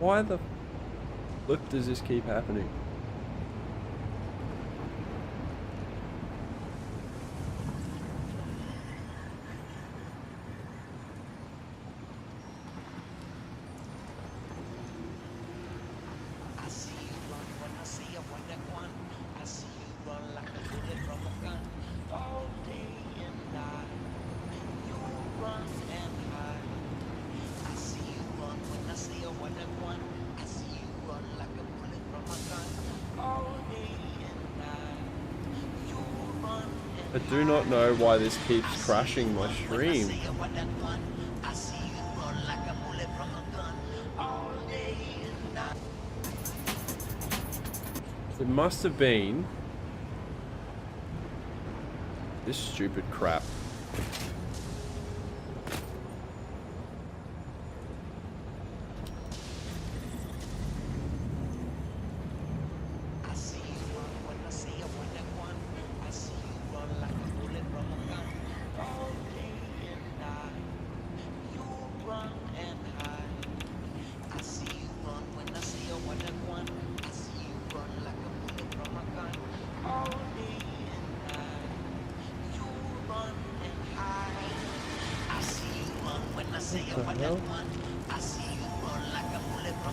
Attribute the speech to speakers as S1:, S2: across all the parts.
S1: Why the flip does this keep happening? I do not know why this keeps crashing my stream. It must have been this stupid crap.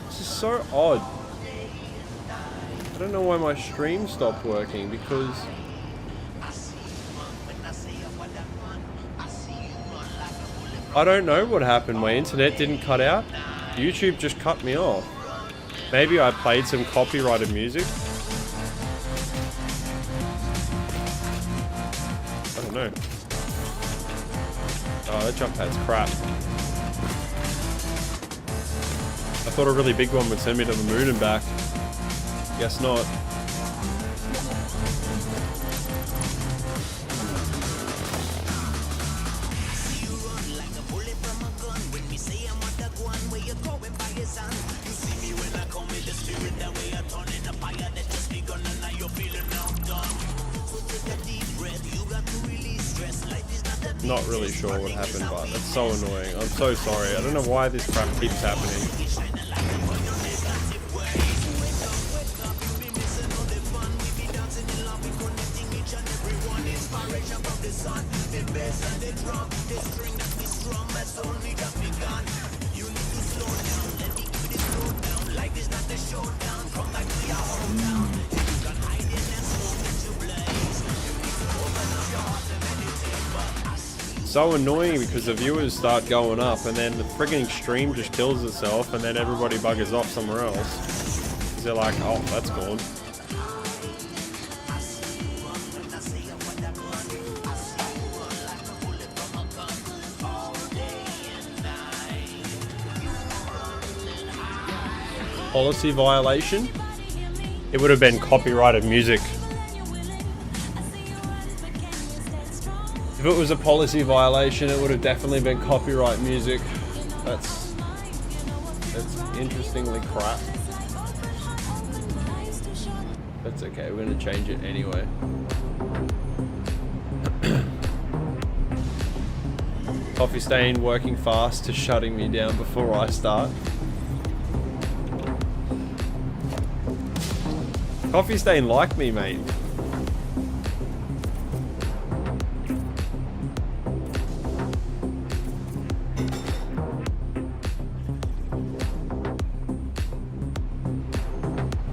S1: This is so odd. I don't know why my stream stopped working because I don't know what happened. My internet didn't cut out. YouTube just cut me off. Maybe I played some copyrighted music. I don't know. Oh, that jump pad's crap. I thought a really big one would send me to the moon and back. Guess not. Not really sure what happened, but it's so annoying. I'm so sorry. I don't know why this crap keeps happening. So annoying because the viewers start going up and then the frigging stream just kills itself and then everybody buggers off somewhere else. Because they're like, oh, that's gone. Policy violation? It would have been copyrighted music. If it was a policy violation, it would have definitely been copyright music. That's interestingly crap. That's okay, we're gonna change it anyway. Coffee stain working fast to shutting me down before I start. Coffee stain like me, mate.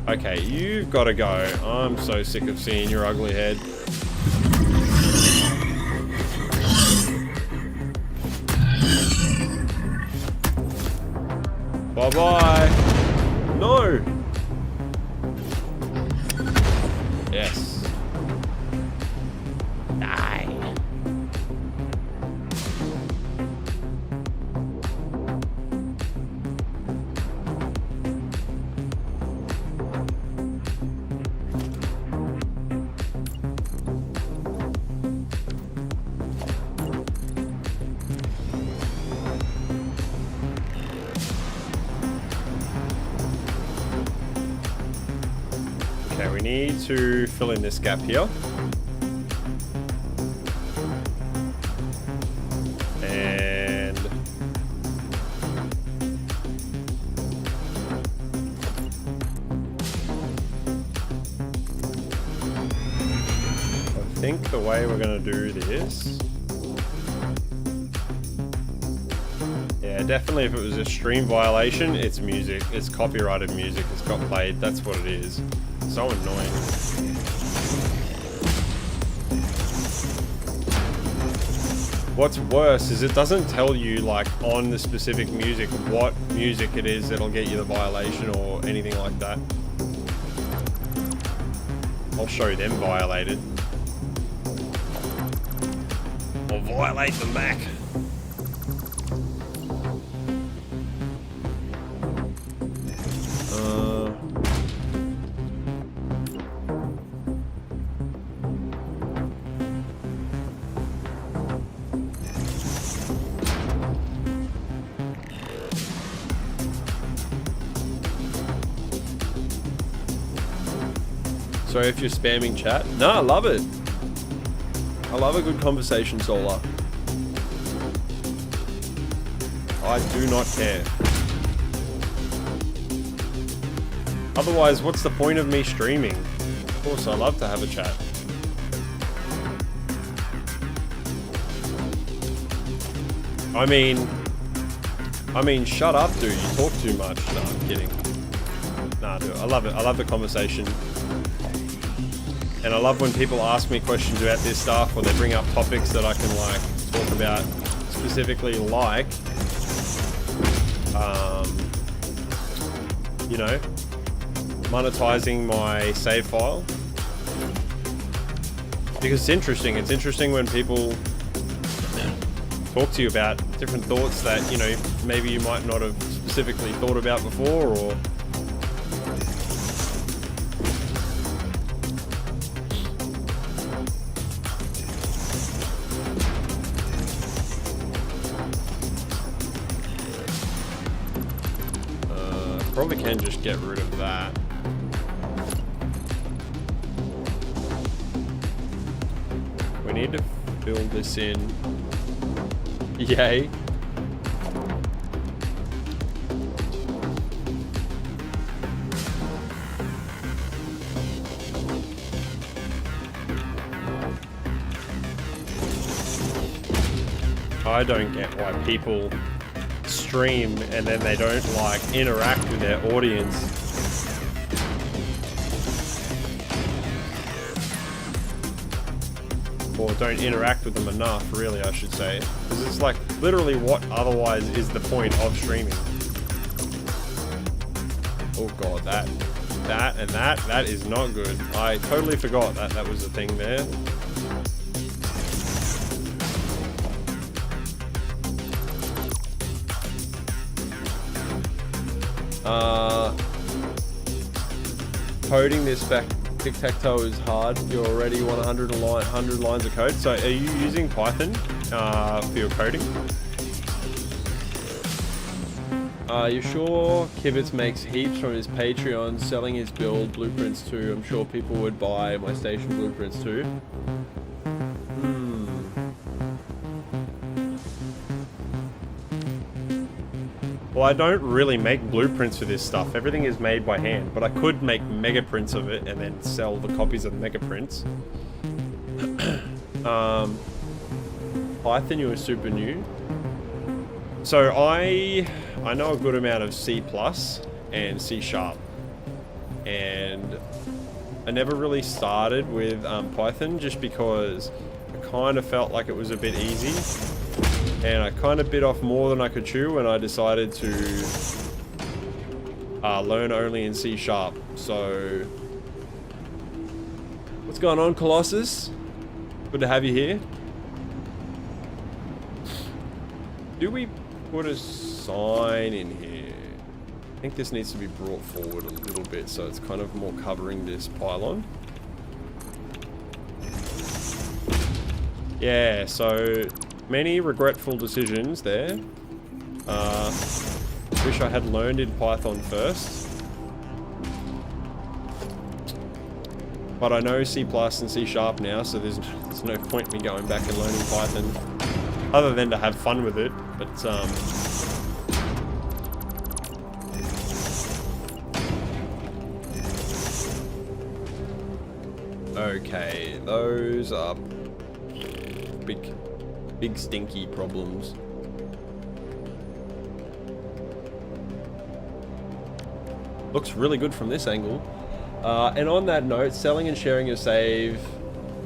S1: Okay, you've got to go. I'm so sick of seeing your ugly head. Bye-bye. No. Yes. Die. Okay, we need to fill in this gap here. And think the way we're gonna do this... Yeah, definitely if it was a stream violation, it's music. It's copyrighted music. It's got played. That's what it is. So annoying. What's worse is it doesn't tell you, like, on the specific music what music it is that'll get you the violation or anything like that. I'll show them violated. I'll violate them back. Sorry if you're spamming chat. No, I love it. I love a good conversation, Solar. I do not care. Otherwise, what's the point of me streaming? Of course, I love to have a chat. I mean, shut up, dude. You talk too much. No, I'm kidding. Nah, dude. I love it. I love the conversation. And I love when people ask me questions about this stuff, or they bring up topics that I can, like, talk about specifically, like, you know, monetizing my save file. Because it's interesting. It's interesting when people talk to you about different thoughts that, you know, maybe you might not have specifically thought about before, or... Probably can just get rid of that. We need to fill this in. Yay. I don't get why people stream and then they don't, like, interact with their audience. Or don't interact with them enough, really, I should say. Because it's like literally what otherwise is the point of streaming. Oh god, that is not good. I totally forgot that that was a thing there. Coding this back tic-tac-toe is hard. You already want 100 lines of code. So are you using Python for your coding? You sure Kibitz makes heaps from his Patreon selling his build blueprints too? I'm sure people would buy my station blueprints too. Well, I don't really make blueprints for this stuff. Everything is made by hand, but I could make mega prints of it and then sell the copies of the mega prints. Python, you were super new. So I know a good amount of C+ and C#, and I never really started with Python just because I kind of felt like it was a bit easy. And I kind of bit off more than I could chew when I decided to learn only in C#. So, what's going on, Colossus? Good to have you here. Do we put a sign in here? I think this needs to be brought forward a little bit so it's kind of more covering this pylon. Yeah, so... many regretful decisions there. Wish I had learned in Python first. But I know C+ and C# now, so there's no point me going back and learning Python. Other than to have fun with it, but Okay, those are big stinky problems. Looks really good from this angle. And on that note, selling and sharing your save.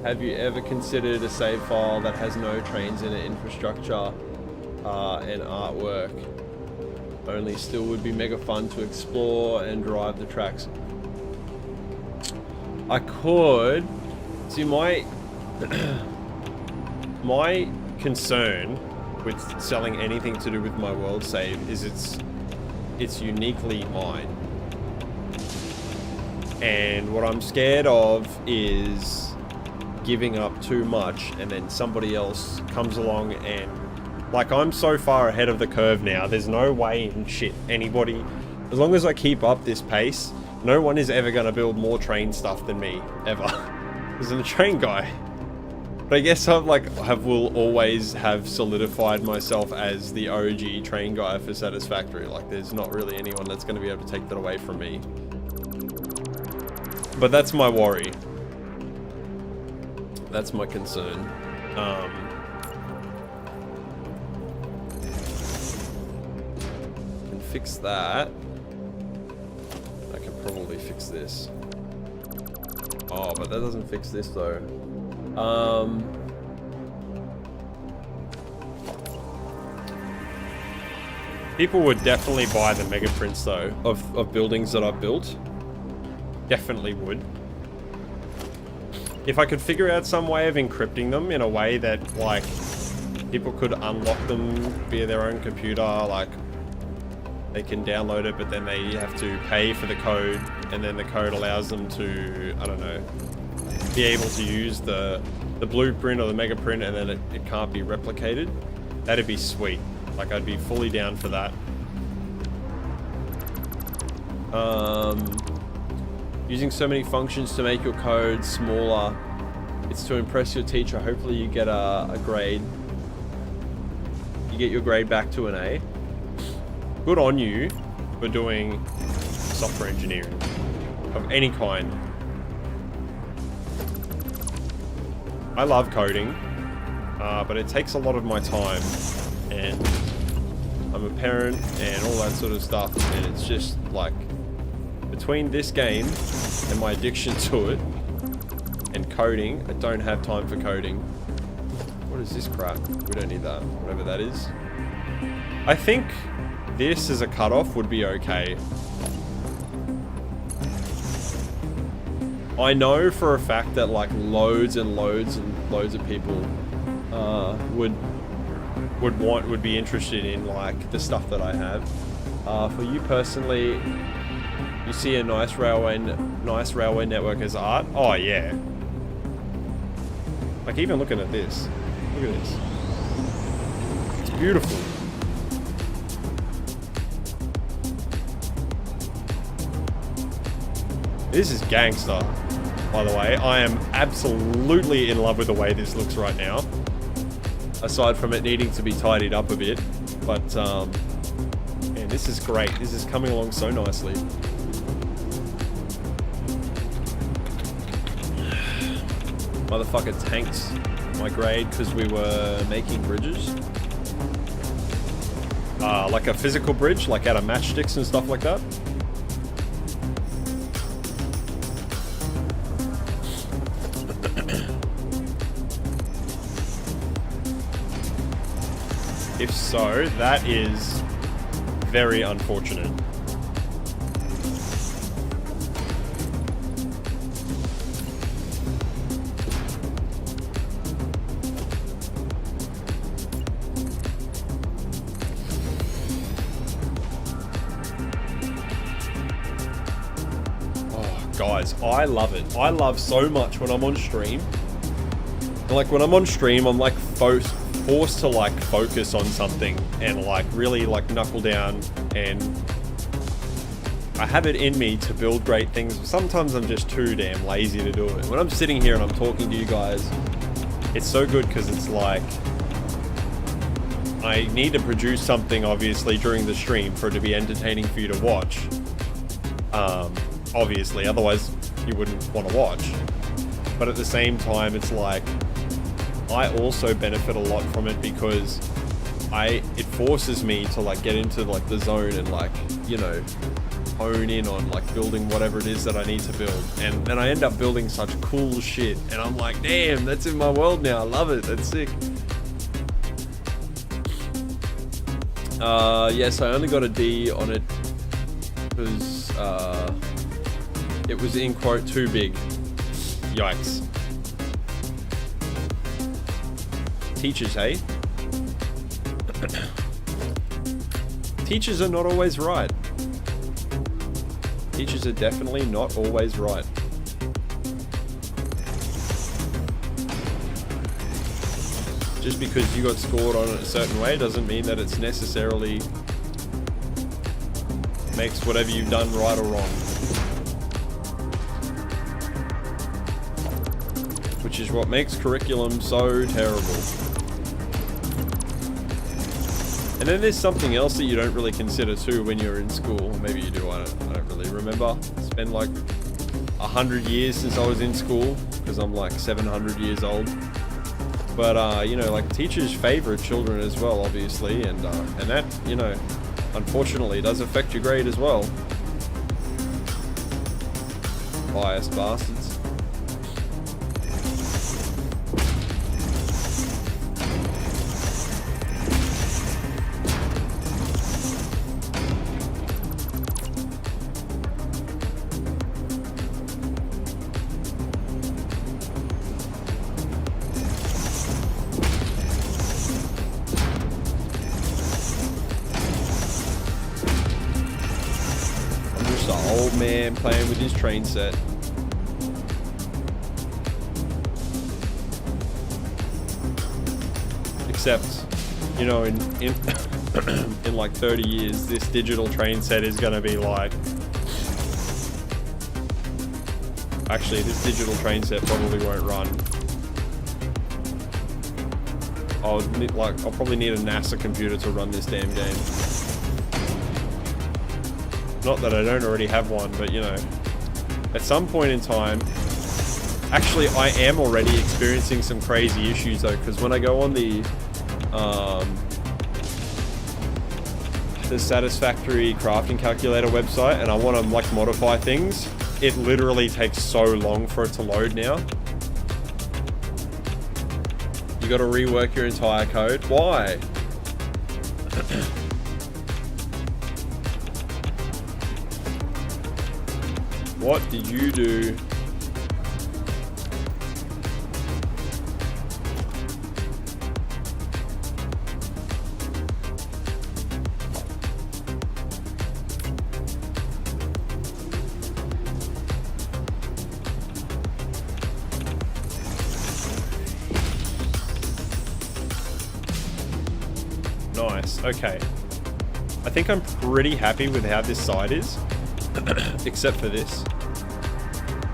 S1: Have you ever considered a save file that has no trains in it, infrastructure, and artwork? Only still would be mega fun to explore and drive the tracks. I could. See, my concern with selling anything to do with my world save is it's uniquely mine. And what I'm scared of is giving up too much and then somebody else comes along and, like, I'm so far ahead of the curve now, there's no way in shit anybody, as long as I keep up this pace, no one is ever going to build more train stuff than me, ever. Because I'm a train guy. But I guess will always have solidified myself as the OG train guy for Satisfactory. Like, there's not really anyone that's going to be able to take that away from me. But that's my worry. That's my concern. Can fix that. I can probably fix this. Oh, but that doesn't fix this though. People would definitely buy the mega prints though of buildings that I've built. Definitely would. If I could figure out some way of encrypting them in a way that, like, people could unlock them via their own computer, like, they can download it, but then they have to pay for the code, and then the code allows them to, I don't know, be able to use the blueprint or the mega print, and then it can't be replicated. That'd be sweet. Like, I'd be fully down for that. Using so many functions to make your code smaller. It's to impress your teacher. Hopefully you get a grade. You get your grade back to an A. Good on you for doing software engineering of any kind. I love coding, but it takes a lot of my time, and I'm a parent and all that sort of stuff, and it's just like, between this game and my addiction to it and coding, I don't have time for coding. What is this crap? We don't need that, whatever that is. I think this as a cutoff would be okay. I know for a fact that, like, loads and loads and loads of people would be interested in, like, the stuff that I have. For you personally, you see a nice railway network as art? Oh yeah. Like, even looking at this. Look at this. It's beautiful. This is gangster, by the way. I am absolutely in love with the way this looks right now. Aside from it needing to be tidied up a bit. But, man, this is great. This is coming along so nicely. Motherfucker tanked my grade because we were making bridges. Like a physical bridge, like out of matchsticks and stuff like that. If so, that is very unfortunate. Guys, I love it. I love so much when I'm on stream. And, like, when I'm on stream, I'm like forced to, like, focus on something and, like, really, like, knuckle down, and I have it in me to build great things. Sometimes I'm just too damn lazy to do it. When I'm sitting here and I'm talking to you guys, it's so good because it's like, I need to produce something obviously during the stream for it to be entertaining for you to watch. Obviously, otherwise you wouldn't want to watch. But at the same time, it's like, I also benefit a lot from it because it forces me to like get into like the zone and like, you know, hone in on like building whatever it is that I need to build. And then I end up building such cool shit. And I'm like, damn, that's in my world now. I love it. That's sick. Yes, I only got a D on it because it was in quote too big. Yikes. Teachers, hey? Teachers are not always right. Teachers are definitely not always right. Just because you got scored on it a certain way doesn't mean that it's necessarily makes whatever you've done right or wrong. Which is what makes curriculum so terrible. And then there's something else that you don't really consider too when you're in school. Maybe you do, I don't really remember. It's been like 100 years since I was in school because I'm like 700 years old. But you know, like teachers favor children as well, obviously, and that, you know, unfortunately does affect your grade as well. Biased bastards. Man playing with his train set. Except, you know, in in like 30 years, this digital train set is gonna be like. Actually, this digital train set probably won't run. I'll probably need a NASA computer to run this damn game. Not that I don't already have one, but you know, at some point in time, actually I am already experiencing some crazy issues though, because when I go on the Satisfactory crafting calculator website and I want to like modify things, it literally takes so long for it to load now. You got to rework your entire code. Why? What did you do? Nice, okay. I think I'm pretty happy with how this side is, except for this.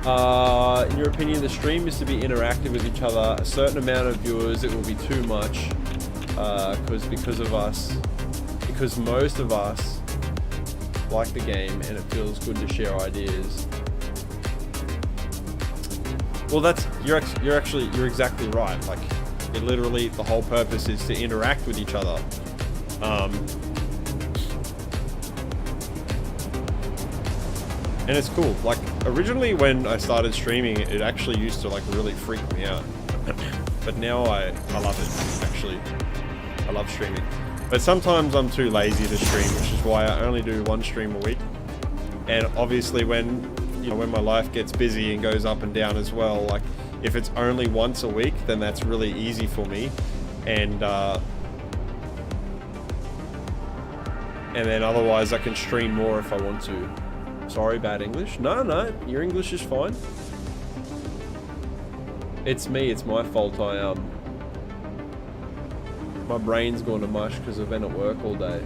S1: In your opinion, the stream is to be interactive with each other. A certain amount of viewers, it will be too much, because most of us like the game and it feels good to share ideas. Well, you're exactly right. Like, it literally, the whole purpose is to interact with each other. And it's cool. Like, originally when I started streaming, it actually used to like really freak me out. But now I love it, actually. I love streaming. But sometimes I'm too lazy to stream, which is why I only do one stream a week. And obviously when my life gets busy and goes up and down as well, like if it's only once a week, then that's really easy for me. And then otherwise I can stream more if I want to. Sorry, bad English. No, your English is fine. It's me, it's my fault. My brain's gone to mush because I've been at work all day.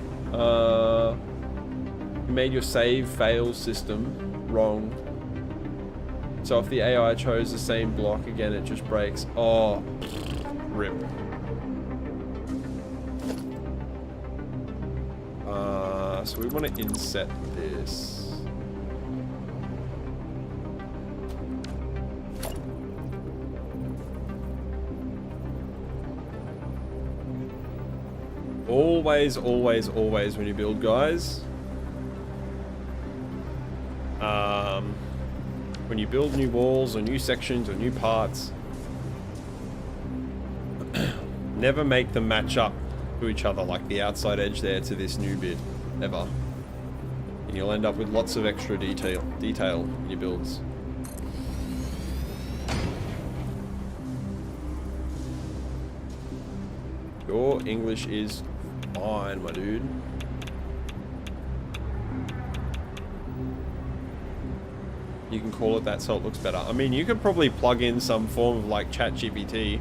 S1: You made your save fail system wrong. So if the AI chose the same block again, it just breaks. Oh, rip. So we want to inset this. always when you build, guys, when you build new walls or new sections or new parts, never make them match up to each other, like the outside edge there to this new bit, ever. And you'll end up with lots of extra detail in your builds. Your English is fine, my dude. You can call it that so it looks better. I mean, you could probably plug in some form of like ChatGPT.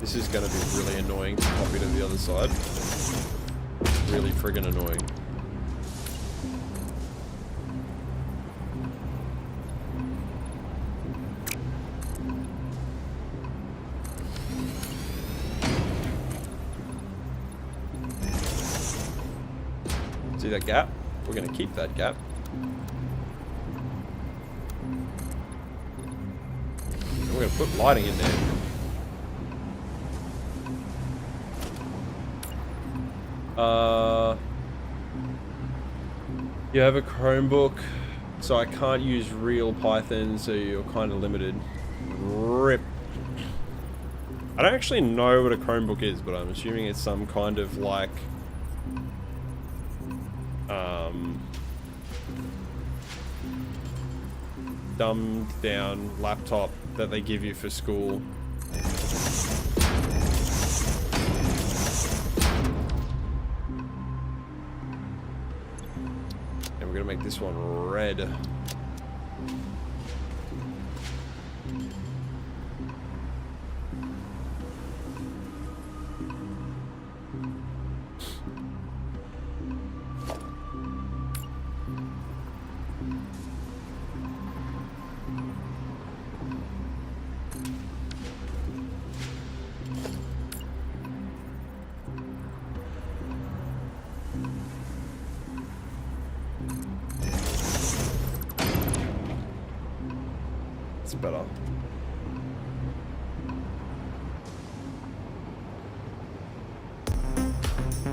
S1: This is going to be really annoying to copy to the other side. Really friggin' annoying. See that gap? We're going to keep that gap. And we're going to put lighting in there. You have a Chromebook, so I can't use real Python, so you're kind of limited. RIP. I don't actually know what a Chromebook is, but I'm assuming it's some kind of like dumbed down laptop that they give you for school. And we're gonna make this one red. Better.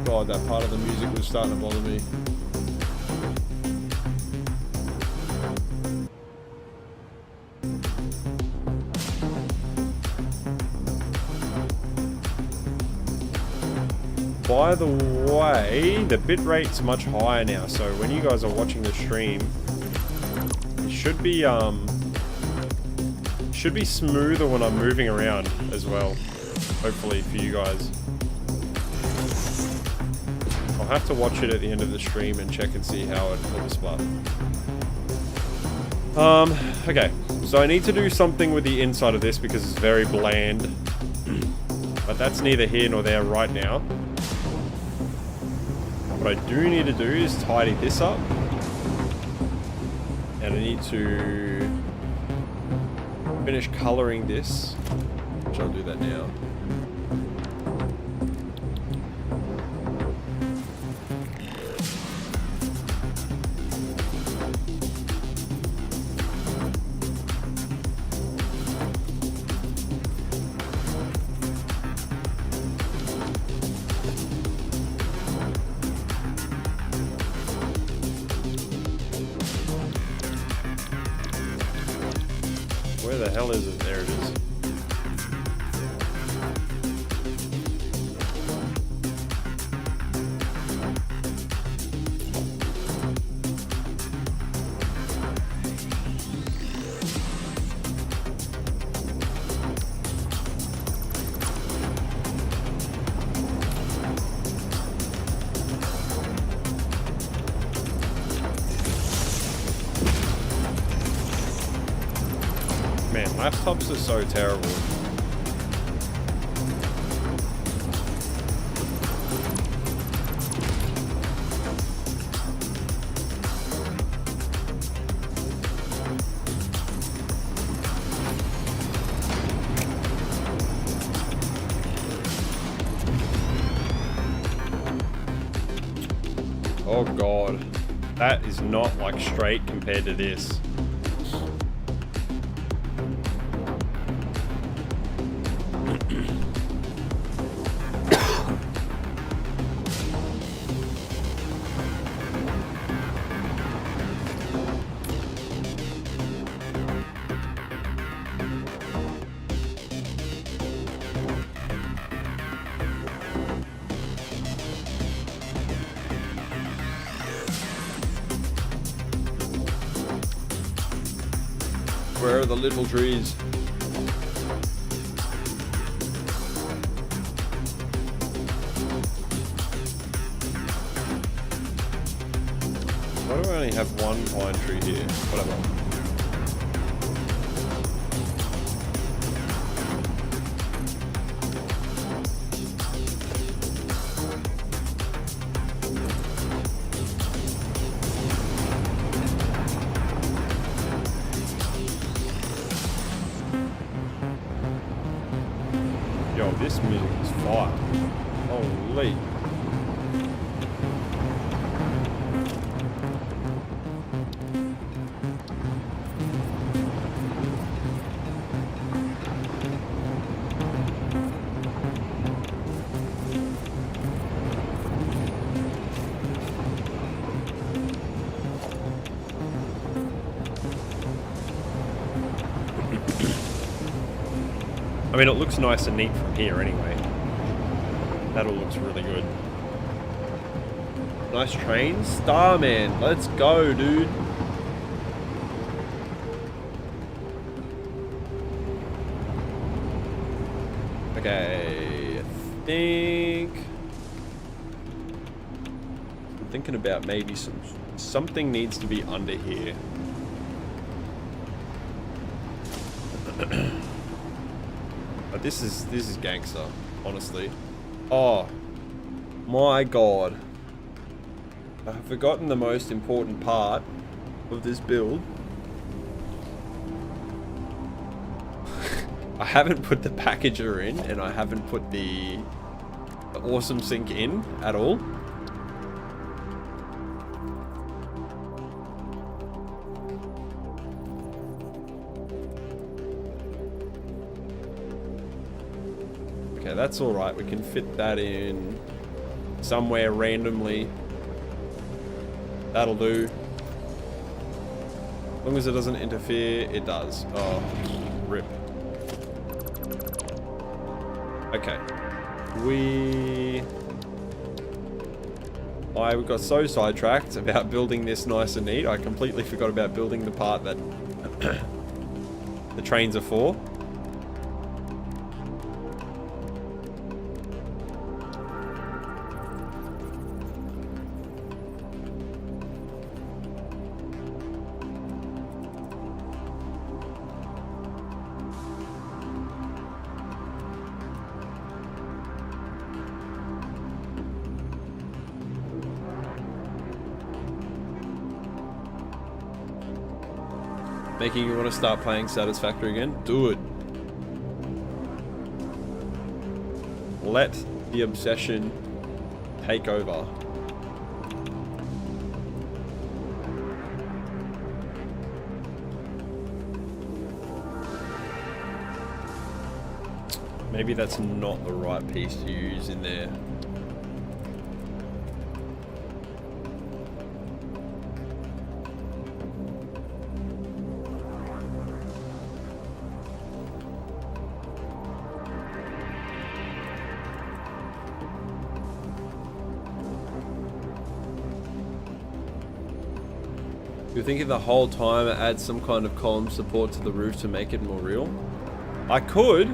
S1: God, that part of the music was starting to bother me. By the way, the bitrate's much higher now, so when you guys are watching the stream, it should be smoother when I'm moving around as well, hopefully for you guys. I'll have to watch it at the end of the stream and check and see how it looks. But okay, so I need to do something with the inside of this because it's very bland, but that's neither here nor there right now. What I do need to do is tidy this up, and I need to finish coloring this, which I'll do that now. Where the hell is it? There it is. Man, laptops are so terrible. Oh god. That is not like straight compared to this. Where are the little trees? Why do I only have one pine tree here? Whatever. Yo, this music is fire. Holy. I mean, it looks nice and neat from here anyway. That all looks really good. Nice train. Starman, let's go, dude. Okay, I think... I'm thinking about maybe something needs to be under here. But this is gangster, honestly. Oh my god. I've forgotten the most important part of this build. I haven't put the packager in, and I haven't put the awesome sink in at all. Okay, that's all right. We can fit that in somewhere randomly. That'll do. As long as it doesn't interfere, it does. Oh, rip. Okay. We got so sidetracked about building this nice and neat, I completely forgot about building the part that the trains are for. Making you want to start playing Satisfactory again? Do it. Let the obsession take over. Maybe that's not the right piece to use in there. You're thinking the whole time add some kind of column support to the roof to make it more real? I could.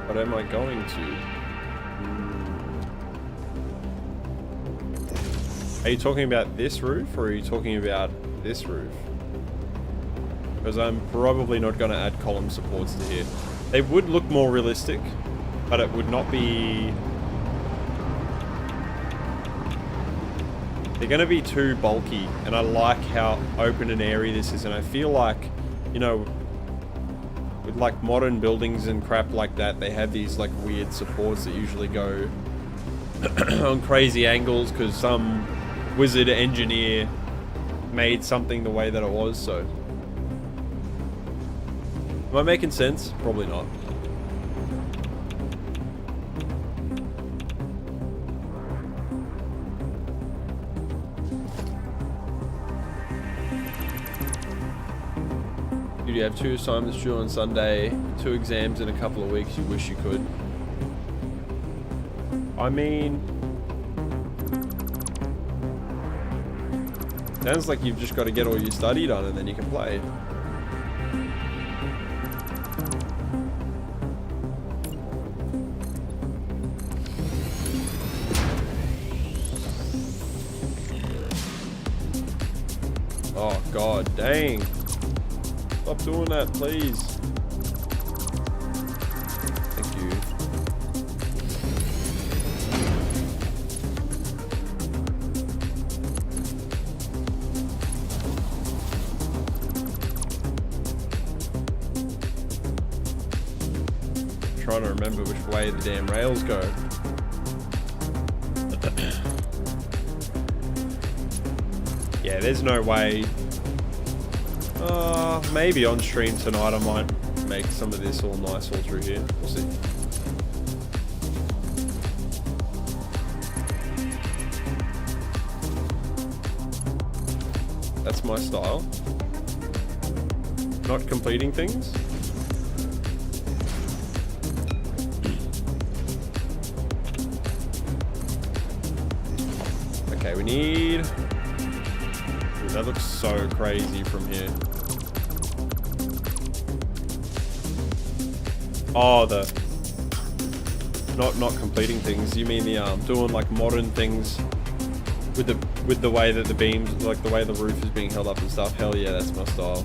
S1: But am I going to? Are you talking about this roof, or are you talking about this roof? Because I'm probably not going to add column supports to here. They would look more realistic, but it would not be... They're going to be too bulky, and I like how open and airy this is, and I feel like, you know, with like modern buildings and crap like that, they have these like weird supports that usually go on crazy angles because some wizard engineer made something the way that it was. So, am I making sense? Probably not. You have 2 assignments due on Sunday, 2 exams in a couple of weeks. You wish you could. I mean, sounds like you've just got to get all your study done and then you can play. Oh god, dang. Stop doing that, please. Thank you. I'm trying to remember which way the damn rails go. Yeah, there's no way. Maybe on stream tonight I might make some of this all nice all through here. We'll see. That's my style. Not completing things. Okay, we need... Ooh, that looks so crazy from here. Oh, the not completing things. You mean the doing like modern things with the way that the beams, like the way the roof is being held up and stuff. Hell yeah, that's my style.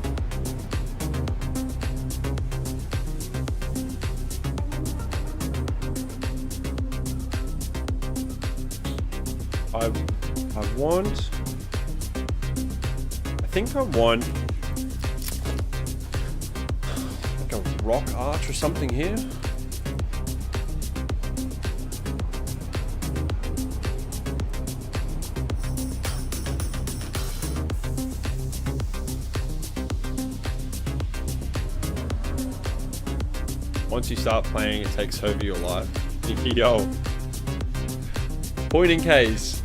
S1: I think I want like a rock arch or something here. Once you start playing, it takes over your life. Yo. Point in case.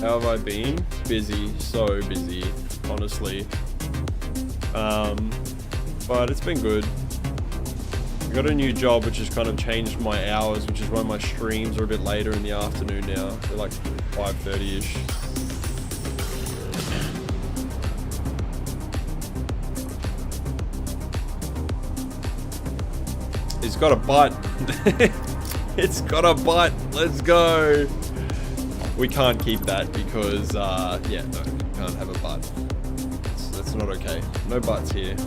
S1: How have I been? Busy, so busy, honestly. But it's been good. I got a new job which has kind of changed my hours, which is why my streams are a bit later in the afternoon now. They're like 5:30-ish. It's got a butt. It's got a butt. Let's go. We can't keep that because, yeah, no, you can't have a butt. That's not okay. No butts here.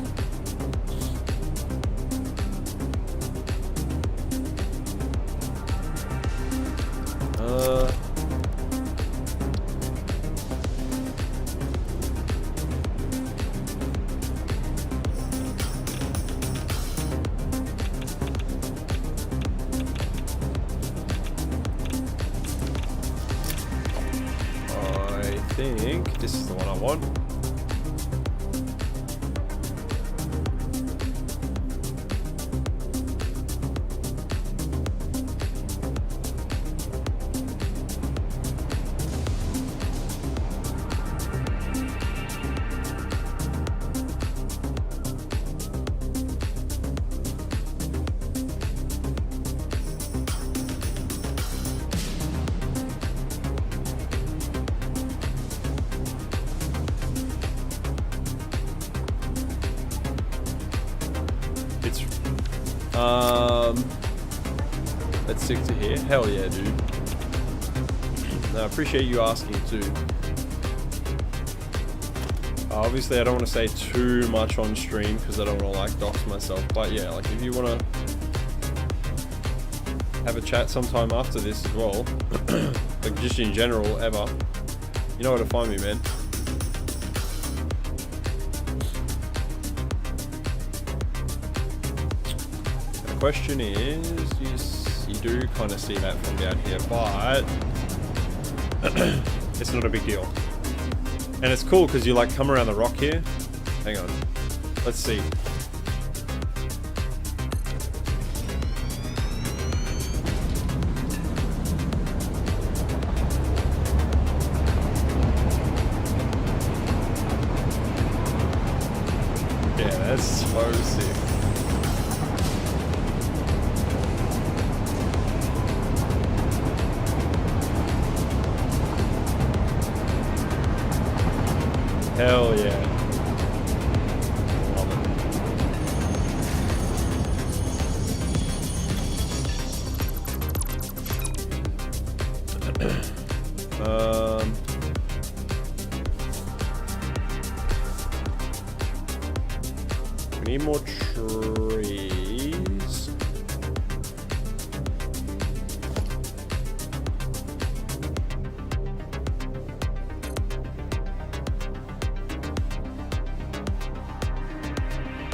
S1: I think this is the one I want. Let's stick to here. Hell yeah, dude. I appreciate you asking too. Obviously, I don't want to say too much on stream because I don't want to like dox myself. But yeah, like if you want to have a chat sometime after this as well, like just in general, ever, you know where to find me, man. question is, you do kind of see that from down here, but it's not a big deal. And it's cool because you like come around the rock here. Hang on. Let's see. Yeah, that's so sick. Hell yeah. Love it. We need more trees.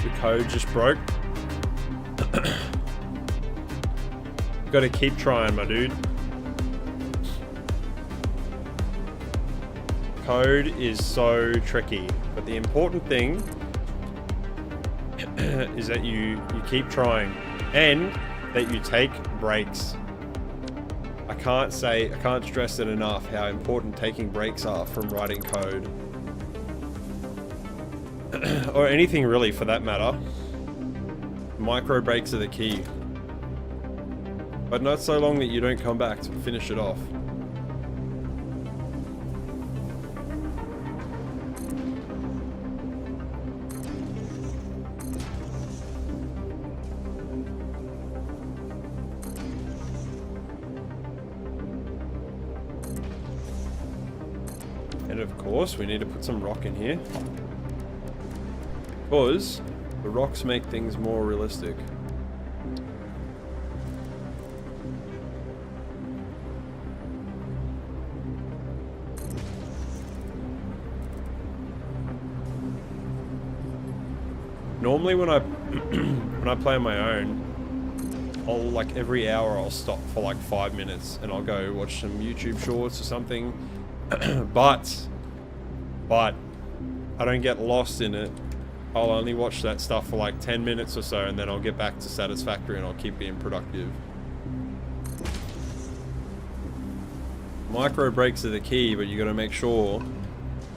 S1: The code just broke. Gotta keep trying, my dude. Code is so tricky, but the important thing is that you keep trying and that you take breaks. I can't stress it enough how important taking breaks are from writing code. Or anything really for that matter. Micro breaks are the key. But not so long that you don't come back to finish it off. And of course, we need to put some rock in here. Because the rocks make things more realistic. Normally when I when I play on my own, I'll like every hour I'll stop for like 5 minutes and I'll go watch some YouTube shorts or something. but I don't get lost in it. I'll only watch that stuff for like 10 minutes or so and then I'll get back to Satisfactory and I'll keep being productive. Micro breaks are the key, but you got to make sure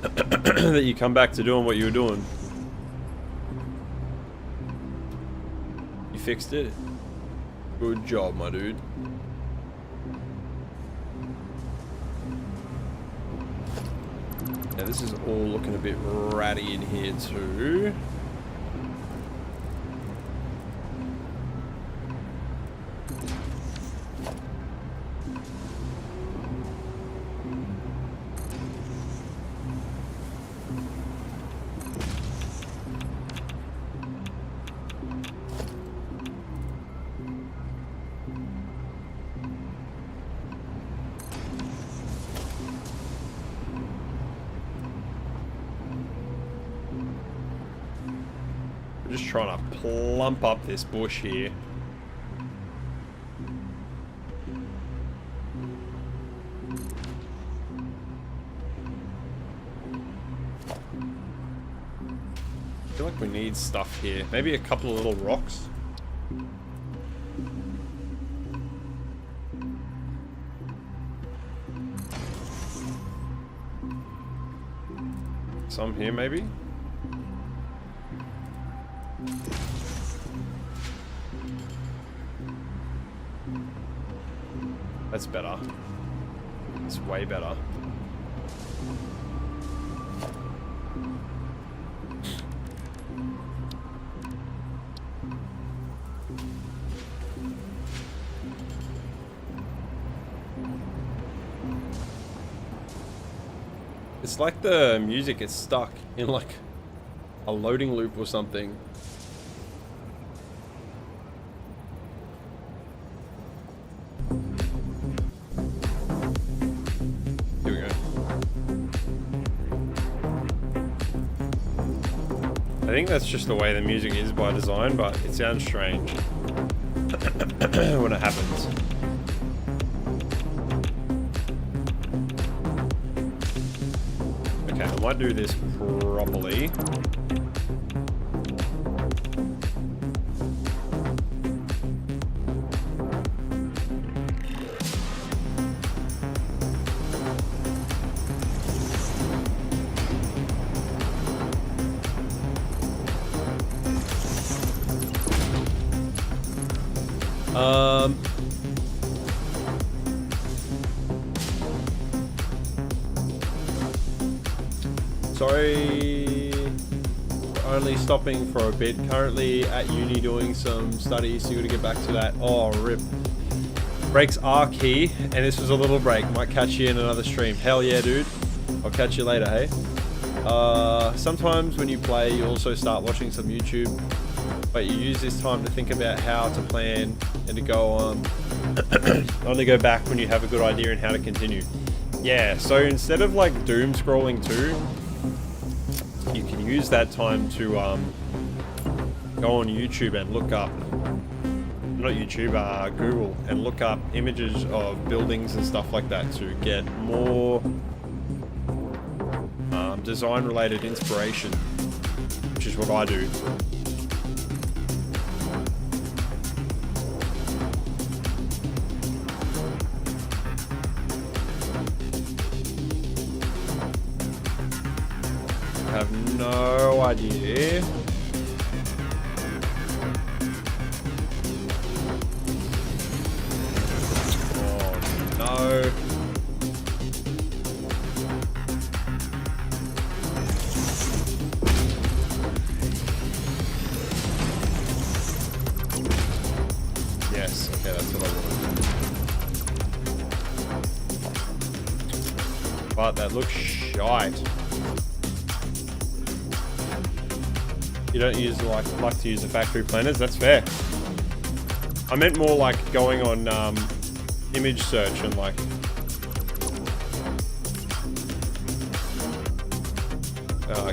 S1: that you come back to doing what you were doing. You fixed it. Good job, my dude. Now this is all looking a bit ratty in here too. I'm just trying to plump up this bush here. I feel like we need stuff here. Maybe a couple of little rocks. Some here maybe? That's better. It's way better. It's like the music is stuck in like a loading loop or something. Here we go. I think that's just the way the music is by design, but it sounds strange. when it happens. Okay, I might do this properly. Sorry, only stopping for a bit. Currently at uni doing some studies, so you gotta get back to that. Oh, rip. Breaks are key, and this was a little break. Might catch you in another stream. Hell yeah, dude. I'll catch you later, hey? Sometimes when you play, you also start watching some YouTube, but you use this time to think about how to plan and to go on. Only go back when you have a good idea and how to continue. Yeah, so instead of like doom scrolling too, you can use that time to go on YouTube and look up, not YouTube, Google, and look up images of buildings and stuff like that to get more design related inspiration, which is what I do. I have no idea. Oh no. Yes, okay, that's what I wanted. But that looks shite. You don't use like to use the factory planners, that's fair. I meant more like going on image search and like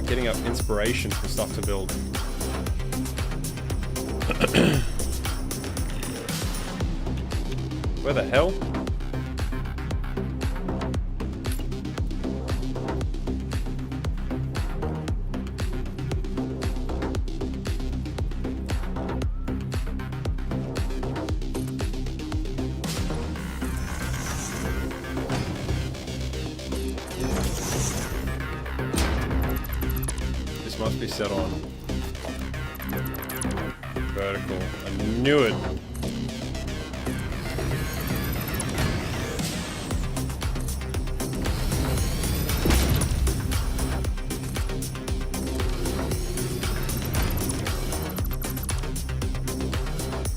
S1: getting up inspiration for stuff to build. Where the hell? This must be set on vertical. I knew it.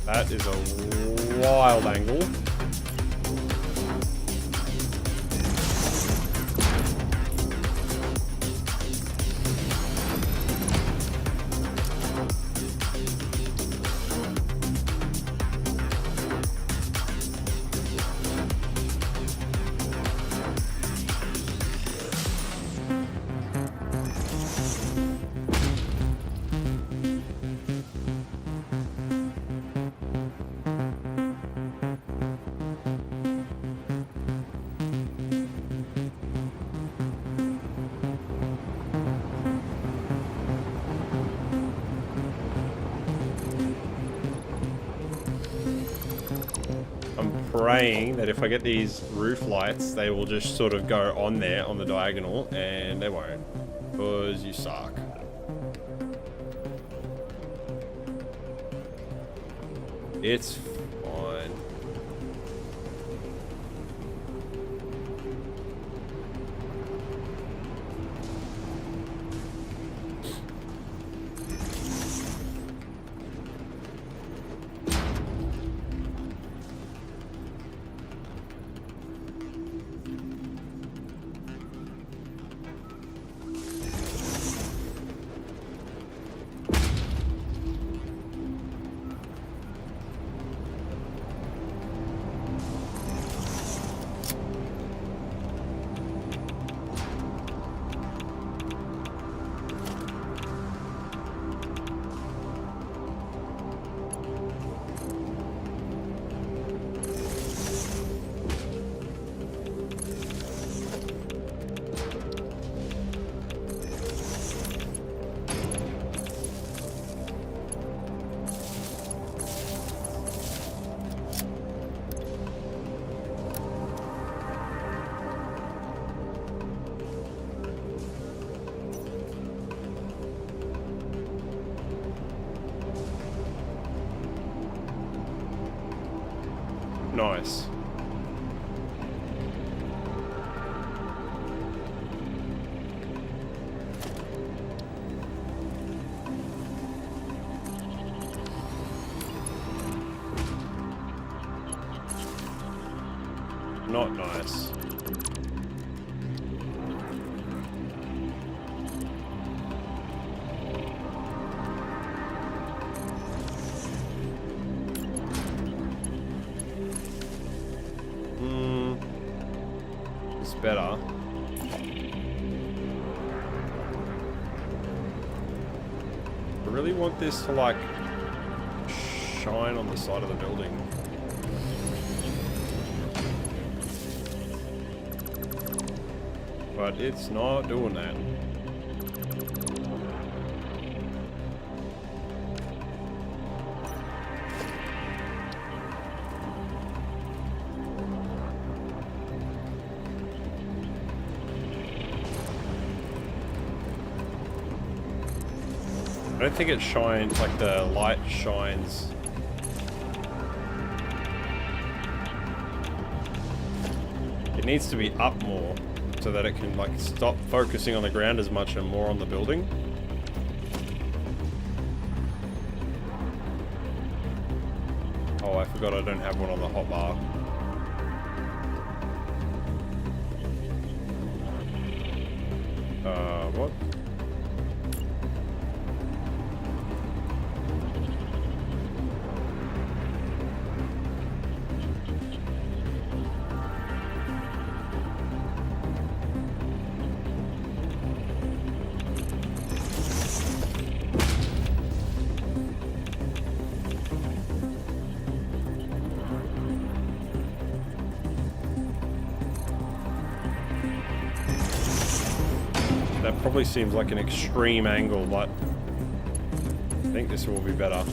S1: That is a wild angle. Praying that if I get these roof lights, they will just sort of go on there on the diagonal, and they won't, because you suck. It's fine. Nice. Not nice. It's better. I really want this to like shine on the side of the building. But it's not doing that. I don't think it shines, like the light shines. It needs to be up more so that it can like stop focusing on the ground as much and more on the building. Oh, I forgot I don't have one on the hotbar. What? That probably seems like an extreme angle, but I think this will be better.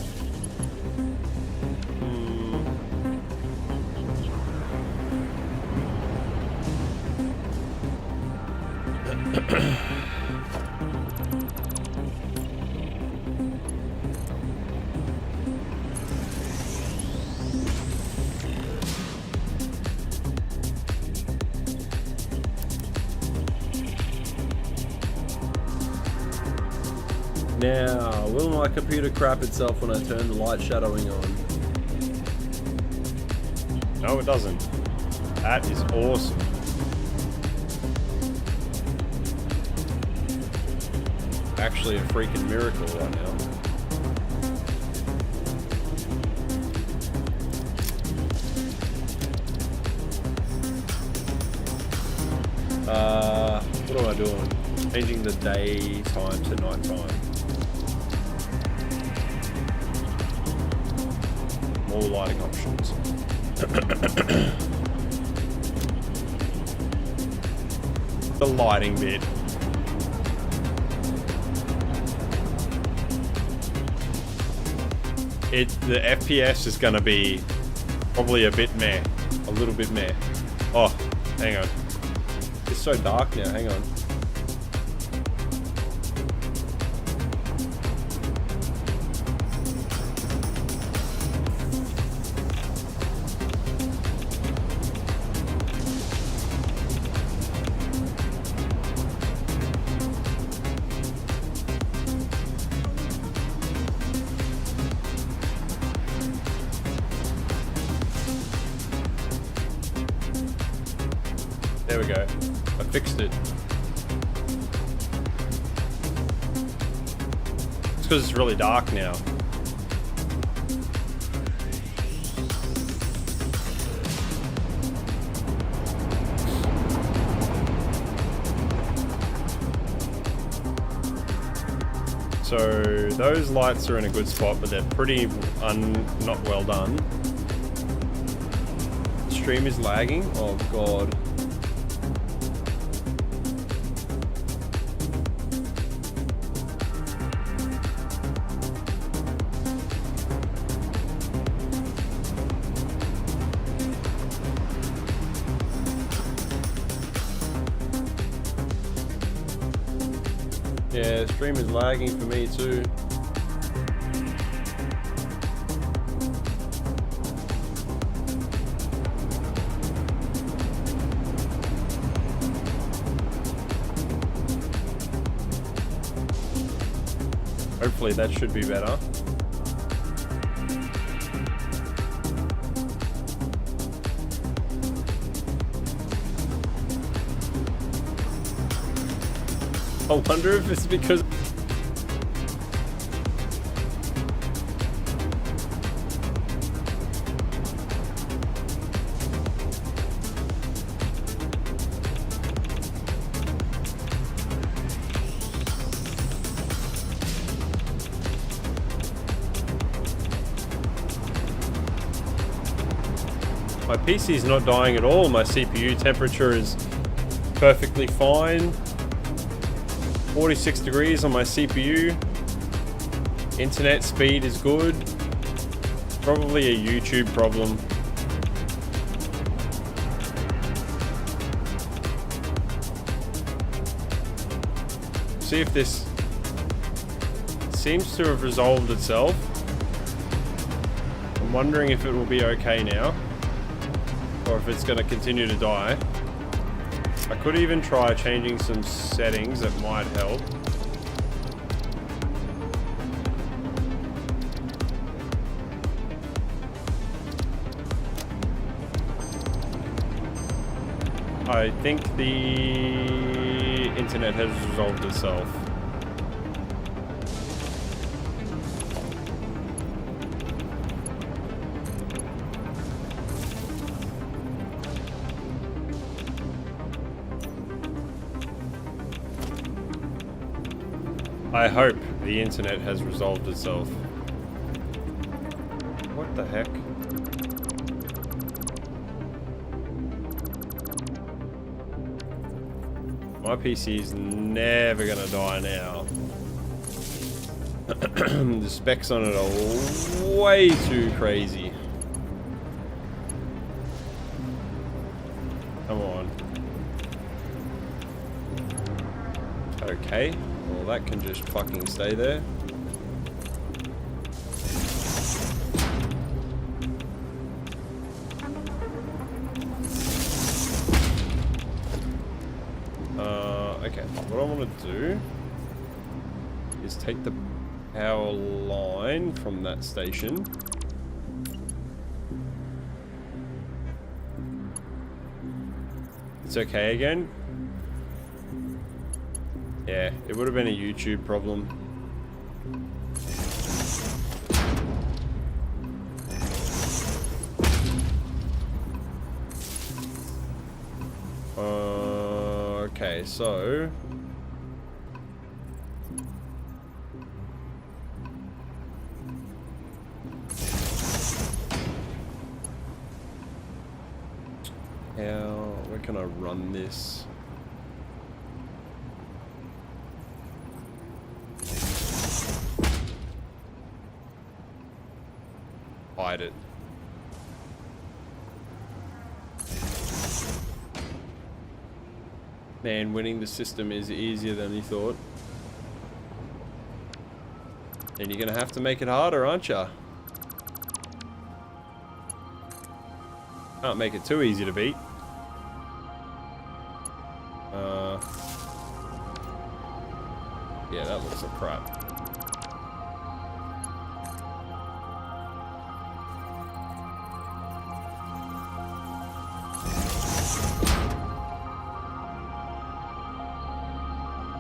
S2: Now, will my computer crap itself when I turn the light shadowing on?
S1: No, it doesn't. That is awesome. Actually a freaking miracle right now. What am I doing? Changing the daytime to nighttime. More lighting options. The lighting bit. The FPS is gonna be probably a bit meh. A little bit meh. Oh, hang on. It's so dark now, hang on. There we go. I fixed it. It's because it's really dark now. So those lights are in a good spot, but they're pretty not well done. Stream is lagging. Oh god. Yeah, stream is lagging for me too. Hopefully that should be better. I wonder if it's because my PC is not dying at all. My CPU temperature is perfectly fine. 46 degrees on my CPU. Internet speed is good. Probably a YouTube problem. See if this seems to have resolved itself. I'm wondering if it will be okay now, or if it's going to continue to die. I could even try changing some settings that might help. I think the internet has resolved itself. I hope the internet has resolved itself. What the heck? My PC is never gonna die now. The specs on it are way too crazy. Come on. Okay. Well, that can just fucking stay there. Okay, what I want to do is take the power line from that station. It's okay again. Yeah, it would have been a YouTube problem. Okay, so where can I run this? Hide it. Man, winning the system is easier than you thought. And you're gonna have to make it harder, aren't ya? Can't make it too easy to beat. Yeah, that looks like crap.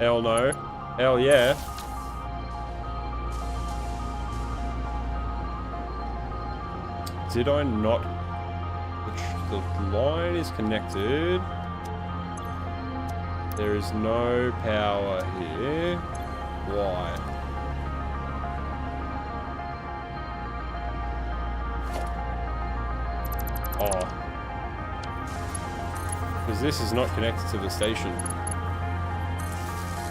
S1: Hell no. Hell yeah. Did I not? The line is connected. There is no power here. Why? Oh. Because this is not connected to the station.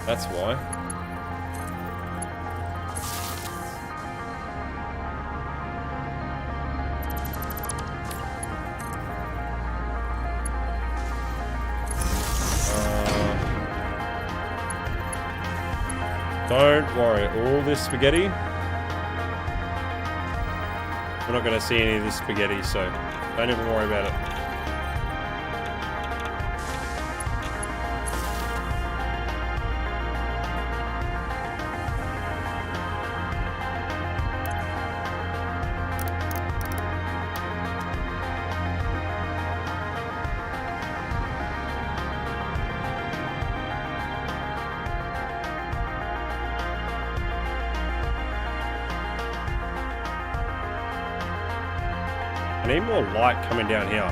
S1: That's why. Don't worry, all this spaghetti, we're not going to see any of this spaghetti, so don't even worry about it. I need more light coming down here.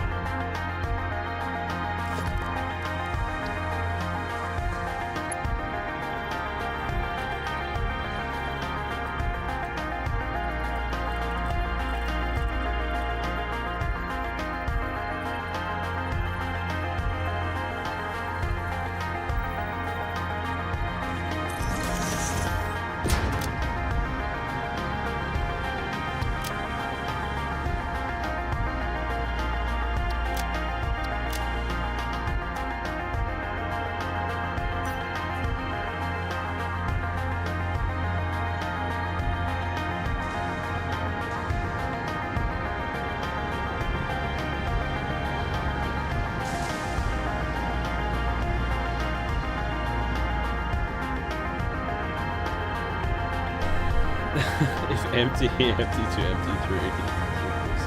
S2: If empty, empty to empty 3 equals.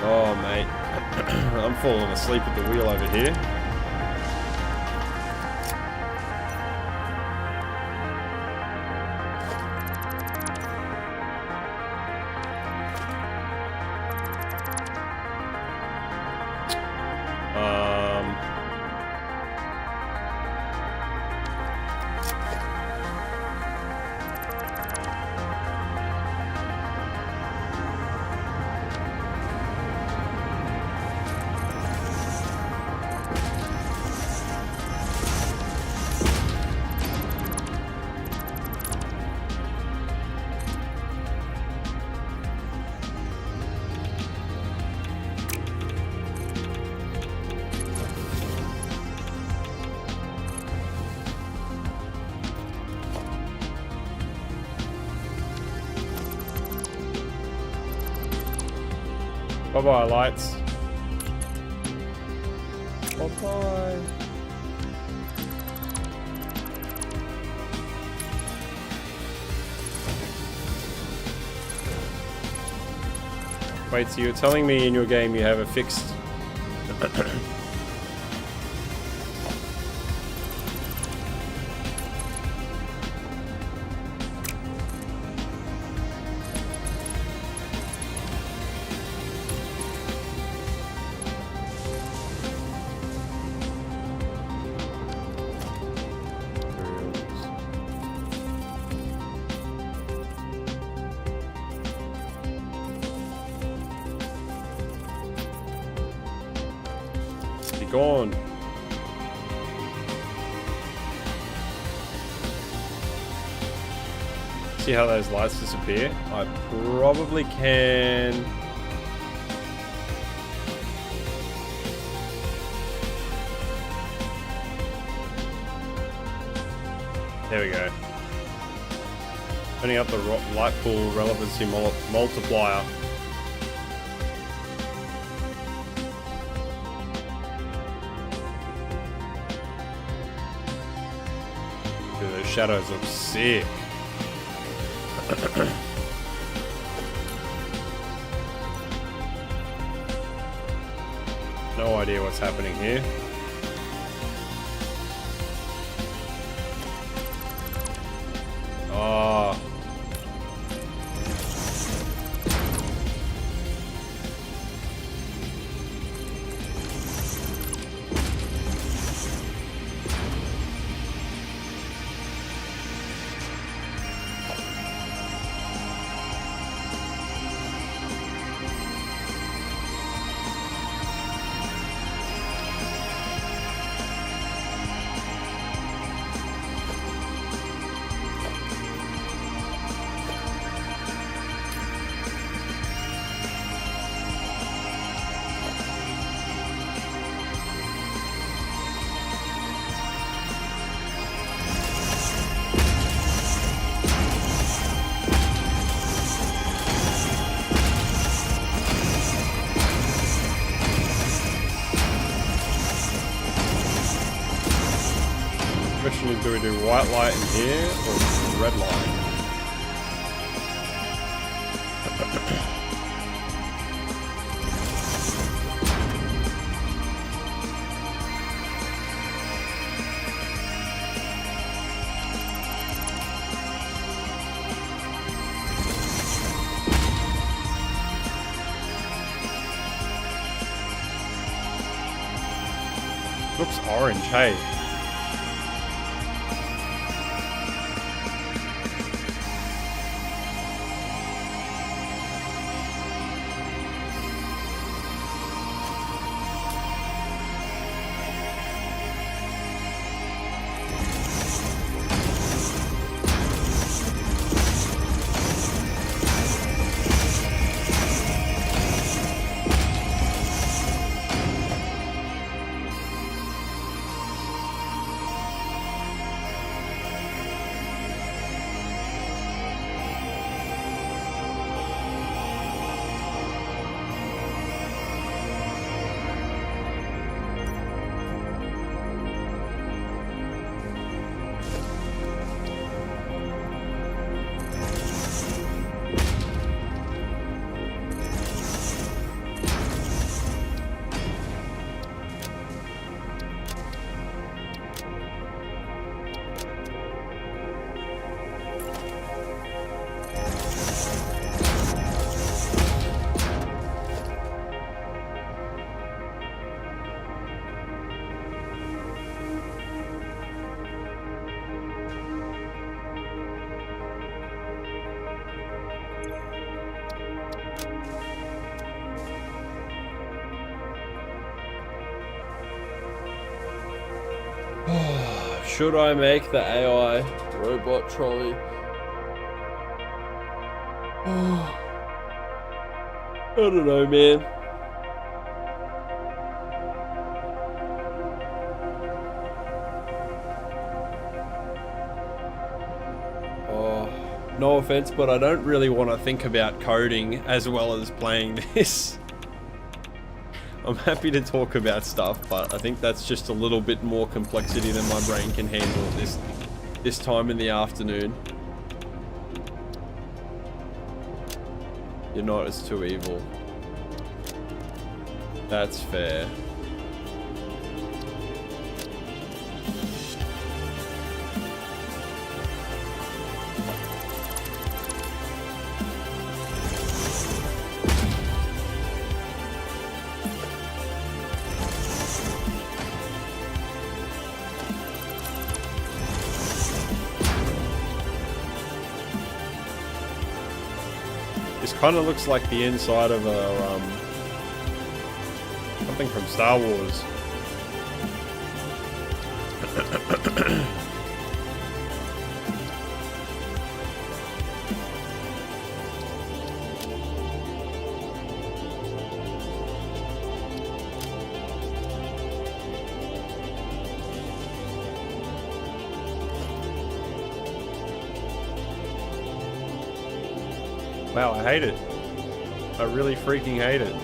S1: Oh, mate. I'm falling asleep at the wheel over here. Bye-bye, lights. Bye-bye. Wait, so you're telling me in your game you have a fixed... Gone. See how those lights disappear? I probably can... There we go. Turning up the light pool relevancy multiplier. Shadows look sick. No idea what's happening here. Oh. Question is, do we do white light in here or red light? this orange, hey? Should I make the AI robot trolley? I don't know, man. No offense, but I don't really want to think about coding as well as playing this. I'm happy to talk about stuff, but I think that's just a little bit more complexity than my brain can handle at this time in the afternoon. You're not as too evil. That's fair. This kind of looks like the inside of a something from Star Wars. Wow, I hate it. I really freaking hate it.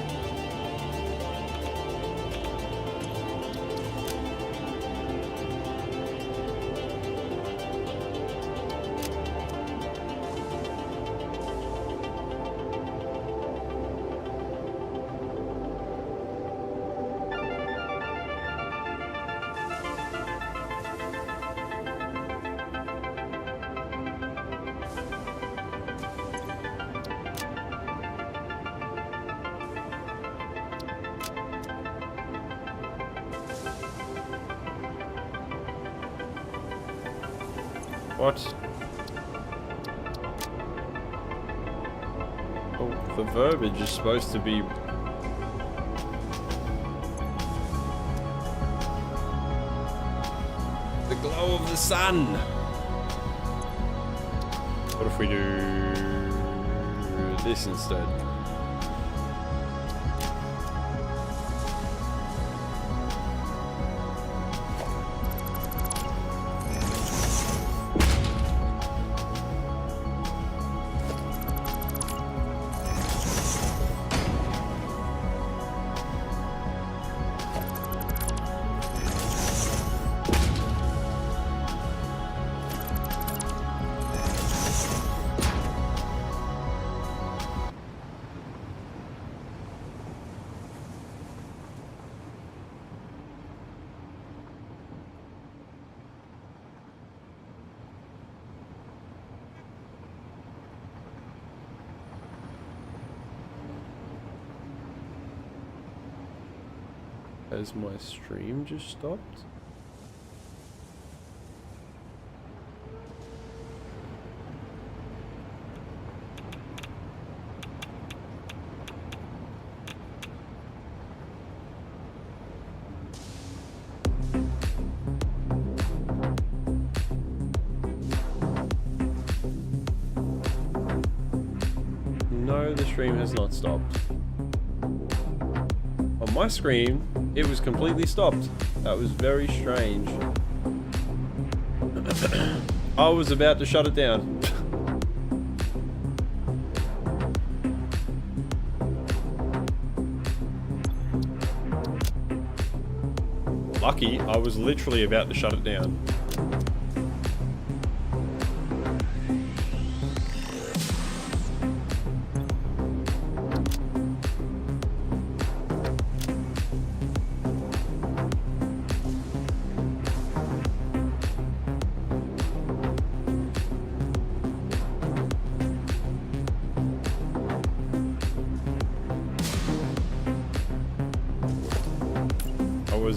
S1: What? Oh, the verbiage is supposed to be... the glow of the sun! What if we do this instead?
S2: Has my stream just stopped? No, the stream has not stopped. On my screen, it was completely stopped. That was very strange. I was about to shut it down. Lucky, I was literally about to shut it down.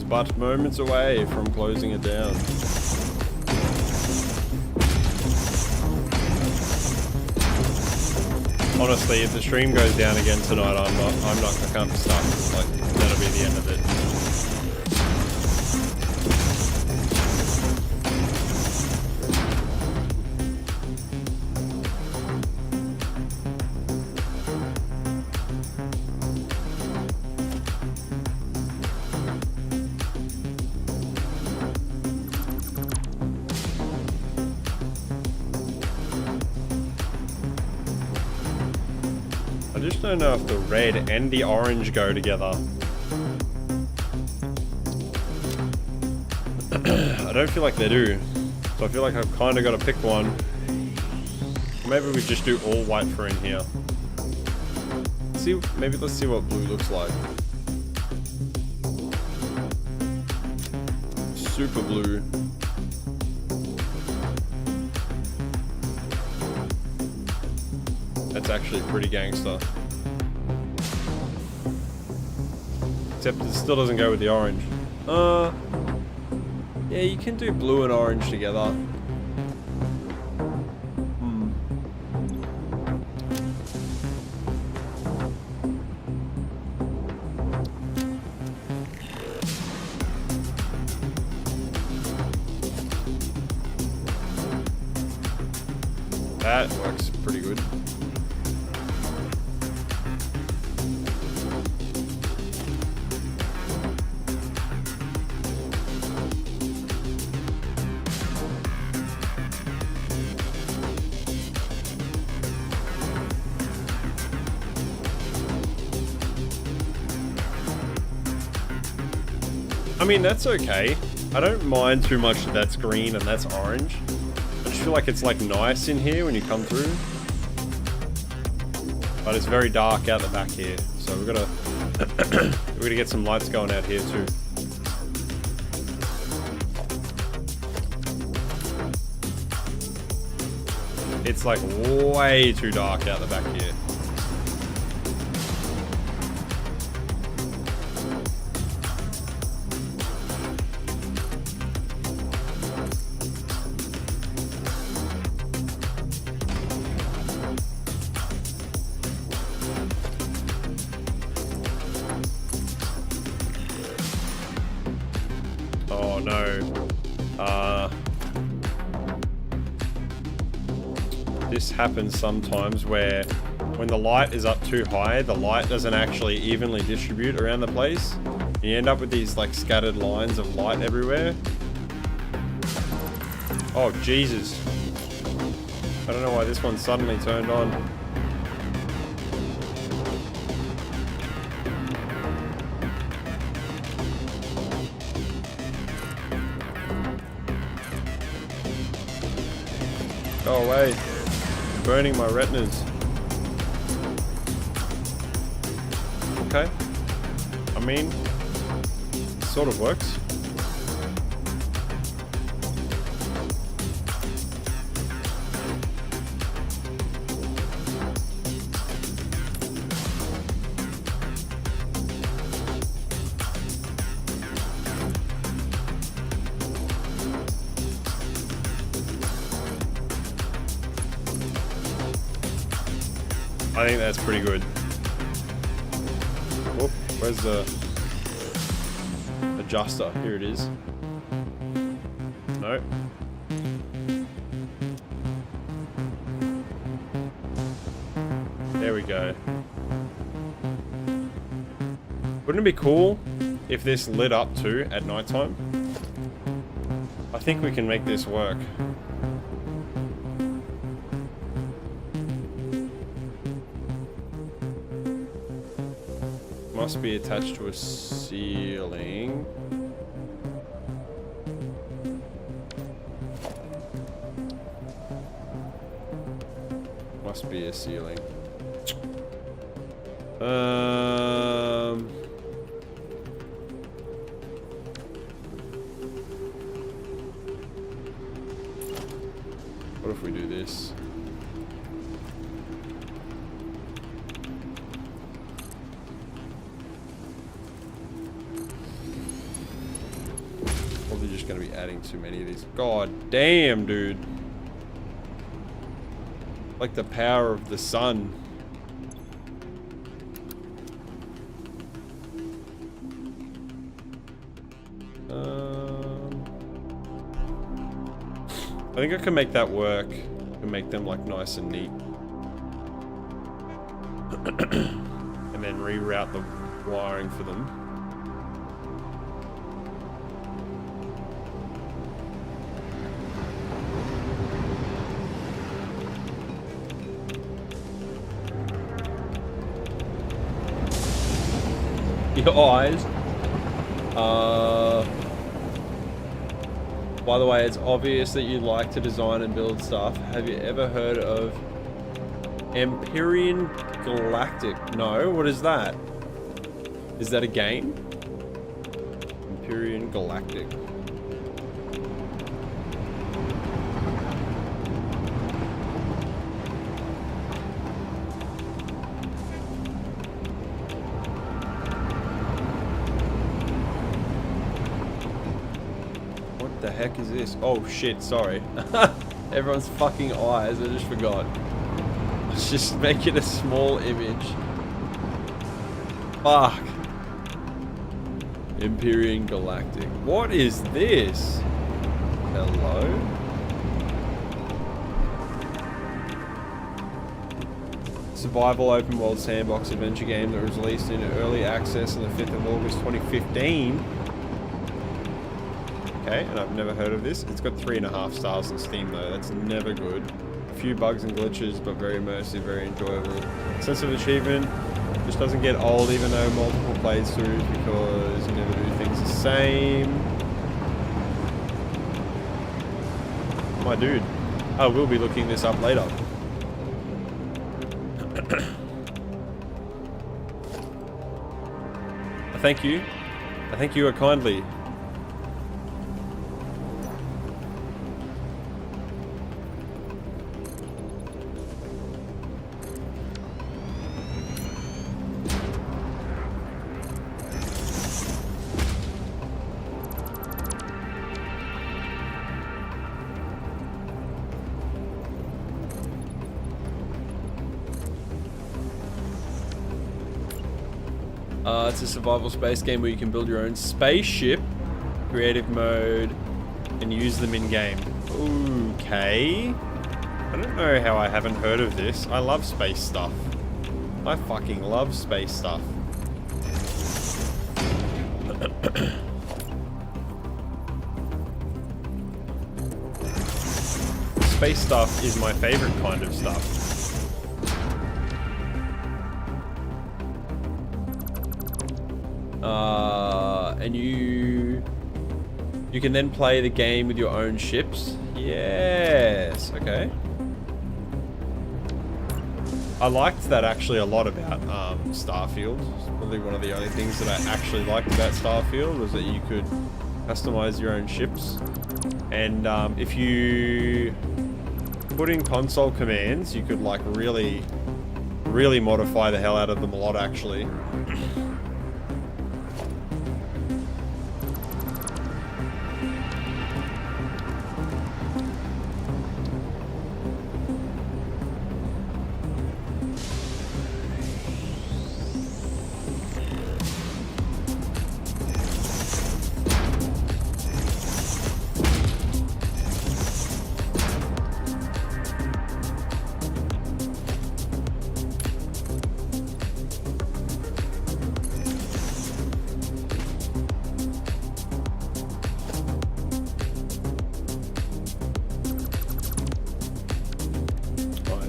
S2: But moments away from closing it down. Honestly, if the stream goes down again tonight, I can't be stuck. Like, that'll be the end of it. I just don't know if the red and the orange go together. I don't feel like they do. So I feel like I've kind of got to pick one. Maybe we just do all white for in here. Maybe let's see what blue looks like. Super blue. That's actually pretty gangster. Except it still doesn't go with the orange. Yeah, you can do blue and orange together. That works pretty good. I mean, that's okay. I don't mind too much that that's green and that's orange. I just feel like it's like nice in here when you come through. But it's very dark out the back here. So we're gonna get some lights going out here too. It's like way too dark out the back here. Oh no. This happens sometimes where when the light is up too high, the light doesn't actually evenly distribute around the place. You end up with these like scattered lines of light everywhere. Oh Jesus. I don't know why this one suddenly turned on. Go away. Burning my retinas. Okay. I mean, it sort of works.
S1: I think that's pretty good. Whoop, where's the adjuster? Here it is. No. There we go. Wouldn't it be cool if this lit up too at nighttime? I think we can make this work. Must be attached to a ceiling. Must be a ceiling. What if we do this? Probably just going to be adding too many of these. God damn, dude. Like the power of the sun. I think I can make that work. I can make them like nice and neat. And then reroute the wiring for them. Your eyes. By the way, it's obvious that you like to design and build stuff. Have you ever heard of Empyrean Galactic? No, what is that? Is that a game? Empyrean Galactic. What the heck is this? Oh shit, sorry. Everyone's fucking eyes, I just forgot. Let's just make it a small image. Fuck. Empyrean Galactic. What is this? Hello? Survival open world sandbox adventure game that was released in early access on the 5th of August 2015. Okay, and I've never heard of this. It's got 3.5 stars on Steam though. That's never good. A few bugs and glitches, but very immersive, very enjoyable. Sense of achievement just doesn't get old even though multiple playthroughs because you never do things the same. My dude. I will be looking this up later. I thank you. I thank you kindly. It's a survival space game where you can build your own spaceship, creative mode, and use them in game. Okay. I don't know how I haven't heard of this. I love space stuff. I fucking love space stuff. Space stuff is my favorite kind of stuff. And you can then play the game with your own ships. Yes, okay. I liked that actually a lot about Starfield. It's probably one of the only things that I actually liked about Starfield was that you could customize your own ships. And if you put in console commands, you could like really modify the hell out of them a lot actually.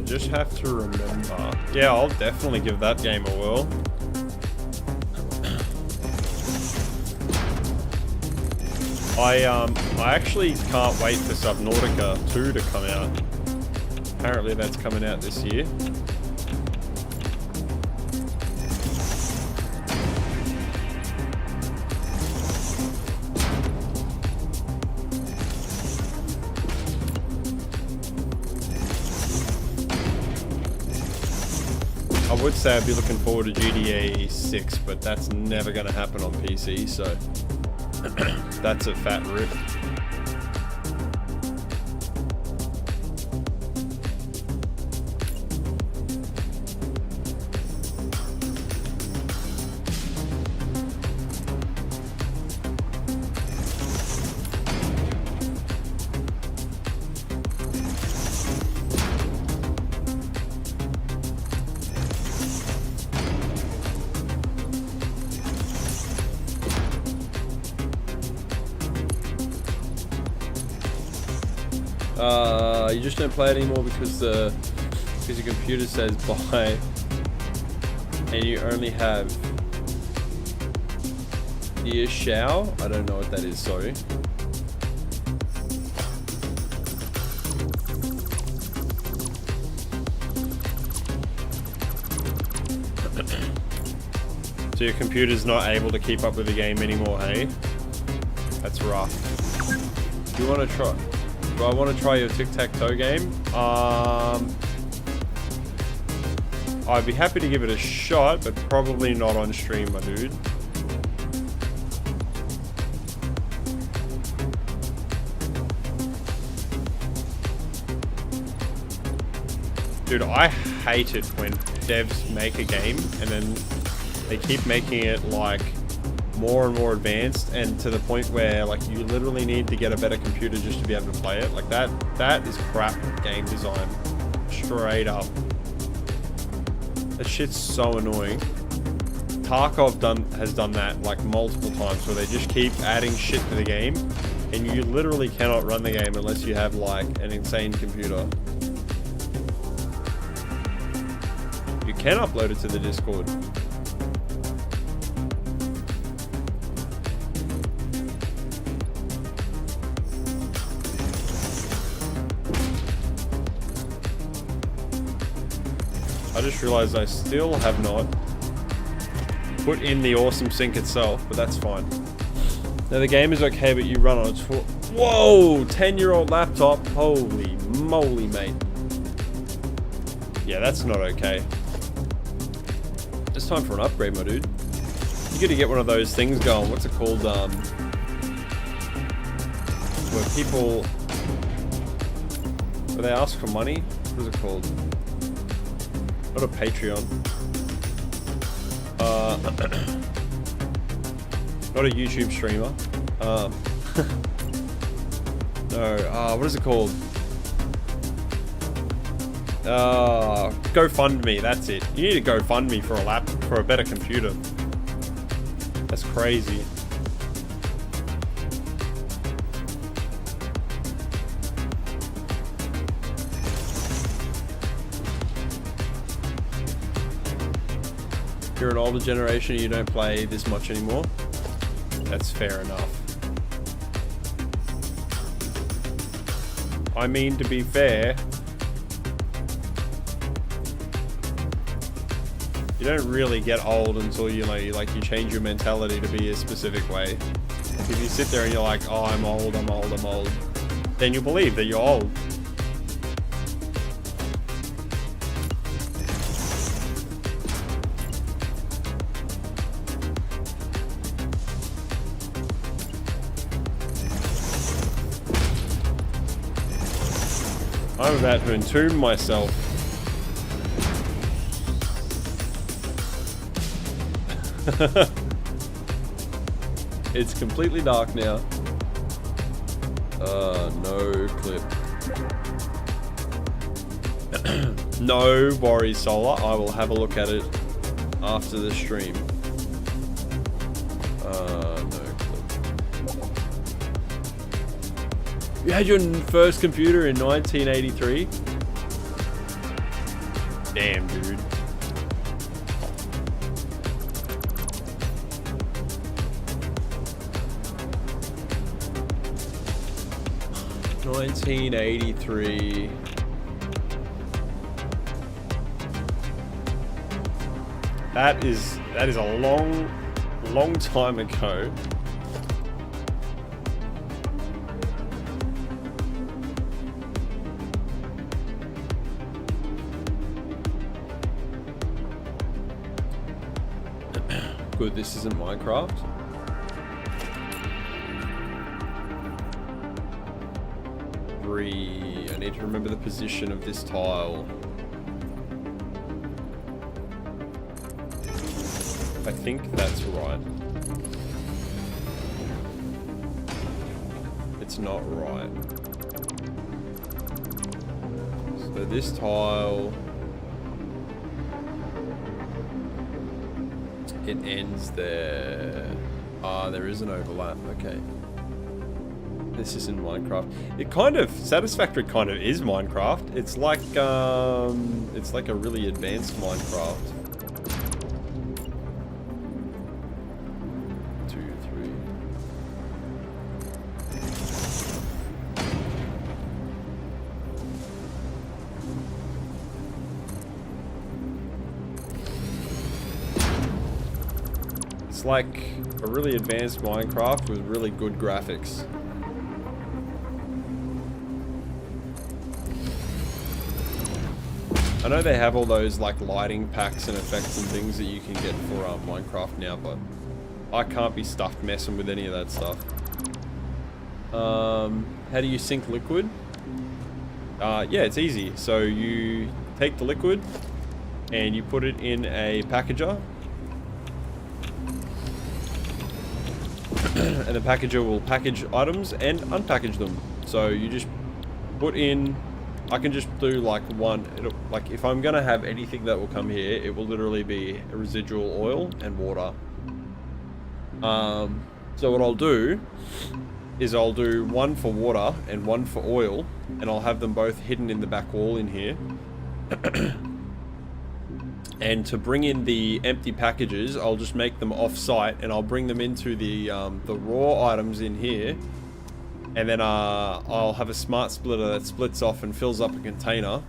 S1: just have to remember. Yeah, I'll definitely give that game a whirl. I actually can't wait for Subnautica 2 to come out. Apparently that's coming out this year. I would say I'd be looking forward to GTA 6, but that's never going to happen on PC, so that's a fat rip. You just don't play it anymore because your computer says buy, and you only have ear shower. I don't know what that is. Sorry. So your computer's not able to keep up with the game anymore, hey? That's rough. Do you want to try? Do I want to try your tic-tac-toe game? I'd be happy to give it a shot, but probably not on stream, my dude. Dude, I hate it when devs make a game and then they keep making it like more and more advanced, and to the point where like you literally need to get a better computer just to be able to play it. Like that is crap game design, straight up. That shit's so annoying. Tarkov has done that like multiple times, where they just keep adding shit to the game and you literally cannot run the game unless you have like an insane computer. You can upload it to the Discord. I just realized I still have not put in the awesome sync itself, but that's fine. Now the game is okay, but you run on it for... Whoa! 10-year-old laptop. Holy moly, mate. Yeah, that's not okay. It's time for an upgrade, my dude. You gotta get one of those things going. What's it called? Where people... Where they ask for money? What is it called? Not a Patreon. Not a YouTube streamer. No, what is it called? GoFundMe, that's it. You need to GoFundMe for a better computer. That's crazy. You're an older generation, you don't play this much anymore. That's fair enough. I mean, to be fair, you don't really get old until you change your mentality to be a specific way. Like if you sit there and you're like, oh, I'm old, then you believe that you're old. I'm about to entomb myself. It's completely dark now. No clip. No worries, Solar. I will have a look at it after the stream. No clip. You had your first computer in 1983? Damn, dude. $1983. That is a long time ago. Good, this isn't Minecraft. I need to remember the position of this tile. I think that's right. It's not right. So this tile, it ends there. Ah, there is an overlap. Okay. This is in Minecraft. It kind of, Satisfactory kind of is Minecraft. It's like a really advanced Minecraft. 2, 3. It's like a really advanced Minecraft with really good graphics. I know they have all those like lighting packs and effects and things that you can get for Minecraft now, but I can't be stuffed messing with any of that stuff. How do you sink liquid? Yeah, it's easy. So you take the liquid and you put it in a packager. And the packager will package items and unpackage them. So you just put in, I can just do like one, like if I'm gonna have anything that will come here, it will literally be a residual oil and water. So what I'll do is I'll do one for water and one for oil, and I'll have them both hidden in the back wall in here. And to bring in the empty packages, I'll just make them off-site, and I'll bring them into the raw items in here. And then I'll have a smart splitter that splits off and fills up a container.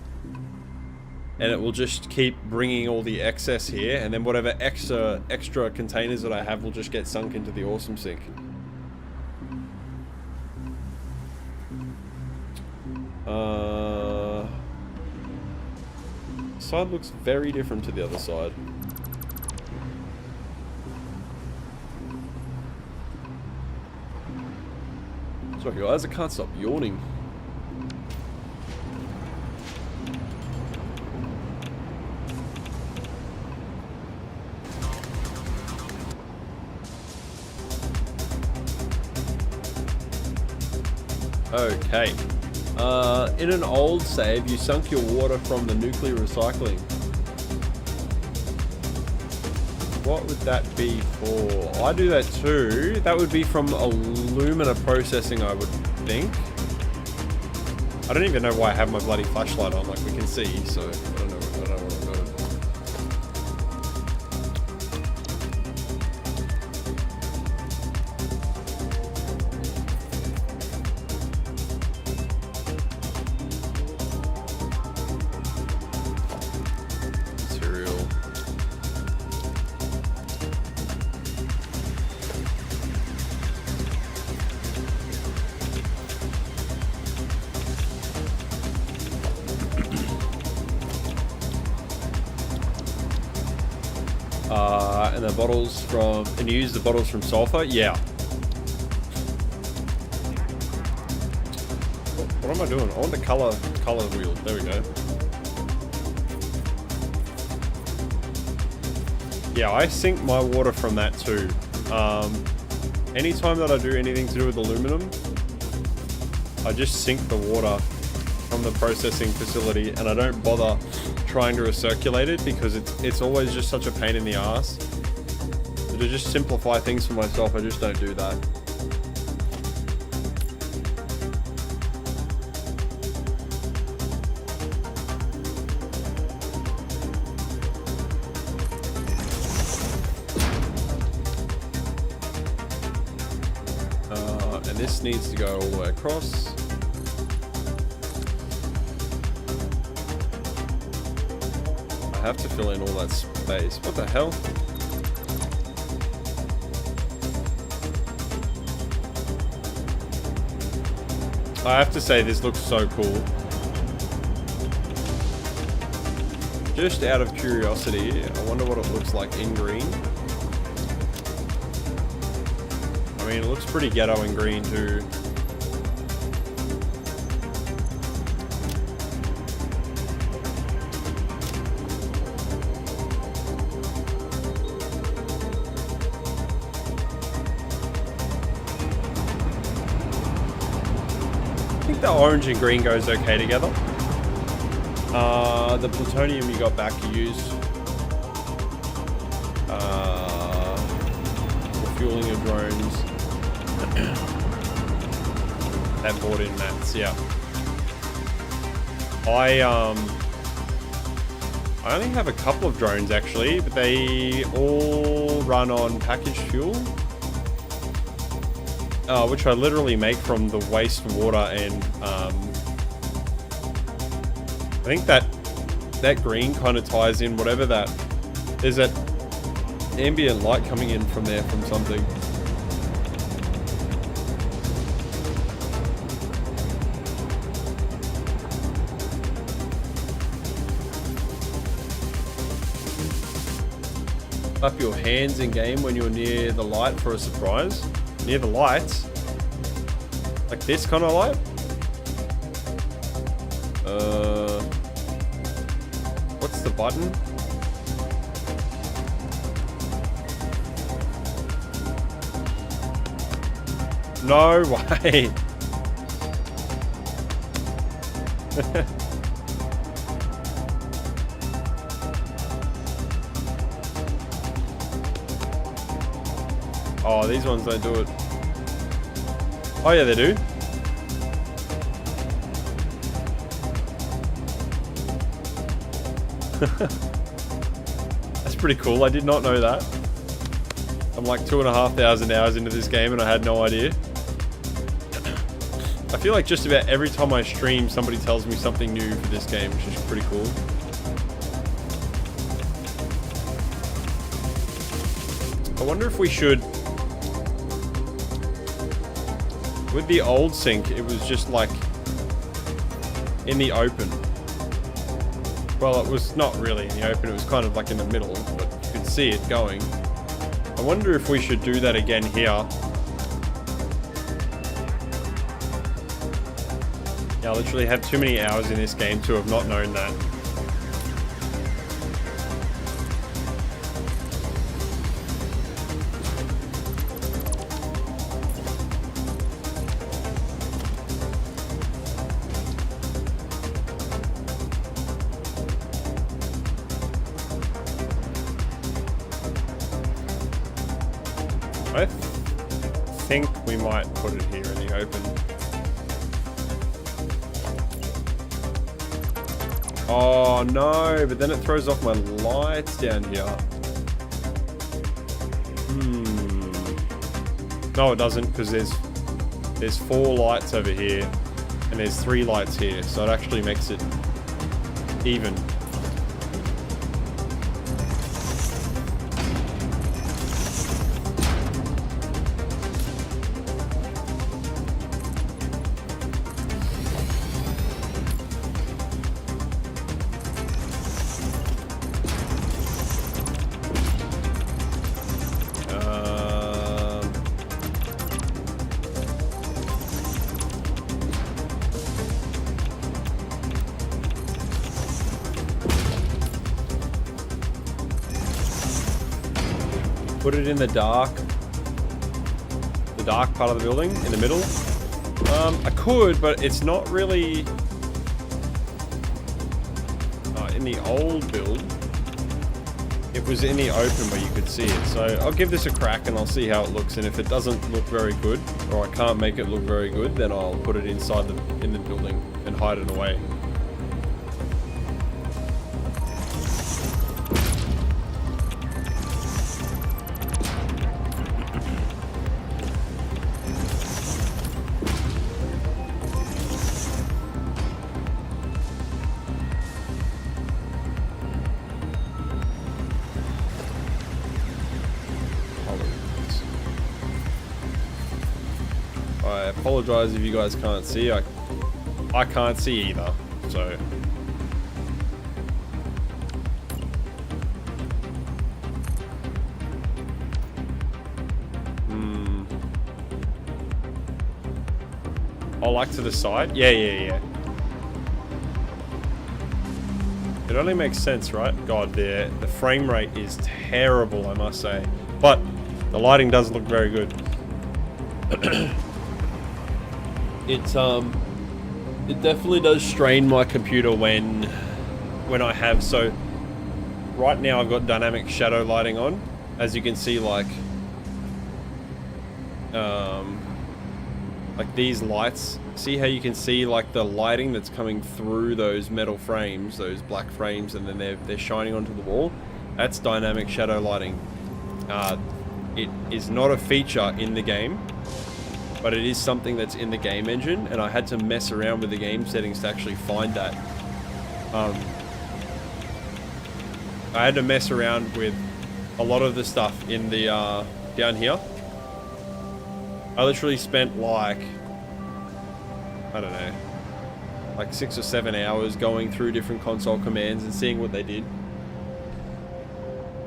S1: And it will just keep bringing all the excess here. And then whatever extra containers that I have will just get sunk into the awesome sink. Side looks very different to the other side. Sorry guys, I can't stop yawning. Okay. In an old save, you sunk your water from the nuclear recycling. What would that be for? I do that too. That would be from alumina processing, I would think. I don't even know why I have my bloody flashlight on, like we can see, so I don't know what I'm doing. And the bottles from, and you use the bottles from sulfur? Yeah. What am I doing? I want the color wheel. There we go. Yeah, I sink my water from that too. Anytime that I do anything to do with aluminum, I just sink the water from the processing facility, and I don't bother trying to recirculate it because it's always just such a pain in the ass. So to just simplify things for myself, I just don't do that. this needs to go all the way across. I have to fill in all that space. What the hell? I have to say, this looks so cool. Just out of curiosity, I wonder what it looks like in green. I mean, it looks pretty ghetto in green too. I think the orange and green goes okay together. The plutonium you got back to use for fueling your drones. That bought in mats, yeah. I only have a couple of drones actually, but they all run on packaged fuel, which I literally make from the wastewater and I think that green kind of ties in whatever that is. That ambient light coming in from there from something. Up your hands in game when you're near the light for a surprise. Near the lights, like this kind of light. What's the button? No way. Oh, these ones don't do it. Oh yeah, they do. That's pretty cool. I did not know that. I'm like 2,500 hours into this game and I had no idea. I feel like just about every time I stream, somebody tells me something new for this game, which is pretty cool. I wonder if we should... With the old sink, it was just like in the open. Well, it was not really in the open, it was kind of like in the middle, but you could see it going. I wonder if we should do that again here. Yeah, I literally have too many hours in this game to have not known that. I think we might put it here in the open. Oh no, but then it throws off my lights down here. No, it doesn't, because there's 4 lights over here and there's 3 lights here, so it actually makes it even. Put it in the dark part of the building, in the middle. I could, but it's not really in the old build. It was in the open where you could see it. So I'll give this a crack and I'll see how it looks. And if it doesn't look very good, or I can't make it look very good, then I'll put it inside in the building and hide it away. apologize if you guys can't see. I can't see either, so. Oh, like to the side? Yeah. It only makes sense, right? God, the frame rate is terrible, I must say. But the lighting does look very good. It definitely does strain my computer when I have, so right now I've got dynamic shadow lighting on. As you can see, like these lights, see how you can see like the lighting that's coming through those metal frames, those black frames, and then they're shining onto the wall? That's dynamic shadow lighting. It is not a feature in the game, but it is something that's in the game engine, and I had to mess around with the game settings to actually find that. I had to mess around with a lot of the stuff in the down here. I literally spent like, I don't know, like 6 or 7 hours going through different console commands and seeing what they did.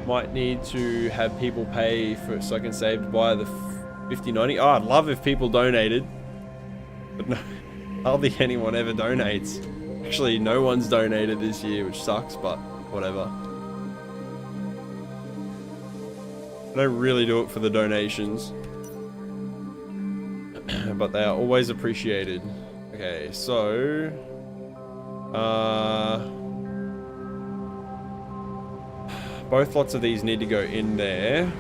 S1: Might need to have people pay for so I can save via the 5090. Oh, I'd love if people donated, but no, hardly anyone ever donates. Actually, no one's donated this year, which sucks, but whatever. I don't really do it for the donations, but they are always appreciated. Okay, so both lots of these need to go in there.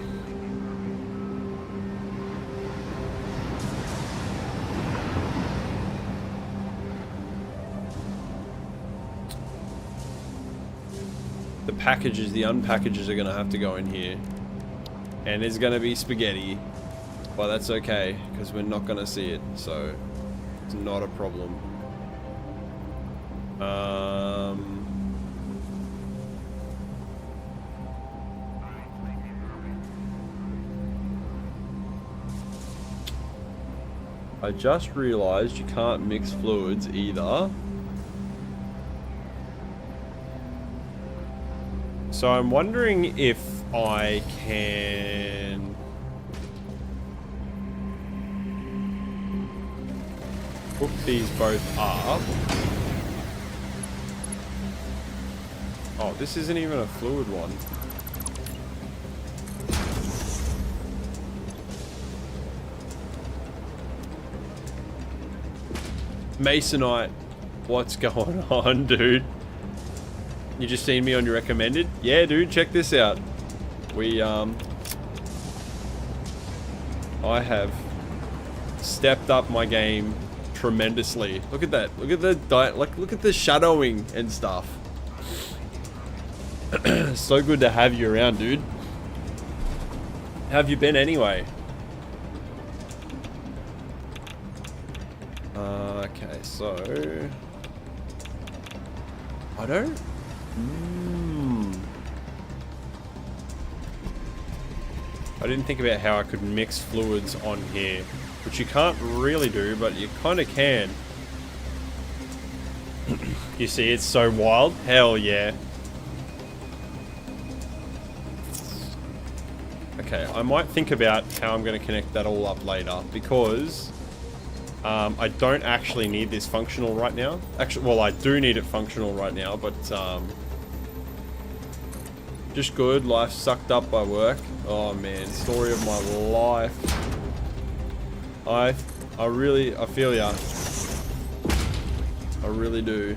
S1: The packages, the unpackages are gonna have to go in here. And it's gonna be spaghetti. But that's okay, because we're not gonna see it, so it's not a problem. I just realized you can't mix fluids either. So I'm wondering if I can hook these both up. Oh, this isn't even a fluid one. Masonite, what's going on, dude? You just seen me on your recommended? Yeah, dude, check this out. I have stepped up my game tremendously. Look at that. Look at the look at the shadowing and stuff. So good to have you around, dude. How have you been anyway? Okay, so I don't. I didn't think about how I could mix fluids on here, which you can't really do, but you kind of can. You see, it's so wild. Hell yeah. Okay, I might think about how I'm going to connect that all up later, because I don't actually need this functional right now. Actually, well, I do need it functional right now, but just good. Life sucked up by work. Oh man, story of my life. I feel ya. I really do.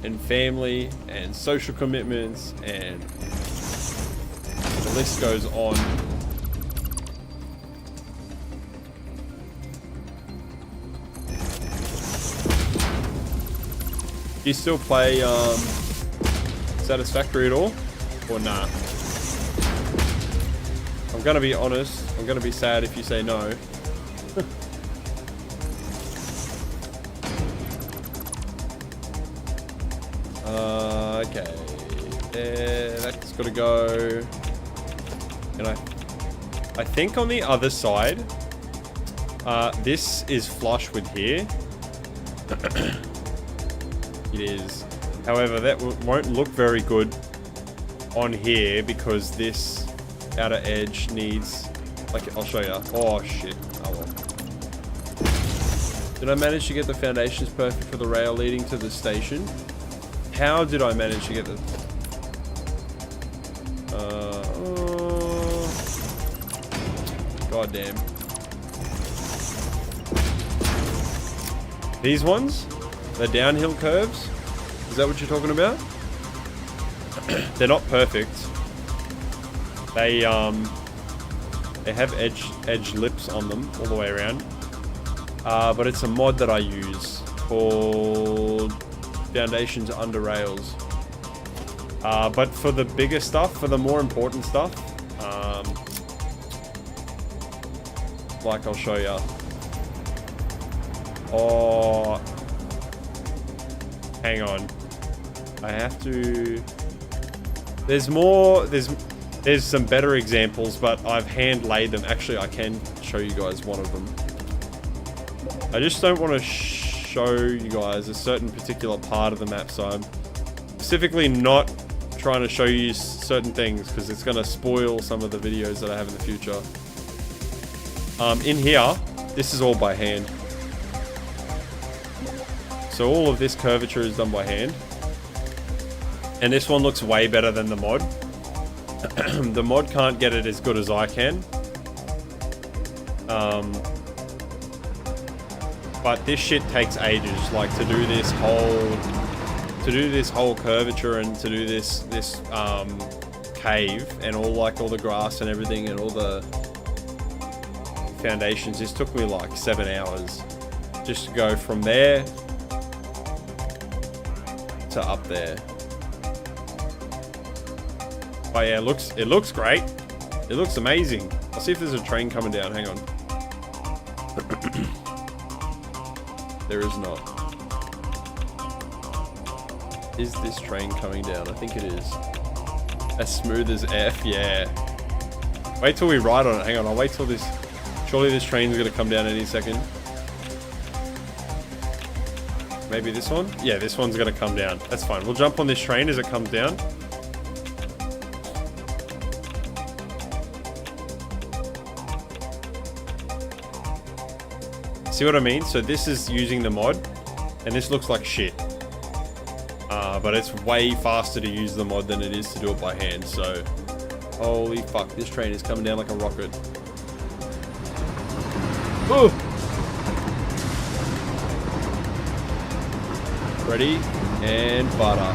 S1: And family and social commitments, and the list goes on. Do you still play Satisfactory at all? Or nah? I'm gonna be honest, I'm gonna be sad if you say no. Okay. There, that's gotta go. Can I I think on the other side, this is flush with here. It is. However, that won't look very good on here because this outer edge needs, like, I'll show you. Oh shit. Oh well. Did I manage to get the foundations perfect for the rail leading to the station? How did I manage to get the... God damn. These ones? The downhill curves? Is that what you're talking about? They're not perfect. They have edge lips on them all the way around. But it's a mod that I use called Foundations Under Rails. But for the bigger stuff, for the more important stuff, like I'll show you. Oh, hang on. I have to. There's more. There's some better examples, but I've hand laid them. Actually, I can show you guys one of them. I just don't want to show you guys a certain particular part of the map, so I'm specifically not trying to show you certain things because it's going to spoil some of the videos that I have in the future. In here, this is all by hand. So all of this curvature is done by hand. And this one looks way better than the mod. The mod can't get it as good as I can. But this shit takes ages, like to do this whole curvature and to do this cave and all the grass and everything and all the foundations. This took me like 7 hours just to go from there to up there. But yeah, it looks great. It looks amazing. I'll see if there's a train coming down. Hang on. There is not. Is this train coming down? I think it is. As smooth as F, yeah. Wait till we ride on it. Hang on, I'll wait till this... Surely this train's gonna come down any second. Maybe this one? Yeah, this one's gonna come down. That's fine. We'll jump on this train as it comes down. See what I mean? So this is using the mod, and this looks like shit. But it's way faster to use the mod than it is to do it by hand, so... Holy fuck, this train is coming down like a rocket. Ooh! Ready? And butter.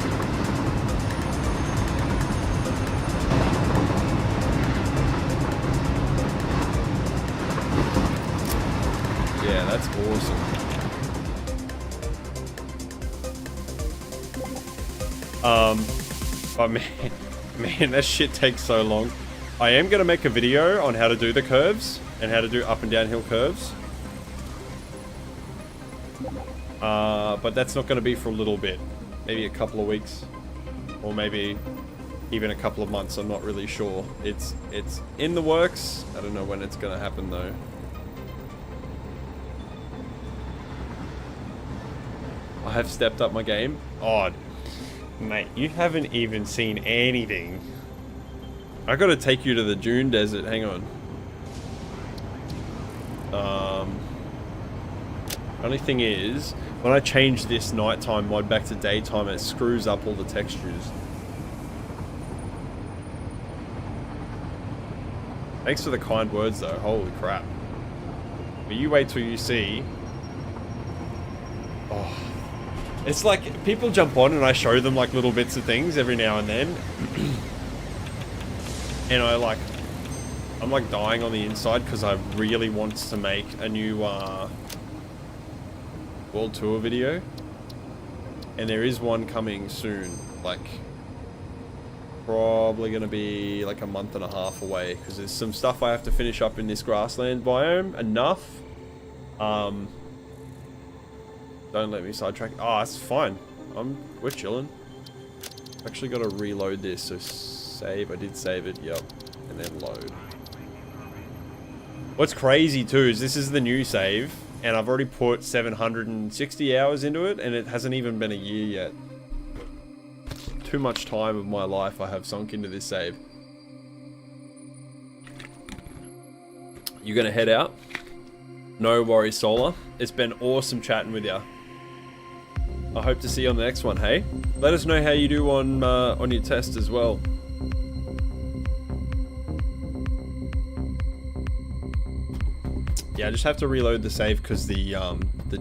S1: Yeah, that's awesome. But man, that shit takes so long. I am going to make a video on how to do the curves and how to do up and downhill curves. But that's not going to be for a little bit. Maybe a couple of weeks. Or maybe even a couple of months. I'm not really sure. It's in the works. I don't know when it's going to happen though. I have stepped up my game. Odd. Mate, you haven't even seen anything. I gotta take you to the Dune Desert. Hang on. Only thing is, when I change this nighttime mod back to daytime, it screws up all the textures. Thanks for the kind words though. Holy crap. But you wait till you see. Oh. It's like, people jump on and I show them like little bits of things every now and then. And I'm like dying on the inside because I really want to make a new World Tour video. And there is one coming soon, like probably going to be like a month and a half away because there's some stuff I have to finish up in this grassland biome enough. Don't let me sidetrack. Oh, it's fine. We're chilling. Actually got to reload this. So save. I did save it. Yep. And then load. What's crazy too is this is the new save, and I've already put 760 hours into it, and it hasn't even been a year yet. Too much time of my life I have sunk into this save. You gonna head out? No worries, Solar. It's been awesome chatting with you. I hope to see you on the next one, hey? Let us know how you do on your test as well. Yeah, I just have to reload the save because the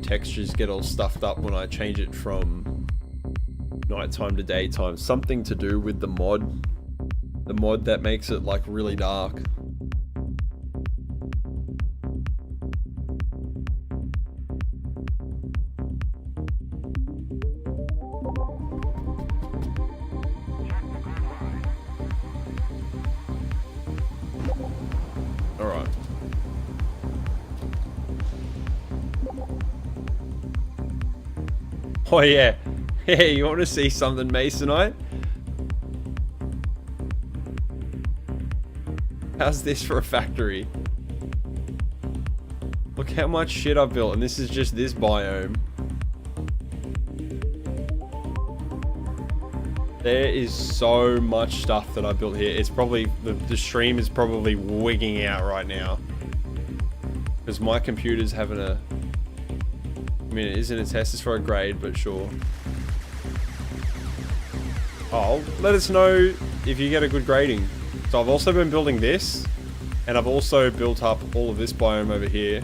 S1: textures get all stuffed up when I change it from nighttime to daytime. Something to do with the mod. The mod that makes it like really dark. Alright. Oh yeah. Hey, you want to see something Masonite? How's this for a factory? Look how much shit I've built, and this is just this biome. There is so much stuff that I built here. It's probably, the stream is probably wigging out right now. Because my computer's having a... I mean, it isn't a test, it's for a grade, but sure. Oh, let us know if you get a good grading. So I've also been building this, and I've also built up all of this biome over here.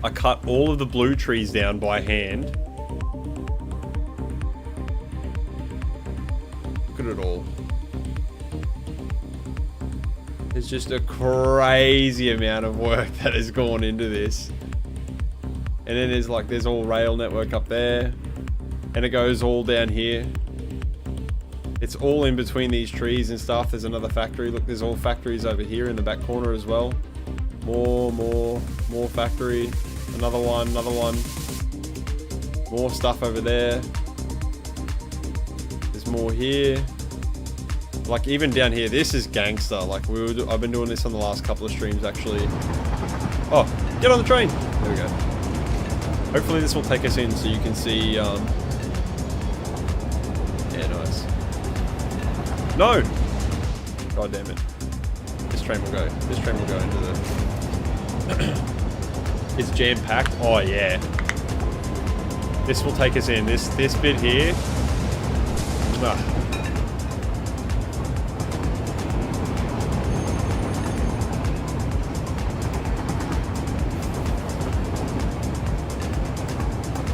S1: I cut all of the blue trees down by hand. Look at it all. There's just a crazy amount of work that has gone into this. And then there's all rail network up there. And it goes all down here. It's all in between these trees and stuff. There's another factory. Look, there's all factories over here in the back corner as well. More factory. Another one. More stuff over there. There's more here. Like even down here, this is gangster. Like I've been doing this on the last couple of streams actually. Oh, get on the train. There we go. Hopefully this will take us in so you can see, yeah, nice. No! God damn it. This train will go. This train will go into the... It's jam-packed. Oh, yeah. This will take us in. This bit here...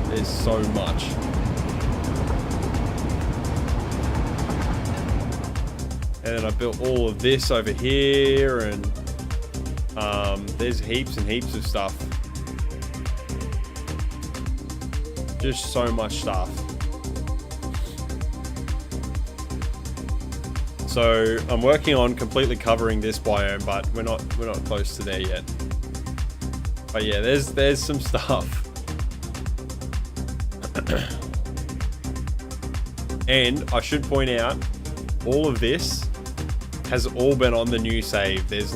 S1: There's so much. And then I built all of this over here, and there's heaps and heaps of stuff. Just so much stuff. So I'm working on completely covering this biome, but we're not close to there yet. But yeah, there's some stuff. And I should point out, all of this has all been on the new save. There's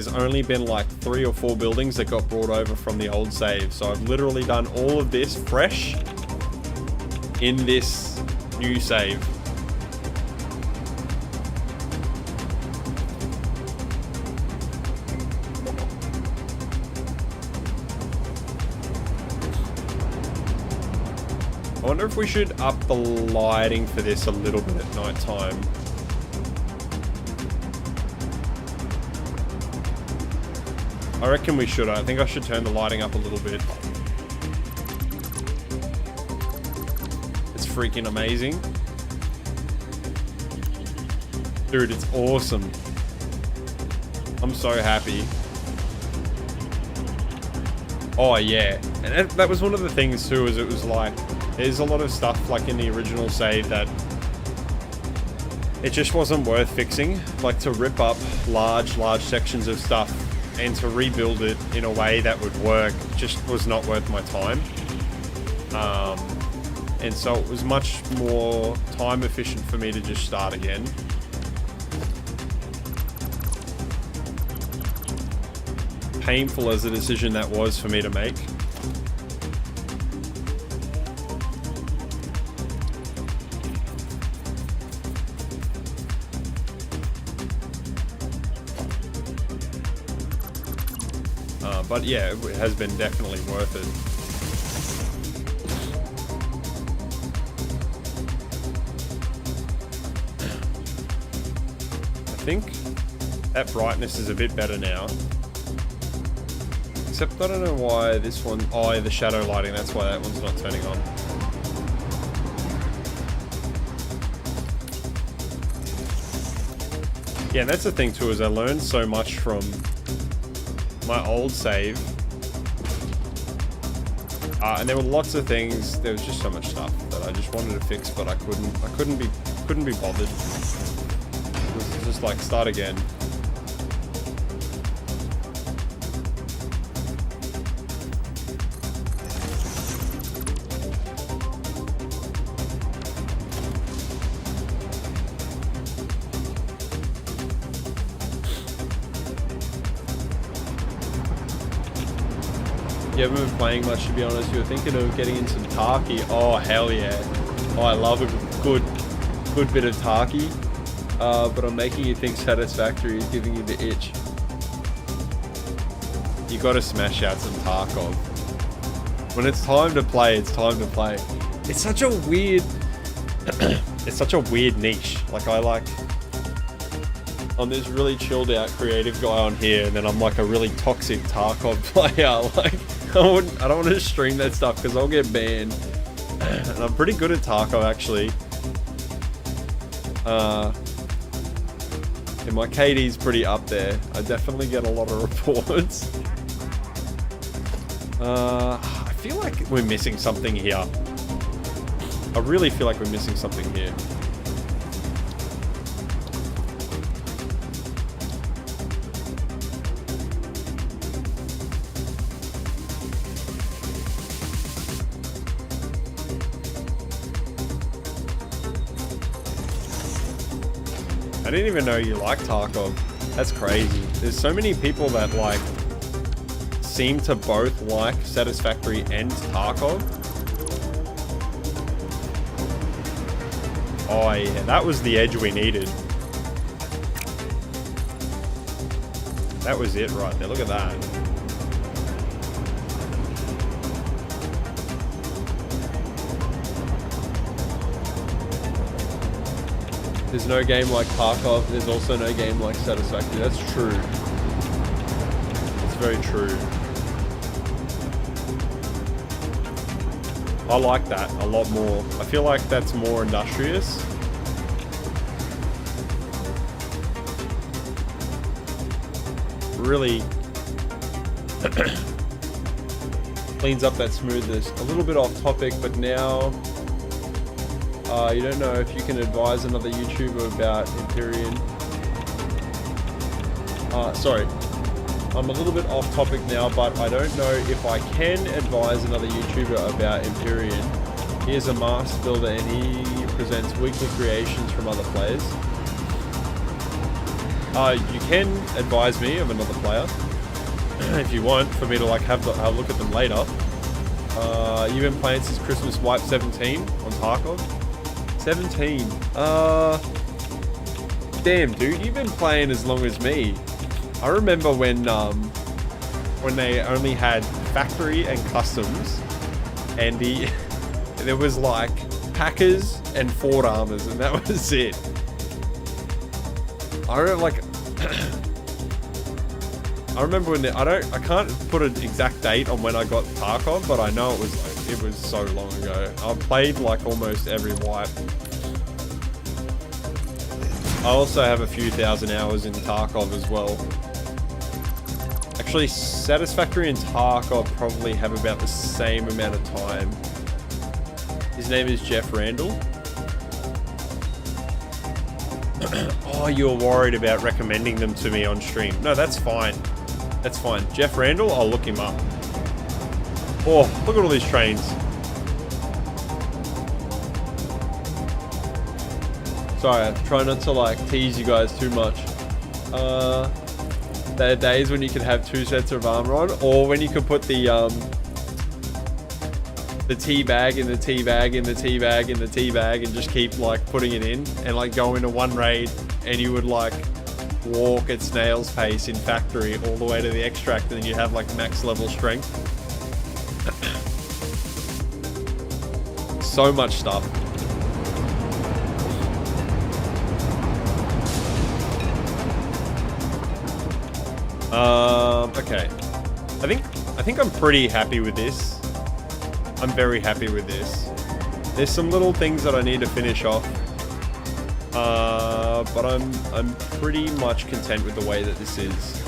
S1: only been like 3 or 4 buildings that got brought over from the old save. So I've literally done all of this fresh in this new save. I wonder if we should up the lighting for this a little bit at night time. I reckon we should. I think I should turn the lighting up a little bit. It's freaking amazing. Dude, it's awesome. I'm so happy. Oh yeah. And that was one of the things too, is it was like, there's a lot of stuff like in the original save that it just wasn't worth fixing. Like to rip up large sections of stuff and to rebuild it in a way that would work just was not worth my time. And so it was much more time efficient for me to just start again. painful as a decision that was for me to make. But yeah, it has been definitely worth it. I think that brightness is a bit better now. Except I don't know why this one... Oh, the shadow lighting, that's why that one's not turning on. Yeah, and that's the thing too, is I learned so much from my old save. And there were lots of things, there was just so much stuff that I just wanted to fix, but I couldn't be bothered. It was just like, start again. You haven't been playing much, to be honest. You were thinking of getting in some Tarky. Oh, hell yeah. Oh, I love a good bit of Tarky. But I'm making you think Satisfactory is giving you the itch. You gotta smash out some Tarkov. When it's time to play, it's time to play. It's such a weird... it's such a weird niche. Like, I'm this really chilled out creative guy on here, and then I'm like a really toxic Tarkov player. Like, I don't want to stream that stuff because I'll get banned. And I'm pretty good at Tarkov, actually. And my KD's pretty up there. I definitely get a lot of reports. I feel like we're missing something here. I really feel like we're missing something here. I didn't even know you like Tarkov. That's crazy. There's so many people that like seem to both like Satisfactory and Tarkov. Oh yeah, that was the edge we needed. That was it right there. Look at that. There's no game like Tarkov, there's also no game like Satisfactory. That's true. It's very true. I like that a lot more. I feel like that's more industrious. Really cleans up that smoothness. A little bit off topic, but now you don't know if you can advise another YouTuber about Empyrean. Sorry, I'm a little bit off topic now, but I don't know if I can advise another YouTuber about Empyrean. He is a master builder and he presents weekly creations from other players. You can advise me of another player if you want for me to like have a look at them later. You've been playing since Christmas Wipe 17 on Tarkov. 17. Damn, dude, you've been playing as long as me. I remember when they only had factory and customs, and there was like Packers and Ford Armors, and that was it. I remember like I remember when I can't put an exact date on when I got Tarkov, but I know it was so long ago. I've played like almost every wipe. I also have a few thousand hours in Tarkov as well. Actually, Satisfactory and Tarkov probably have about the same amount of time. His name is Jeff Randall. Oh, you were worried about recommending them to me on stream. No, that's fine. That's fine. Jeff Randall, I'll look him up. Oh, look at all these trains. Sorry, I try not to like tease you guys too much. There are days when you can have 2 sets of armor on, or when you could put the tea bag in the tea bag in the tea bag in the tea bag and just keep like putting it in and like go into one raid and you would like walk at snail's pace in factory all the way to the extract and then you have like max level strength. So much stuff. Okay. I think I'm pretty happy with this. I'm very happy with this. There's some little things that I need to finish off. But I'm pretty much content with the way that this is.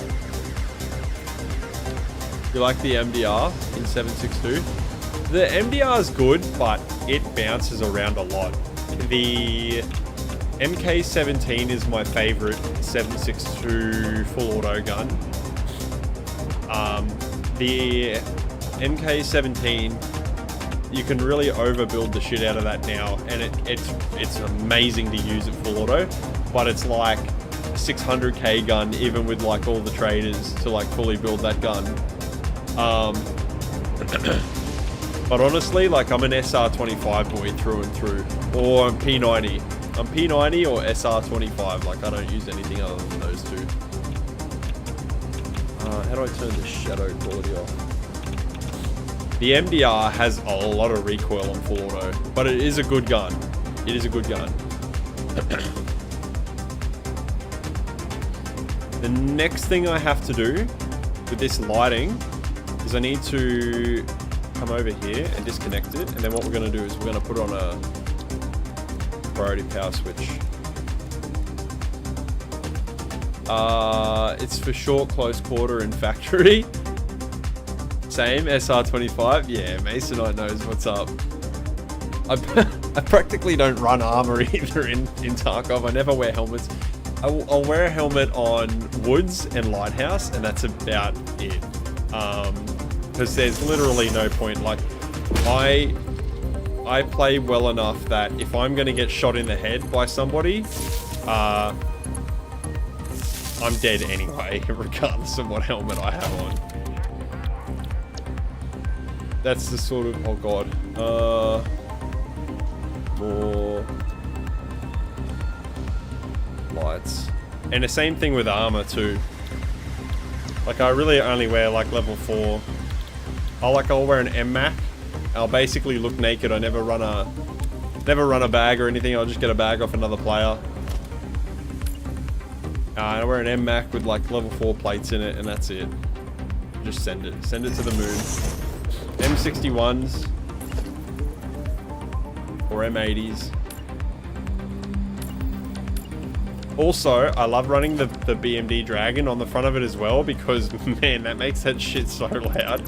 S1: You like the MDR in 762? The MDR is good, but it bounces around a lot. The MK17 is my favorite 762 full auto gun. The MK17, you can really overbuild the shit out of that now, and it's amazing to use it full auto, but it's like a 600k gun even with like all the traders to like fully build that gun. But honestly, like I'm an SR25 boy through and through, or I'm P90. I'm P90 or SR25, like I don't use anything other than those two. How do I turn the shadow quality off? The MDR has a lot of recoil on full auto, but it is a good gun. It is a good gun. The next thing I have to do with this lighting is I need to come over here and disconnect it, and then what we're going to do is we're going to put on a priority power switch. It's for short, close quarter and factory. Same, SR25. Yeah, Masonite knows what's up. I practically don't run armor either in Tarkov. I never wear helmets. I'll wear a helmet on Woods and Lighthouse, and that's about it. Because there's literally no point. Like, I play well enough that if I'm going to get shot in the head by somebody, I'm dead anyway, regardless of what helmet I have on. That's the sort of, oh god, more lights. And the same thing with armor too. Like I really only wear like level 4. I'll wear an MMAC. I'll basically look naked. I never run a bag or anything. I'll just get a bag off another player. I wear an MMAC with like level 4 plates in it, and that's it. Just send it to the moon. M61s or M80s. Also, I love running the BMD Dragon on the front of it as well, because man, that makes that shit so loud.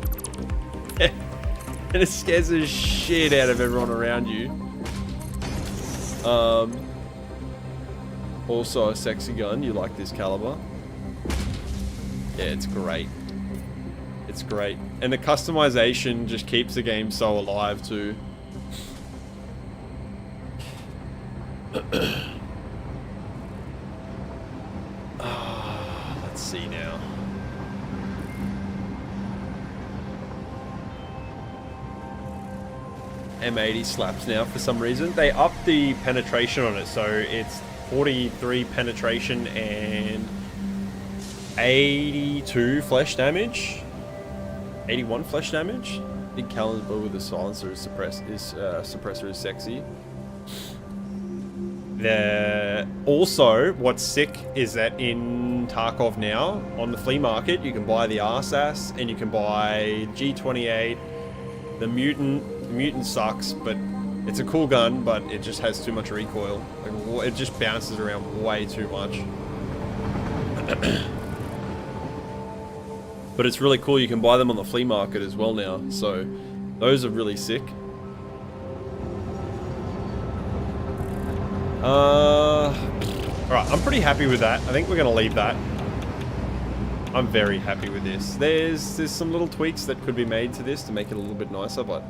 S1: And it scares the shit out of everyone around you. Also a sexy gun. You like this caliber? Yeah, it's great. It's great. And the customization just keeps the game so alive too. Let's see now. M80 slaps now for some reason. They upped the penetration on it, so it's 43 penetration and 82 flesh damage. 81 flesh damage. Big caliber with a silencer is suppressor is sexy. Also, what's sick is that in Tarkov now, on the flea market, you can buy the RSAS and you can buy G28. The mutant sucks, but it's a cool gun, but it just has too much recoil. Like, it just bounces around way too much. But it's really cool. You can buy them on the flea market as well now. So those are really sick. Alright, I'm pretty happy with that. I think we're going to leave that. I'm very happy with this. There's some little tweaks that could be made to this to make it a little bit nicer, but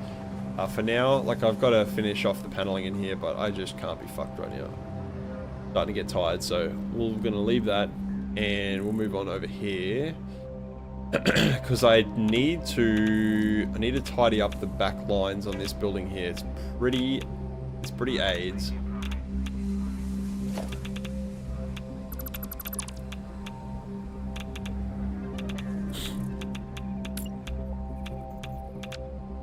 S1: for now, like, I've got to finish off the paneling in here, but I just can't be fucked right now. Starting to get tired, so we're going to leave that. And we'll move on over here. Because I need to tidy up the back lines on this building here. It's pretty AIDS.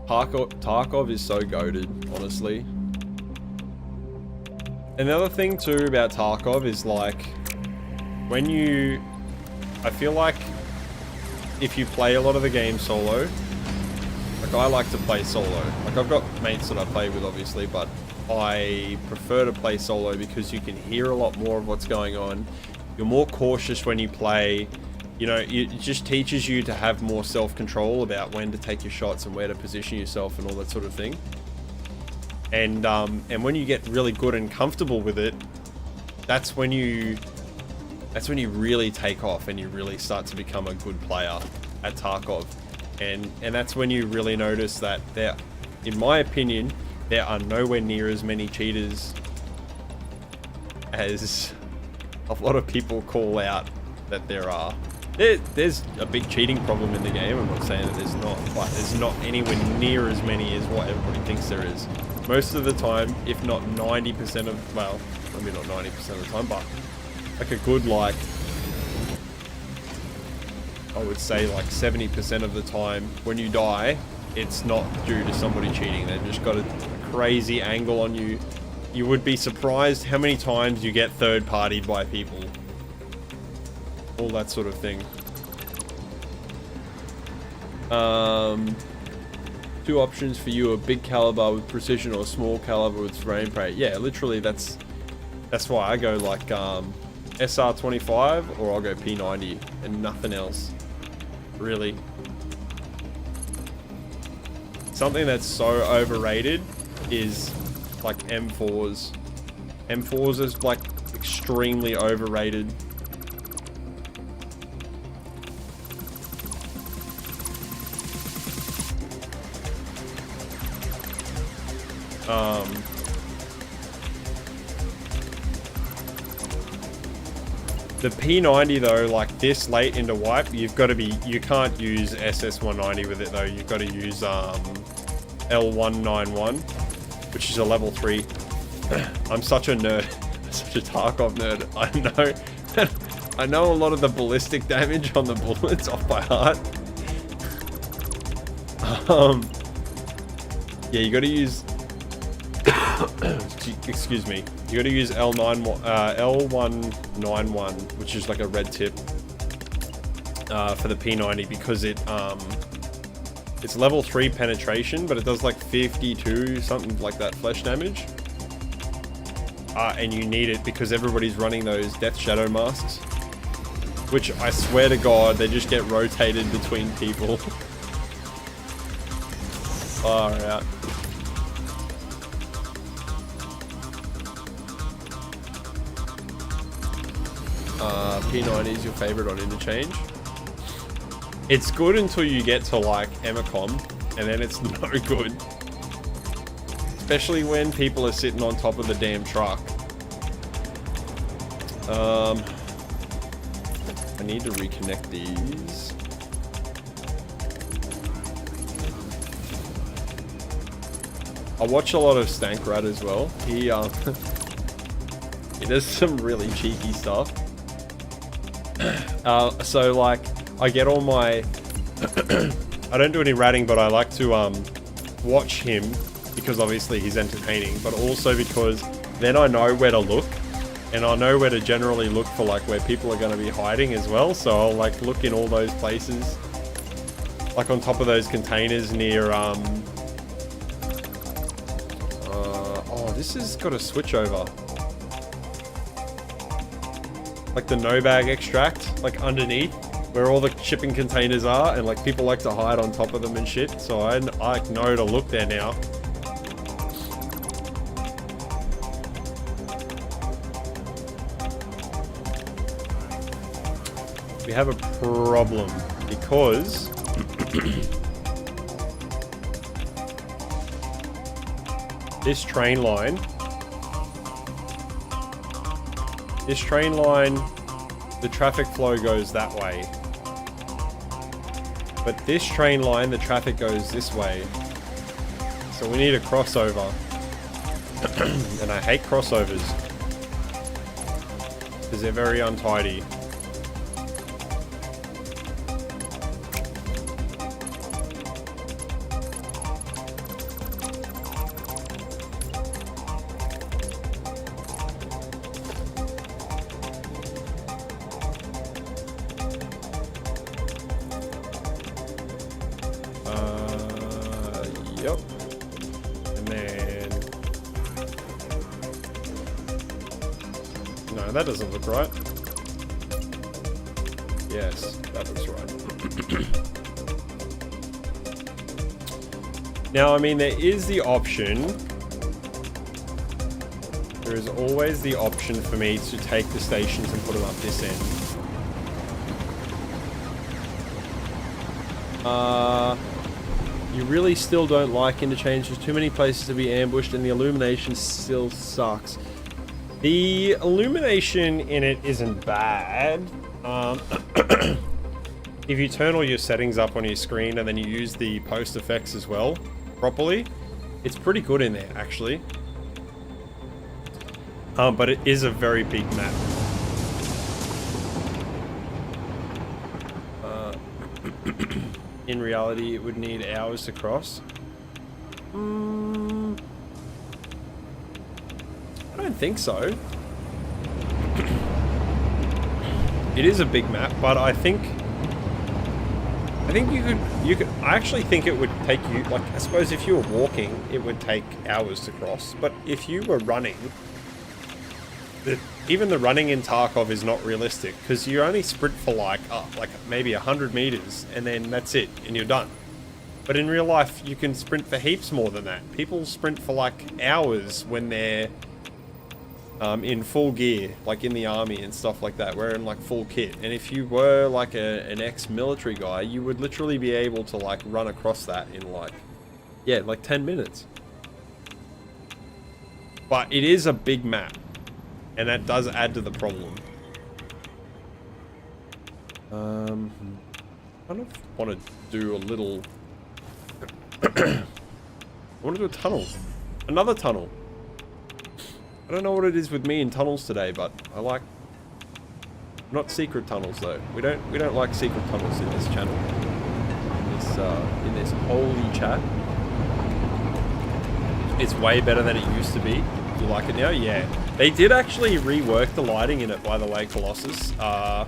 S1: Tarkov is so goated, honestly. Another thing too about Tarkov is like I feel like if you play a lot of the game solo, like I like to play solo. Like I've got mates that I play with obviously, but I prefer to play solo because you can hear a lot more of what's going on. You're more cautious when you play. You know, it just teaches you to have more self-control about when to take your shots and where to position yourself and all that sort of thing. And when you get really good and comfortable with it, that's when you really take off and you really start to become a good player at Tarkov. And that's when you really notice that there, in my opinion, there are nowhere near as many cheaters as a lot of people call out that there are. There's a big cheating problem in the game. I'm not saying that there's not, but there's not anywhere near as many as what everybody thinks there is. Most of the time, if not 90% of, well, maybe not 90% of the time, but like a good, like, I would say like 70% of the time when you die, it's not due to somebody cheating. They've just got a crazy angle on you. You would be surprised how many times you get third-partied by people. All that sort of thing. Two options for you: a big caliber with precision or a small caliber with frame rate. Yeah, literally that's why I go like SR25 or I'll go P90 and nothing else. Really. Something that's so overrated is like M4s. M4s is like extremely overrated. The P90 though, like this late into wipe, you can't use SS190 with it though. You've got to use L191, which is a level 3. I'm such a nerd, such a Tarkov nerd. I know a lot of the ballistic damage on the bullets off by heart. Yeah, you got to use. Excuse me. You got to use L191, which is like a red tip for the P90 because it's level 3 penetration, but it does like 52 something like that flesh damage. And you need it because everybody's running those death shadow masks, which I swear to God they just get rotated between people. Far out. P90 is your favorite on interchange. It's good until you get to like Emacom, and then it's no good. Especially when people are sitting on top of the damn truck. I need to reconnect these. I watch a lot of Stankrad as well. He does some really cheeky stuff. So like I get all my I don't do any ratting, but I like to watch him because obviously he's entertaining, but also because then I know where to look, and I know where to generally look for like where people are going to be hiding as well. So I'll like look in all those places, like on top of those containers near oh, this has got a switch over. Like the no bag extract, like underneath where all the shipping containers are, and like people like to hide on top of them and shit. So I know to look there now. We have a problem because this train line the traffic flow goes that way. But this train line, the traffic goes this way. So we need a crossover. And I hate crossovers. Because they're very untidy. Yep. And then... No, that doesn't look right. Yes, that looks right. Now, I mean, there is the option. There is always the option for me to take the stations and put them up this end. You really still don't like interchange. There's too many places to be ambushed and the illumination still sucks. The illumination in it isn't bad. If you turn all your settings up on your screen and then you use the post effects as well properly, it's pretty good in there actually. But it is a very big map. In reality, it would need hours to cross. I don't think so. It is a big map, but I think you could. I actually think it would take you, like, I suppose if you were walking, it would take hours to cross. But if you were running, even the running in Tarkov is not realistic because you only sprint for like maybe 100 meters and then that's it and you're done. But in real life, you can sprint for heaps more than that. People sprint for like hours when they're in full gear, like in the army and stuff like that, wearing like full kit. And if you were like an ex-military guy, you would literally be able to like run across that in like, yeah, like 10 minutes. But it is a big map. And that does add to the problem. I kind of want to do a little... I want to do a tunnel. Another tunnel. I don't know what it is with me in tunnels today, but I like... Not secret tunnels though. We don't like secret tunnels in this channel. In this holy chat. It's way better than it used to be. You like it now? Yeah. They did actually rework the lighting in it, by the way, Colossus. I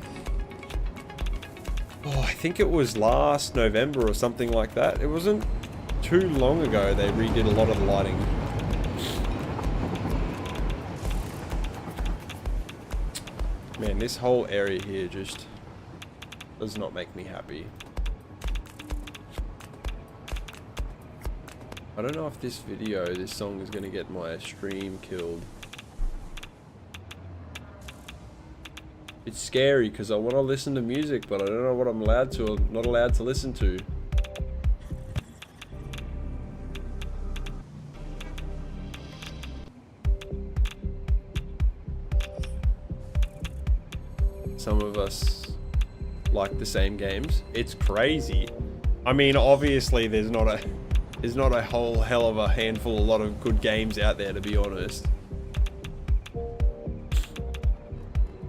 S1: think it was last November or something like that. It wasn't too long ago they redid a lot of the lighting. Man, this whole area here just does not make me happy. I don't know if this song is going to get my stream killed. It's scary because I want to listen to music, but I don't know what I'm allowed to or not allowed to listen to. Some of us like the same games. It's crazy. I mean, obviously there's not a whole hell of a lot of good games out there, to be honest.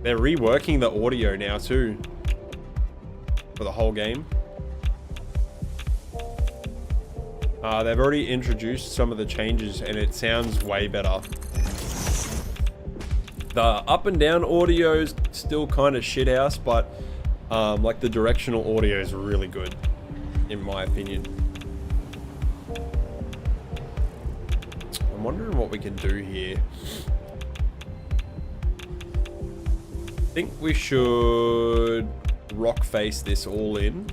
S1: They're reworking the audio now too for the whole game. They've already introduced some of the changes and it sounds way better. The up and down audio is still kind of shithouse, but like the directional audio is really good, in my opinion. I'm wondering what we can do here. I think we should rock face this all in.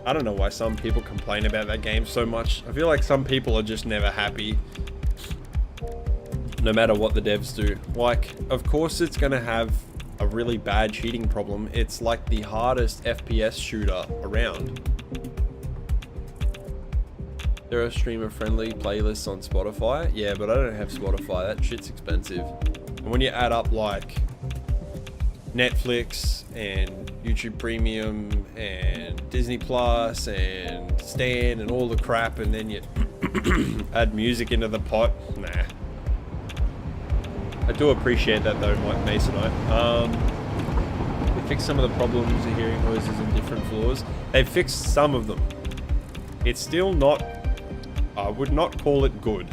S1: I don't know why some people complain about that game so much. I feel like some people are just never happy, no matter what the devs do. Like, of course it's gonna have a really bad cheating problem. It's like the hardest FPS shooter around. There are streamer-friendly playlists on Spotify. Yeah, but I don't have Spotify. That shit's expensive. And when you add up like Netflix and YouTube Premium and Disney Plus and Stan and all the crap, and then you add music into the pot, nah. I do appreciate that though, Masonite. They fixed some of the problems of hearing noises in different floors. They've fixed some of them. It's still not, I would not call it good.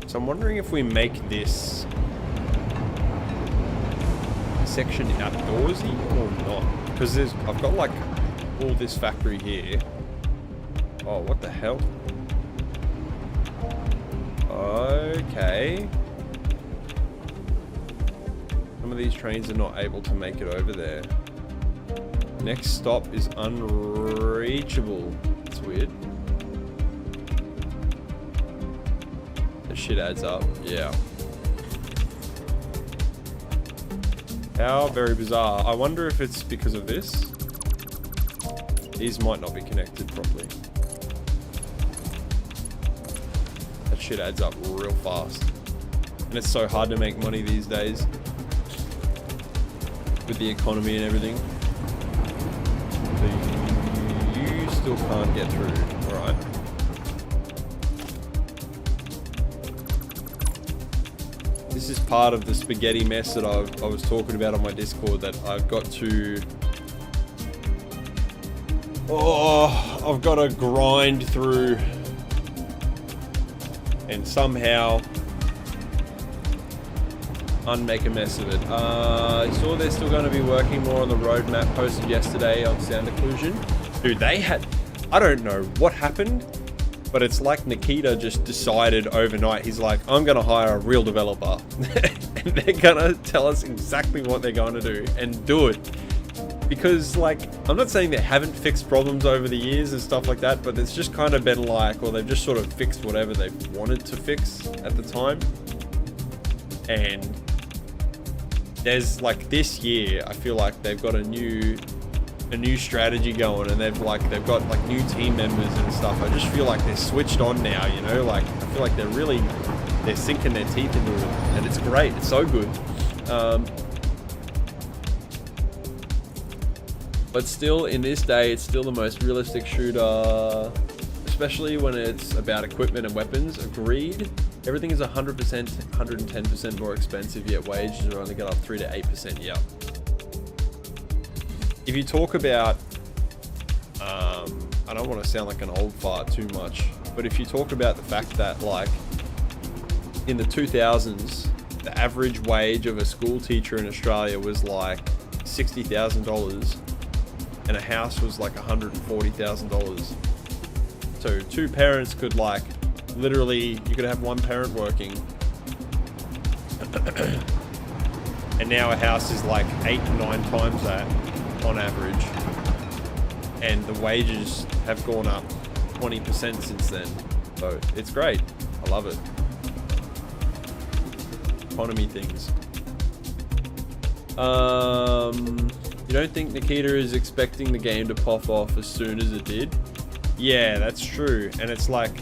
S1: So I'm wondering if we make this section outdoorsy or not, because I've got like all this factory here. Oh, what the hell? Okay. Some of these trains are not able to make it over there. Next stop is unreachable. That's weird. That shit adds up. Yeah. How very bizarre. I wonder if it's because of this. These might not be connected properly. That shit adds up real fast. And it's so hard to make money these days. With the economy and everything. So you still can't get through. Alright. This is part of the spaghetti mess that I was talking about on my Discord, that I've got to... Oh, I've got to grind through and somehow unmake a mess of it. I saw they're still going to be working more on the roadmap posted yesterday on sound occlusion. Dude, they had... I don't know what happened, but it's like Nikita just decided overnight. He's like, I'm going to hire a real developer. And they're going to tell us exactly what they're going to do and do it. Because, like, I'm not saying they haven't fixed problems over the years and stuff like that, but it's just kind of been like, well, they've just sort of fixed whatever they've wanted to fix at the time. And there's, like, this year, I feel like they've got a new strategy going, and they've got, like, new team members and stuff. I just feel like they're switched on now, you know? Like, I feel like they're sinking their teeth into it, and it's great. It's so good. But still, in this day, it's still the most realistic shooter, especially when it's about equipment and weapons. Agreed. Everything is 100%, 110% more expensive, yet wages are only going up 3 to 8%. Yeah. If you talk about, I don't want to sound like an old fart too much, but if you talk about the fact that, like, in the 2000s, the average wage of a school teacher in Australia was like $60,000. And a house was like $140,000. So 2 parents could, like, literally, you could have 1 parent working. And now a house is like 8 to 9 times that on average. And the wages have gone up 20% since then. So it's great. I love it. Economy things. You don't think Nikita is expecting the game to pop off as soon as it did? Yeah, that's true. And it's like,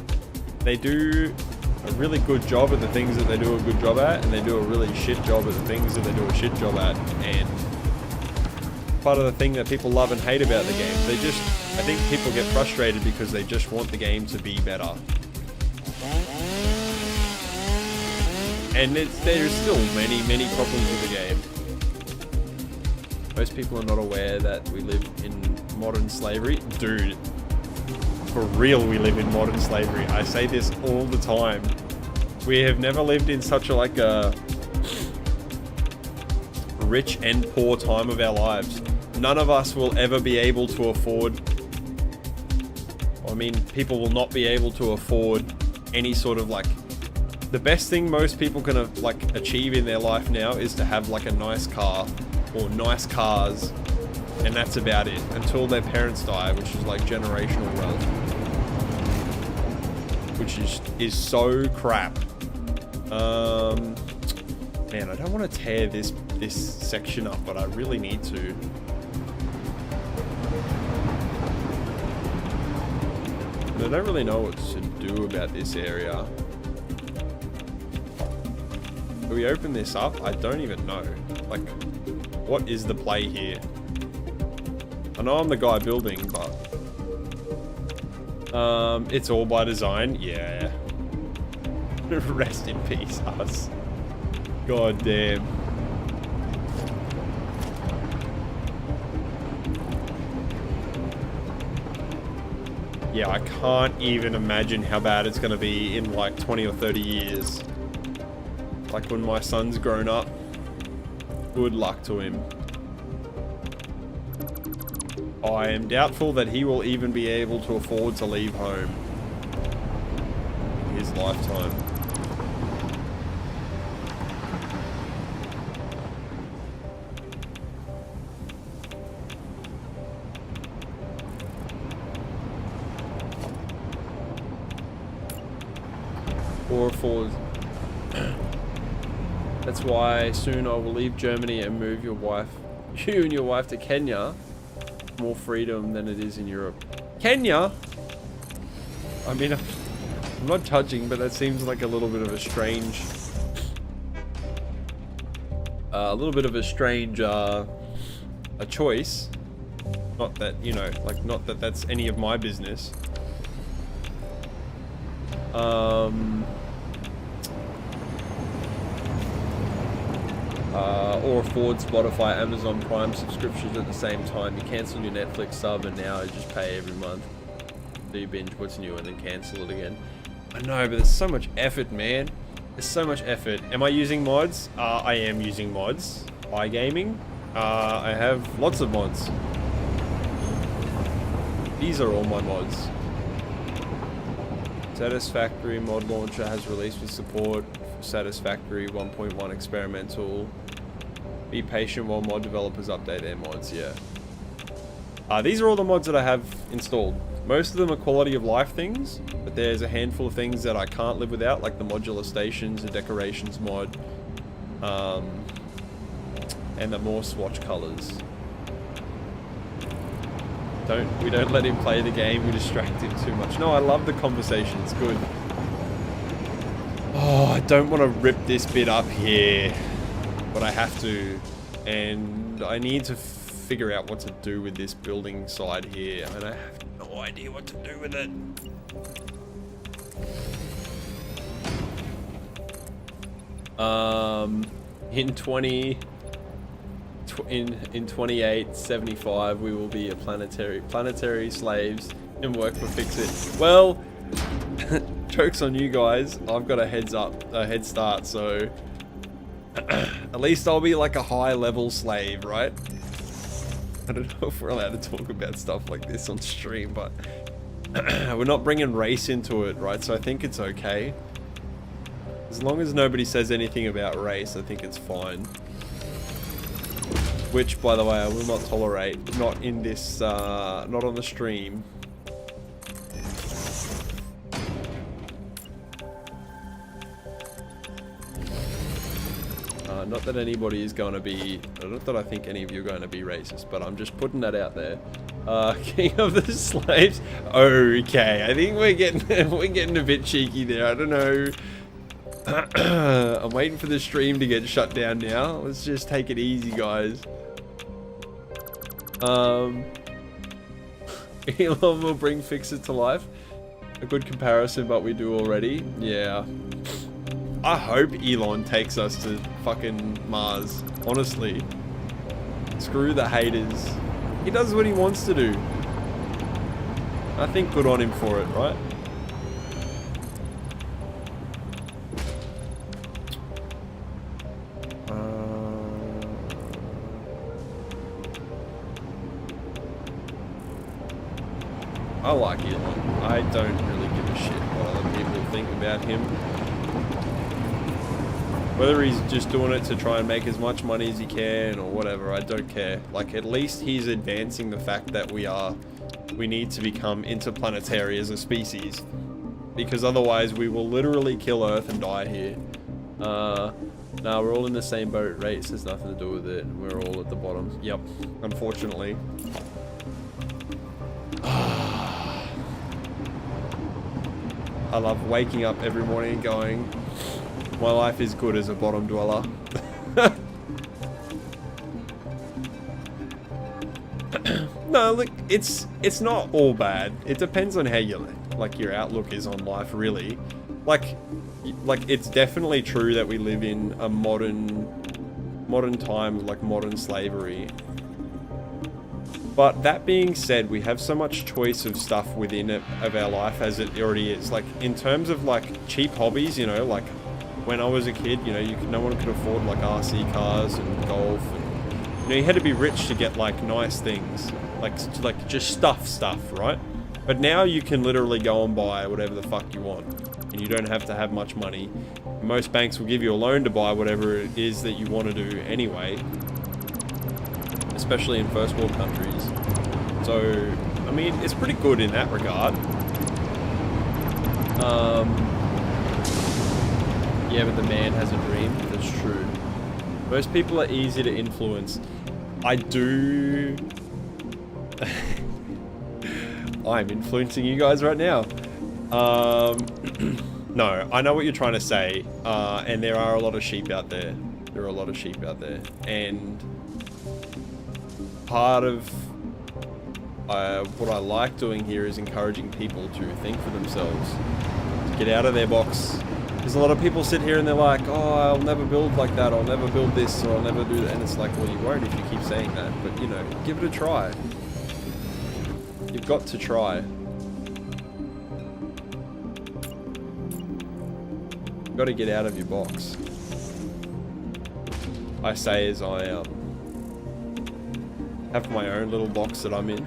S1: they do a really good job at the things that they do a good job at, and they do a really shit job at the things that they do a shit job at. And part of the thing that people love and hate about the game, I think people get frustrated because they just want the game to be better. And there's still many, many problems with the game. Most people are not aware that we live in modern slavery. Dude, for real, we live in modern slavery. I say this all the time. We have never lived in such a rich and poor time of our lives. None of us will ever be able to afford... I mean, people will not be able to afford any sort of, like... The best thing most people can, like, achieve in their life now is to have, like, a nice car. Or nice cars, and that's about it until their parents die, which is like generational wealth, which is so crap. Man, I don't want to tear this section up, but I really need to. I don't really know what to do about this area. Do we open this up? I don't even know. Like, what is the play here? I know I'm the guy building, but it's all by design. Yeah. Rest in peace, us. God damn. Yeah, I can't even imagine how bad it's gonna be in like 20 or 30 years. Like when my son's grown up. Good luck to him. I am doubtful that he will even be able to afford to leave home in his lifetime. Or for that's why soon I will leave Germany and move you and your wife to Kenya. More freedom than it is in Europe. Kenya? I mean, I'm not judging, but that seems like a little bit of a strange a choice. Not that, you know, like, not that that's any of my business. Or afford Spotify, Amazon Prime subscriptions at the same time. You cancel your Netflix sub and now you just pay every month. So you binge what's new and then cancel it again. I know, but there's so much effort, man. There's so much effort. Am I using mods? I am using mods. iGaming. I have lots of mods. These are all my mods. Satisfactory mod launcher has released with support for Satisfactory 1.1 experimental. Be patient while mod developers update their mods, yeah. These are all the mods that I have installed. Most of them are quality of life things, but there's a handful of things that I can't live without, like the modular stations, the decorations mod, and the more swatch colors. We don't let him play the game, we distract him too much. No, I love the conversation, it's good. Oh, I don't want to rip this bit up here, but I have to. And I need to figure out what to do with this building side here, and I have no idea what to do with it. In 2875 we will be a planetary slaves and work for Fix-It. Well, joke's on you guys. I've got a head start, so at least I'll be like a high level slave, right? I don't know if we're allowed to talk about stuff like this on stream, but we're not bringing race into it, right? So I think it's okay. As long as nobody says anything about race, I think it's fine. Which, by the way, I will not tolerate. Not in this, not on the stream. Not that anybody is going to be, not that I think any of you are going to be racist, but I'm just putting that out there. King of the Slaves. Okay, I think we're getting a bit cheeky there. I don't know. I'm waiting for the stream to get shut down now. Let's just take it easy, guys. Elon will bring Fix-It to life. A good comparison, but we do already. Yeah. I hope Elon takes us to fucking Mars. Honestly. Screw the haters. He does what he wants to do. I think good on him for it, right? I like Elon. I don't really give a shit what other people think about him. Whether he's just doing it to try and make as much money as he can or whatever, I don't care. Like, at least he's advancing the fact that we need to become interplanetary as a species. Because otherwise we will literally kill Earth and die here.
S2: Nah, we're all in the same boat. Race has nothing to do with it. We're all at the bottom. Yep, unfortunately. I love waking up every morning and going, my life is good as a bottom dweller. No, look, it's not all bad. It depends on how you, like, your outlook is on life, really. Like it's definitely true that we live in a modern time, like modern slavery. But that being said, we have so much choice of stuff within it, of our life as it already is. Like, in terms of, like, cheap hobbies, you know, like, when I was a kid, you know, no one could afford, like, RC cars and golf. And, you know, you had to be rich to get, like, nice things. Like just stuff, right? But now you can literally go and buy whatever the fuck you want. And you don't have to have much money. Most banks will give you a loan to buy whatever it is that you want to do anyway. Especially in first world countries. So, I mean, it's pretty good in that regard. Yeah, but the man has a dream. That's true. Most people are easy to influence. I do... I'm influencing you guys right now. No, I know what you're trying to say. And there are a lot of sheep out there. There are a lot of sheep out there. And... part of what I like doing here is encouraging people to think for themselves, to get out of their box. Because a lot of people sit here and they're like, oh, I'll never build like that, I'll never build this, or I'll never do that. And it's like, well, you won't if you keep saying that. But, you know, give it a try. You've got to try. You've got to get out of your box. I say as I have my own little box that I'm in.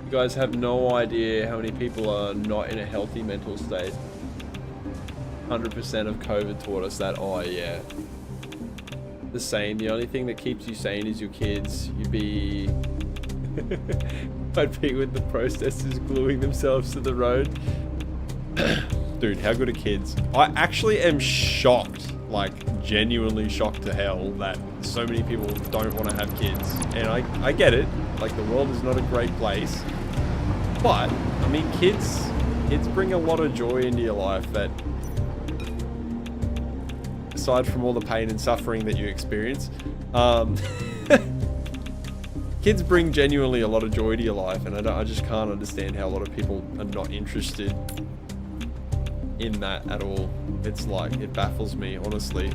S2: You guys have no idea how many people are not in a healthy mental state. 100% of COVID taught us that. Oh yeah. The same. The only thing that keeps you sane is your kids. I'd be with the protesters gluing themselves to the road. Dude, how good are kids? I actually am shocked, like genuinely shocked to hell that so many people don't want to have kids. And I get it, like the world is not a great place, but I mean kids bring a lot of joy into your life that, aside from all the pain and suffering that you experience, kids bring genuinely a lot of joy to your life. And I just can't understand how a lot of people are not interested in that at all. It's like, it baffles me, honestly.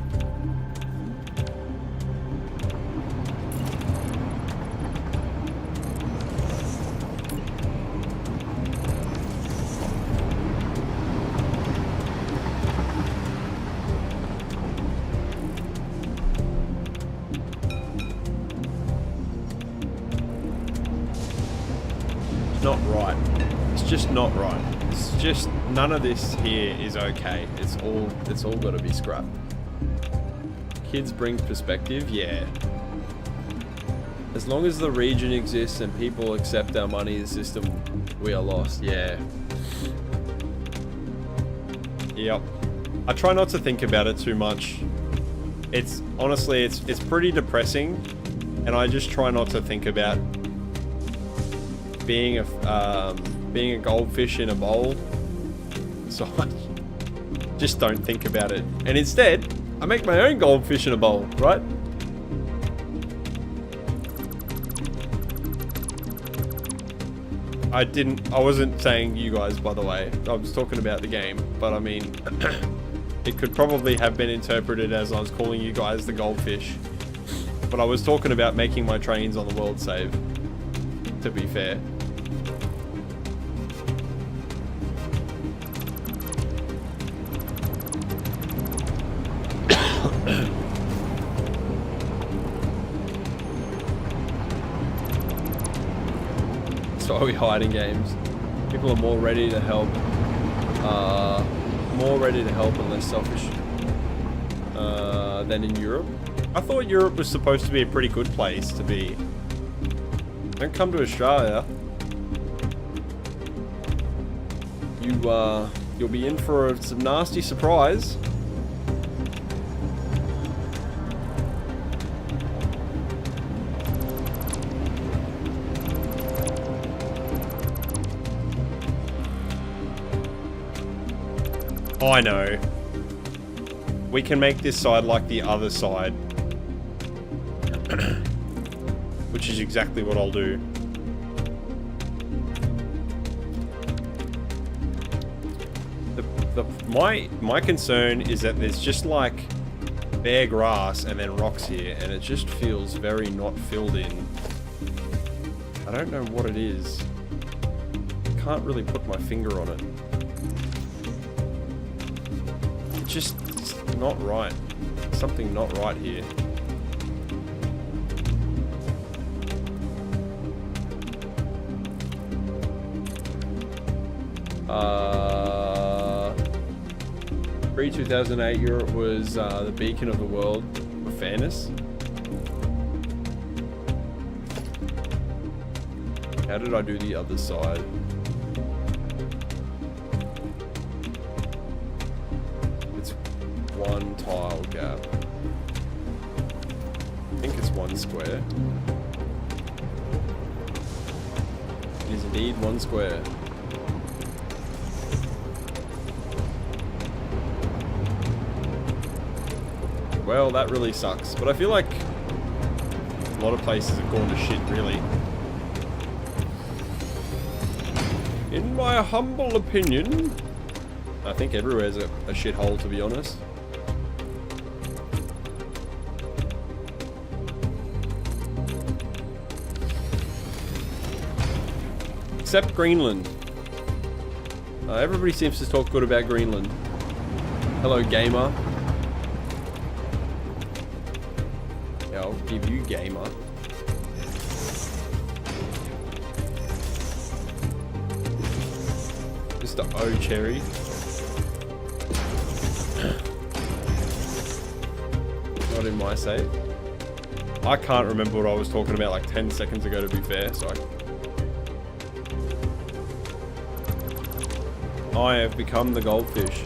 S2: It's not right. It's just not right. It's just, none of this here is okay. It's all got to be scrapped. Kids bring perspective, yeah. As long as the region exists and people accept our money system, we are lost, yeah. Yep. I try not to think about it too much. It's, honestly, it's pretty depressing, and I just try not to think about being a goldfish in a bowl. So I just don't think about it. And instead, I make my own goldfish in a bowl, right? I wasn't saying you guys, by the way. I was talking about the game, but I mean, it could probably have been interpreted as I was calling you guys the goldfish. But I was talking about making my trains on the world save, to be fair. So are we hiding games? People are more ready to help. And less selfish than in Europe. I thought Europe was supposed to be a pretty good place to be. Don't come to Australia. you'll be in for some nasty surprise. Oh, I know. We can make this side like the other side. Which is exactly what I'll do. My concern is that there's just like bare grass and then rocks here, and it just feels very not filled in. I don't know what it is. Can't really put my finger on it. It's just not right. Something not right here. Pre-2008 Europe was the beacon of the world for fairness. How did I do the other side? It's one tile gap. I think it's one square. It is indeed one square. Well, that really sucks, but I feel like a lot of places have gone to shit, really. In my humble opinion, I think everywhere's a shithole, to be honest. Except Greenland. Everybody seems to talk good about Greenland. Hello, gamer. I'll give you gamer. Mr. O Cherry. Not in my save. I can't remember what I was talking about like 10 seconds ago, to be fair, so I have become the goldfish.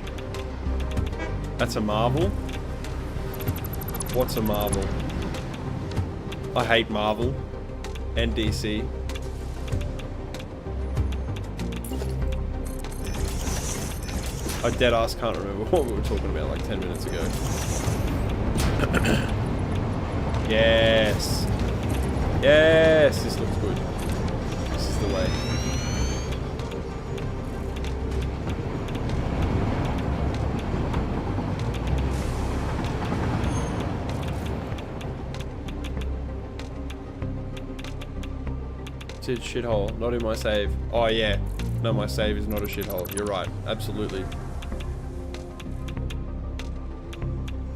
S2: That's a marvel. What's a marvel? I hate Marvel and DC. I deadass can't remember what we were talking about like 10 minutes ago. Yes. Yes, this looks good. This is the way. Shithole, not in my save. Oh yeah, no, my save is not a shithole. You're right, absolutely.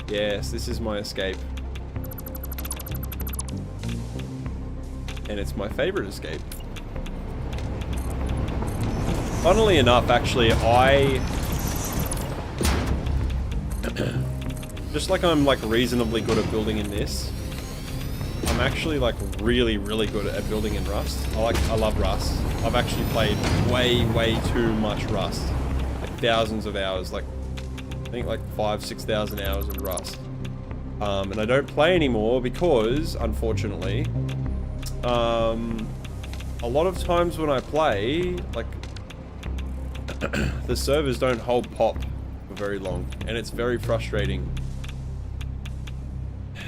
S2: Yes, this is my escape. And it's my favorite escape. Funnily enough, actually, just like I'm like reasonably good at building in this, I'm actually like really good at building in Rust. I love Rust. I've actually played way too much Rust. Like thousands of hours, like I think like 5,000-6,000 hours in Rust. And I don't play anymore because, unfortunately, a lot of times when I play, like the servers don't hold pop for very long, and it's very frustrating.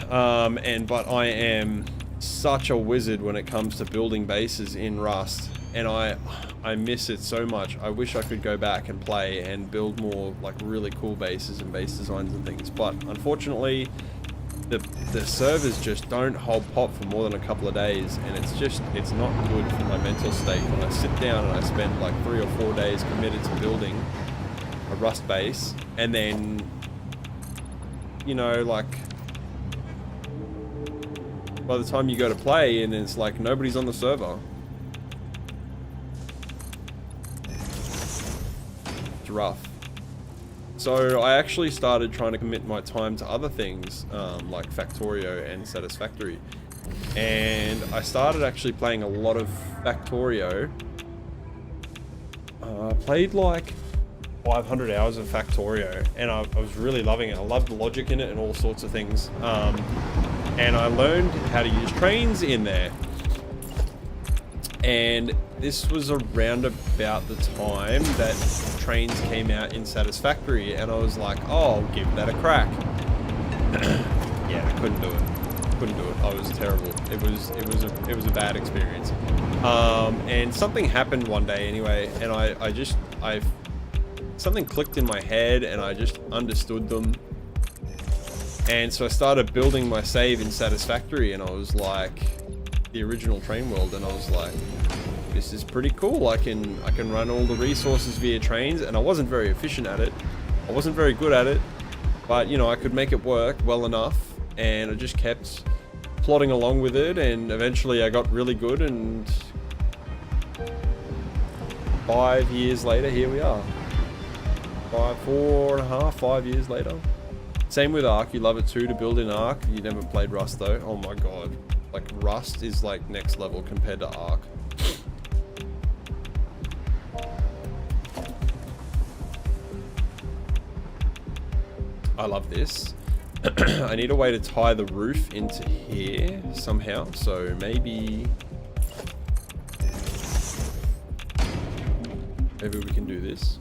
S2: But I am such a wizard when it comes to building bases in Rust, and I miss it so much. I wish I could go back and play and build more like really cool bases and base designs and things, but unfortunately the servers just don't hold pop for more than a couple of days, and it's not good for my mental state when I sit down and I spend like 3 or 4 days committed to building a Rust base, and then, you know, like by the time you go to play and it's like nobody's on the server. It's rough. So I actually started trying to commit my time to other things, like Factorio and Satisfactory. And I started actually playing a lot of Factorio. I played like
S1: 500 hours of Factorio, and I was really loving it. I loved the logic in it and all sorts of things. And I learned how to use trains in there. And this was around about the time that trains came out in Satisfactory, and I was like, oh, I'll give that a crack. Yeah, I couldn't do it. I was terrible. It was a bad experience. And something happened one day anyway, and I something clicked in my head, and I just understood them. And so I started building my save in Satisfactory, and I was like, the original train world, and I was like, this is pretty cool. I can run all the resources via trains, and I wasn't very efficient at it. I wasn't very good at it, but you know, I could make it work well enough, and I just kept plodding along with it, and eventually I got really good, and 5 years later, here we are. 5 years later. Same with Ark. You love it too to build in Ark. You never played Rust though. Oh my god. Like, Rust is like next level compared to Ark. I love this. I need a way to tie the roof into here somehow. So maybe we can do this.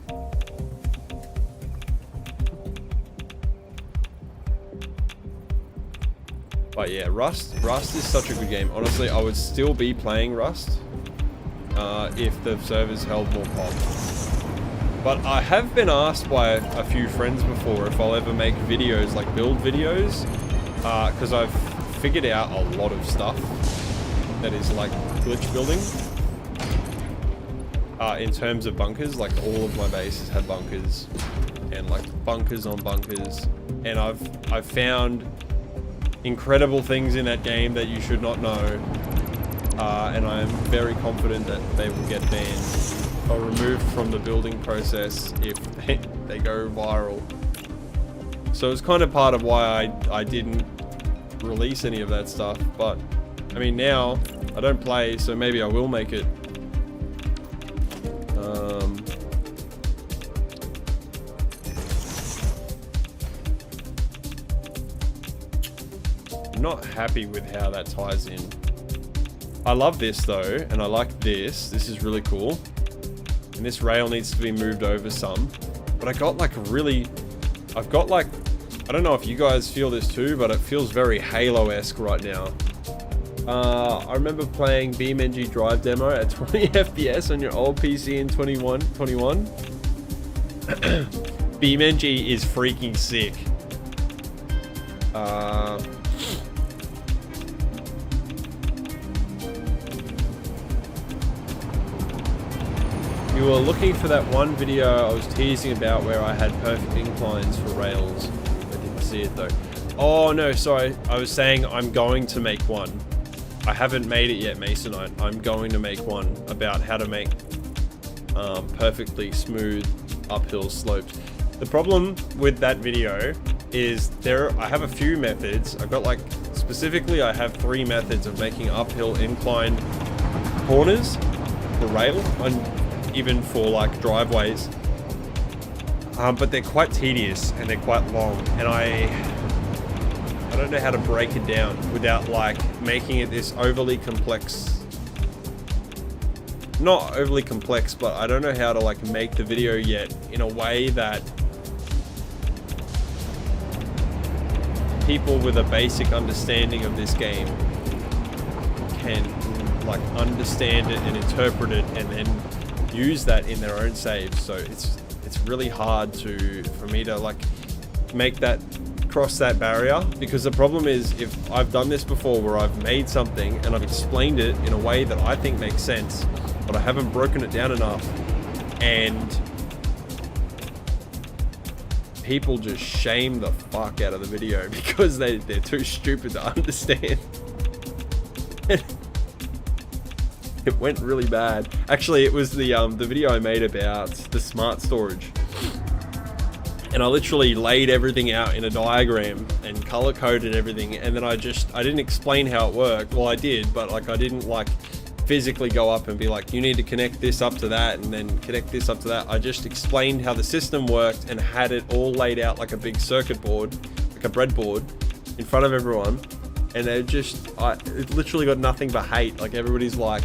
S1: But yeah, Rust is such a good game. Honestly, I would still be playing Rust if the servers held more pop. But I have been asked by a few friends before if I'll ever make videos, like build videos, because I've figured out a lot of stuff that is like glitch building. In terms of bunkers, like all of my bases have bunkers, and like bunkers on bunkers, and I've found incredible things in that game that you should not know, and I am very confident that they will get banned or removed from the building process if they go viral. So it's kind of part of why I didn't release any of that stuff, but I mean, now I don't play, so maybe I will make it. Not happy with how that ties in. I love this though, and I like this. This is really cool. And this rail needs to be moved over some. But I got like I don't know if you guys feel this too, but it feels very Halo-esque right now. I remember playing BeamNG Drive demo at 20 FPS on your old PC in 21. BeamNG is freaking sick. You were looking for that one video I was teasing about where I had perfect inclines for rails. I didn't see it though. Oh no, sorry. I was saying I'm going to make one. I haven't made it yet, Masonite. I'm going to make one about how to make perfectly smooth uphill slopes. The problem with that video is I have a few methods. I've got specifically I have 3 methods of making uphill inclined corners for rail, and even for like driveways, but they're quite tedious and they're quite long, and I don't know how to break it down without like making it this overly complex. Not overly complex, but I don't know how to like make the video yet in a way that people with a basic understanding of this game can like understand it and interpret it and then use that in their own saves. So it's really hard for me to like cross that barrier, because the problem is, if I've done this before where I've made something and I've explained it in a way that I think makes sense, but I haven't broken it down enough, and people just shame the fuck out of the video because they're too stupid to understand. It went really bad. Actually, it was the video I made about the smart storage. And I literally laid everything out in a diagram and color coded everything, and then I didn't explain how it worked. Well, I did, but like I didn't like physically go up and be like, you need to connect this up to that and then connect this up to that. I just explained how the system worked and had it all laid out like a big circuit board, like a breadboard in front of everyone. And it literally got nothing but hate. Like everybody's like,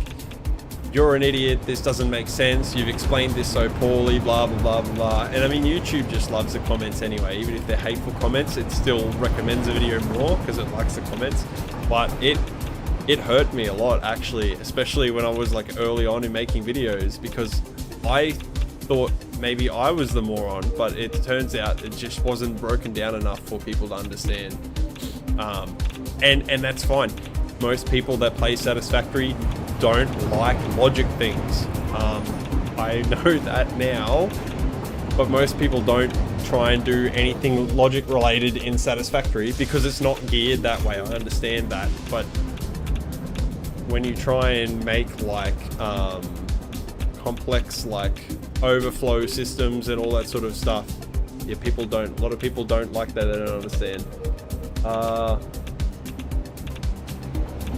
S1: you're an idiot, this doesn't make sense, you've explained this so poorly, blah, blah, blah, blah, blah. And I mean, YouTube just loves the comments anyway. Even if they're hateful comments, it still recommends the video more because it likes the comments. But it hurt me a lot, actually, especially when I was like early on in making videos, because I thought maybe I was the moron, but it turns out it just wasn't broken down enough for people to understand. And that's fine. Most people that play Satisfactory don't like logic things. I know that now, but most people don't try and do anything logic related in Satisfactory because it's not geared that way. I understand that, but when you try and make like complex like overflow systems and all that sort of stuff, yeah, a lot of people don't like that. They don't understand.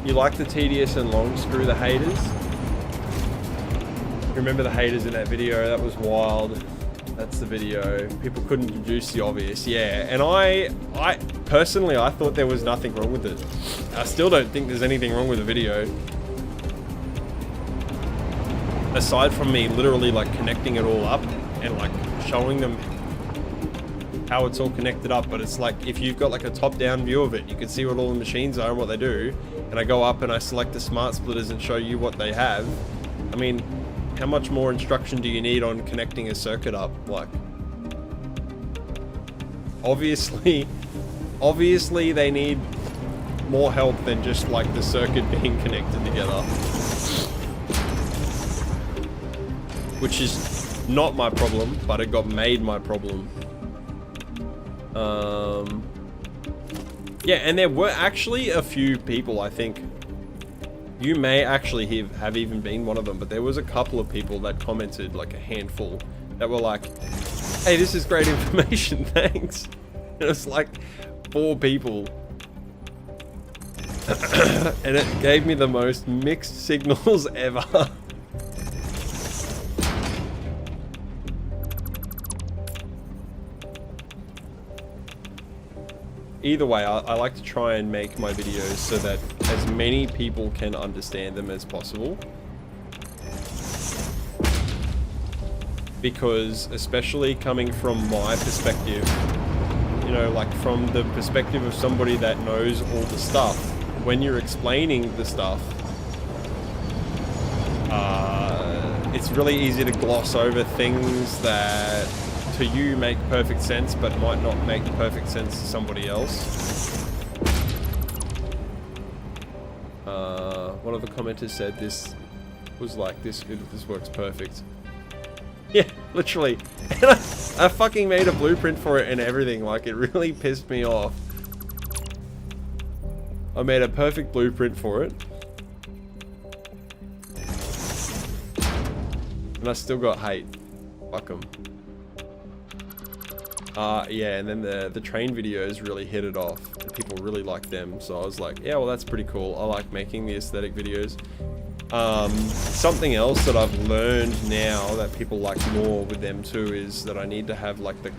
S1: You like the tedious and long, screw the haters. Remember the haters in that video? That was wild. That's the video. People couldn't deduce the obvious. Yeah, and I personally, I thought there was nothing wrong with it. I still don't think there's anything wrong with the video. Aside from me literally like connecting it all up and like showing them how it's all connected up. But it's like, if you've got like a top-down view of it, you can see what all the machines are and what they do. And I go up and I select the smart splitters and show you what they have. I mean, how much more instruction do you need on connecting a circuit up? Like, obviously they need more help than just like the circuit being connected together. Which is not my problem, but it got made my problem. Yeah, and there were actually a few people, I think, you may actually have even been one of them, but there was a couple of people that commented, like a handful, that were like, hey, this is great information, thanks. And it was like 4 people. And it gave me the most mixed signals ever. Either way, I like to try and make my videos so that as many people can understand them as possible. Because especially coming from my perspective, you know, like from the perspective of somebody that knows all the stuff, when you're explaining the stuff, it's really easy to gloss over things that to you make perfect sense but might not make perfect sense to somebody else. One of the commenters said this was like, this works perfect. Yeah, literally. And I fucking made a blueprint for it and everything. Like, it really pissed me off. I made a perfect blueprint for it. And I still got hate. Fuck 'em. Yeah, and then the train videos really hit it off. People really liked them, so I was like, yeah, well, that's pretty cool. I like making the aesthetic videos. Something else that I've learned now that people like more with them too is that I need to have like the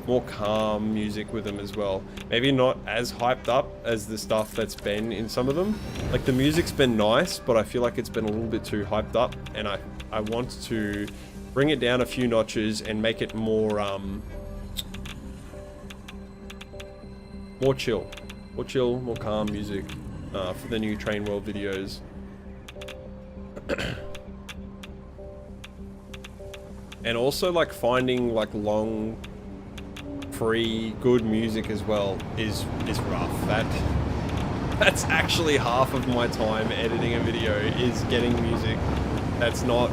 S1: more calm music with them as well. Maybe not as hyped up as the stuff that's been in some of them. Like, the music's been nice, but I feel like it's been a little bit too hyped up, and I want to bring it down a few notches and make it more chill, more calm music for the new Train World videos. And also, like, finding like long, free, good music as well is rough. That's actually half of my time editing a video, is getting music that's not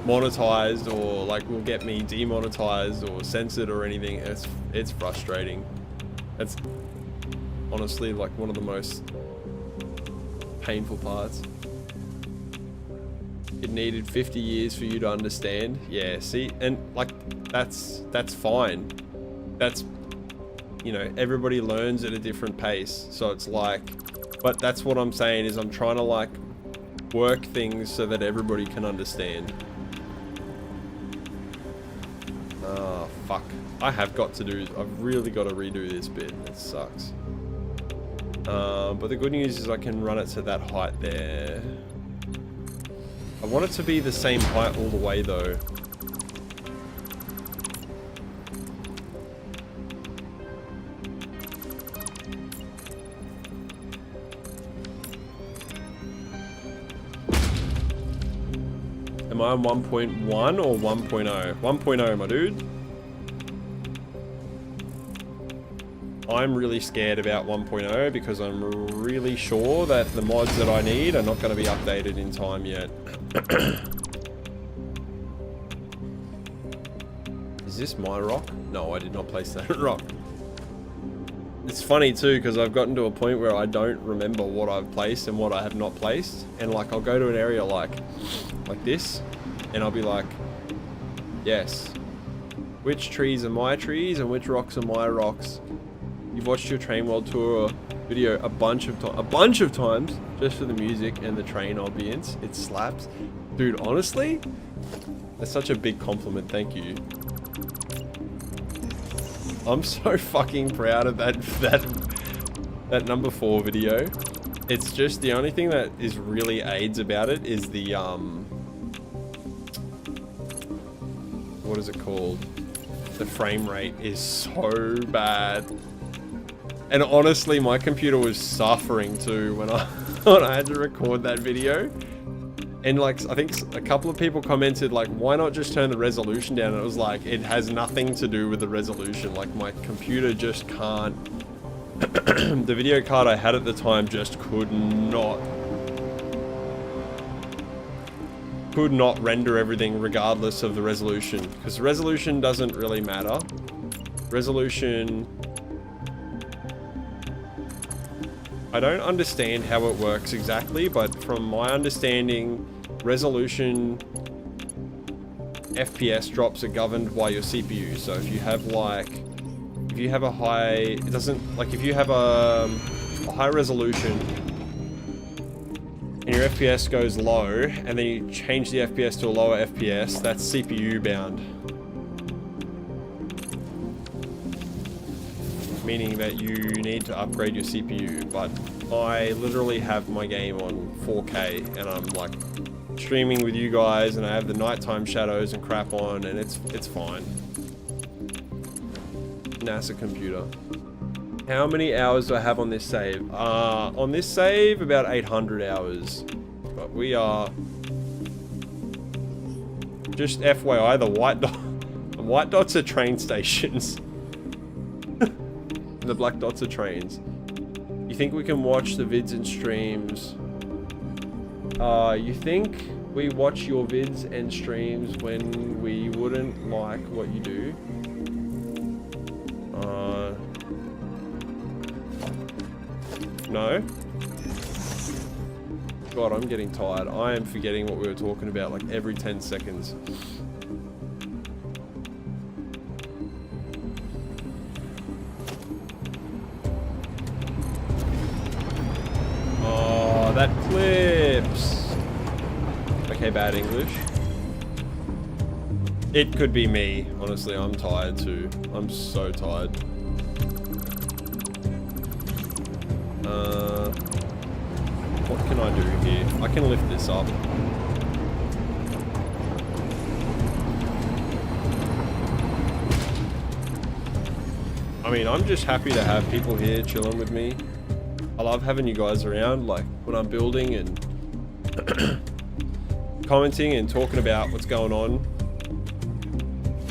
S1: monetized or like will get me demonetized or censored or anything. It's frustrating. That's honestly like one of the most painful parts. It needed 50 years for you to understand. Yeah, see, and like that's fine. That's, you know, everybody learns at a different pace. So it's like, but that's what I'm saying is I'm trying to like
S2: work things so that everybody can understand. Oh, fuck. I've really got to redo this bit. It sucks. But the good news is I can run it to that height there. I want it to be the same height all the way though. Am I on 1.1 or 1.0? 1.0, my dude. I'm really scared about 1.0 because I'm really sure that the mods that I need are not going to be updated in time yet. Is this my rock? No, I did not place that rock. It's funny too because I've gotten to a point where I don't remember what I've placed and what I have not placed. And like I'll go to an area like this and I'll be like, yes, which trees are my trees and which rocks are my rocks? You've watched your train world tour video a bunch of times just for the music and the train ambience. It slaps. Dude, honestly, that's such a big compliment. Thank you. I'm so fucking proud of that number 4 video. It's just the only thing that is really aids about it is the what is it called? The frame rate is so bad. And honestly, my computer was suffering too when I had to record that video. And like, I think a couple of people commented like, why not just turn the resolution down? And it was like, it has nothing to do with the resolution. Like my computer just can't, the video card I had at the time just could not render everything regardless of the resolution. Because the resolution doesn't really matter. Resolution, I don't understand how it works exactly, but from my understanding, resolution FPS drops are governed by your CPU. So if you have a high, it doesn't, like if you have a high resolution and your FPS goes low and then you change the FPS to a lower FPS, that's CPU bound. Meaning that you need to upgrade your CPU, but I literally have my game on 4K and I'm like streaming with you guys and I have the nighttime shadows and crap on and it's fine. NASA computer. How many hours do I have on this save? On this save, about 800 hours. But we are... Just FYI, the white dots are train stations. The black dots are trains. You think we can watch the vids and streams? You think we watch your vids and streams when we wouldn't like what you do? No? God, I'm getting tired. I am forgetting what we were talking about like every 10 seconds. Oh, that clips. Okay, bad English. It could be me. Honestly, I'm tired too. I'm so tired. What can I do here? I can lift this up. I mean, I'm just happy to have people here chilling with me. I love having you guys around, like when I'm building and commenting and talking about what's going on.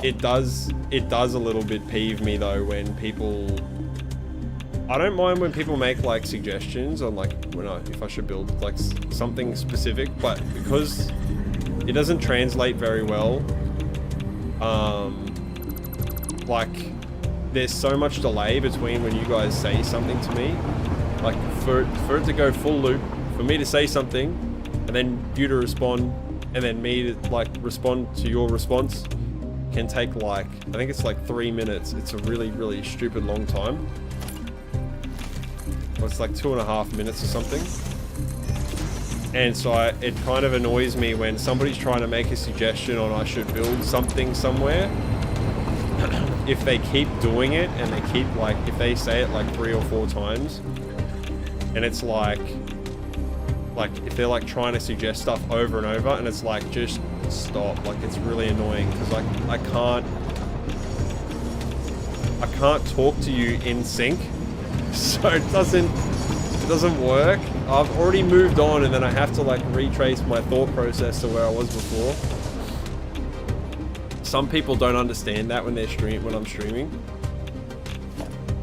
S2: It does a little bit peeve me though when people... I don't mind when people make like suggestions on like if I should build like something specific, but because it doesn't translate very well, like there's so much delay between when you guys say something to me, like for it to go full loop, for me to say something and then you to respond and then me to like respond to your response can take like, I think it's like 3 minutes. It's a really, really stupid long time. It's like 2.5 minutes or something. And so it kind of annoys me when somebody's trying to make a suggestion on I should build something somewhere. If they keep doing it and they keep like, if they say it like 3 or 4 times, and it's like if they're like trying to suggest stuff over and over, and it's like, just stop. Like, it's really annoying because like I can't talk to you in sync, so it doesn't work. I've already moved on, and then I have to like retrace my thought process to where I was before. Some people don't understand that when I'm streaming.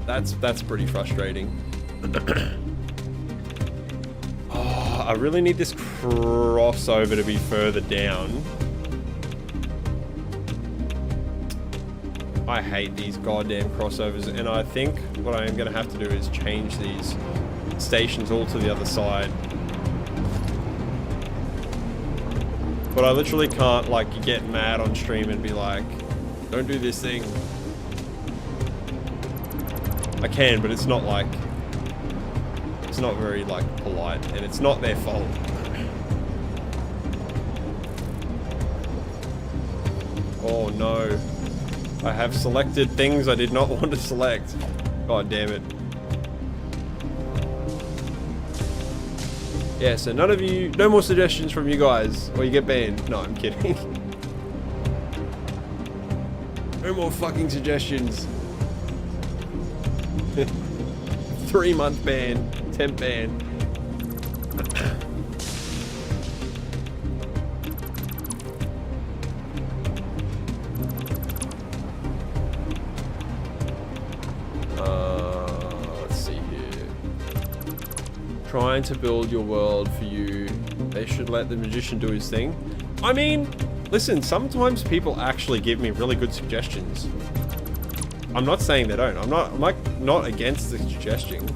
S2: That's pretty frustrating. Oh, I really need this crossover to be further down. I hate these goddamn crossovers, and I think what I am going to have to do is change these stations all to the other side. But I literally can't like get mad on stream and be like, don't do this thing. I can, but it's not like, it's not very like polite, and it's not their fault. Oh no. I have selected things I did not want to select. God damn it. Yeah, so none of you, no more suggestions from you guys, or you get banned. No, I'm kidding. No more fucking suggestions. 3-month ban, temp ban. Let's see here. Trying to build your world for you. They should let the magician do his thing. I mean, listen, sometimes people actually give me really good suggestions. I'm not saying they don't. I'm not against the suggestion.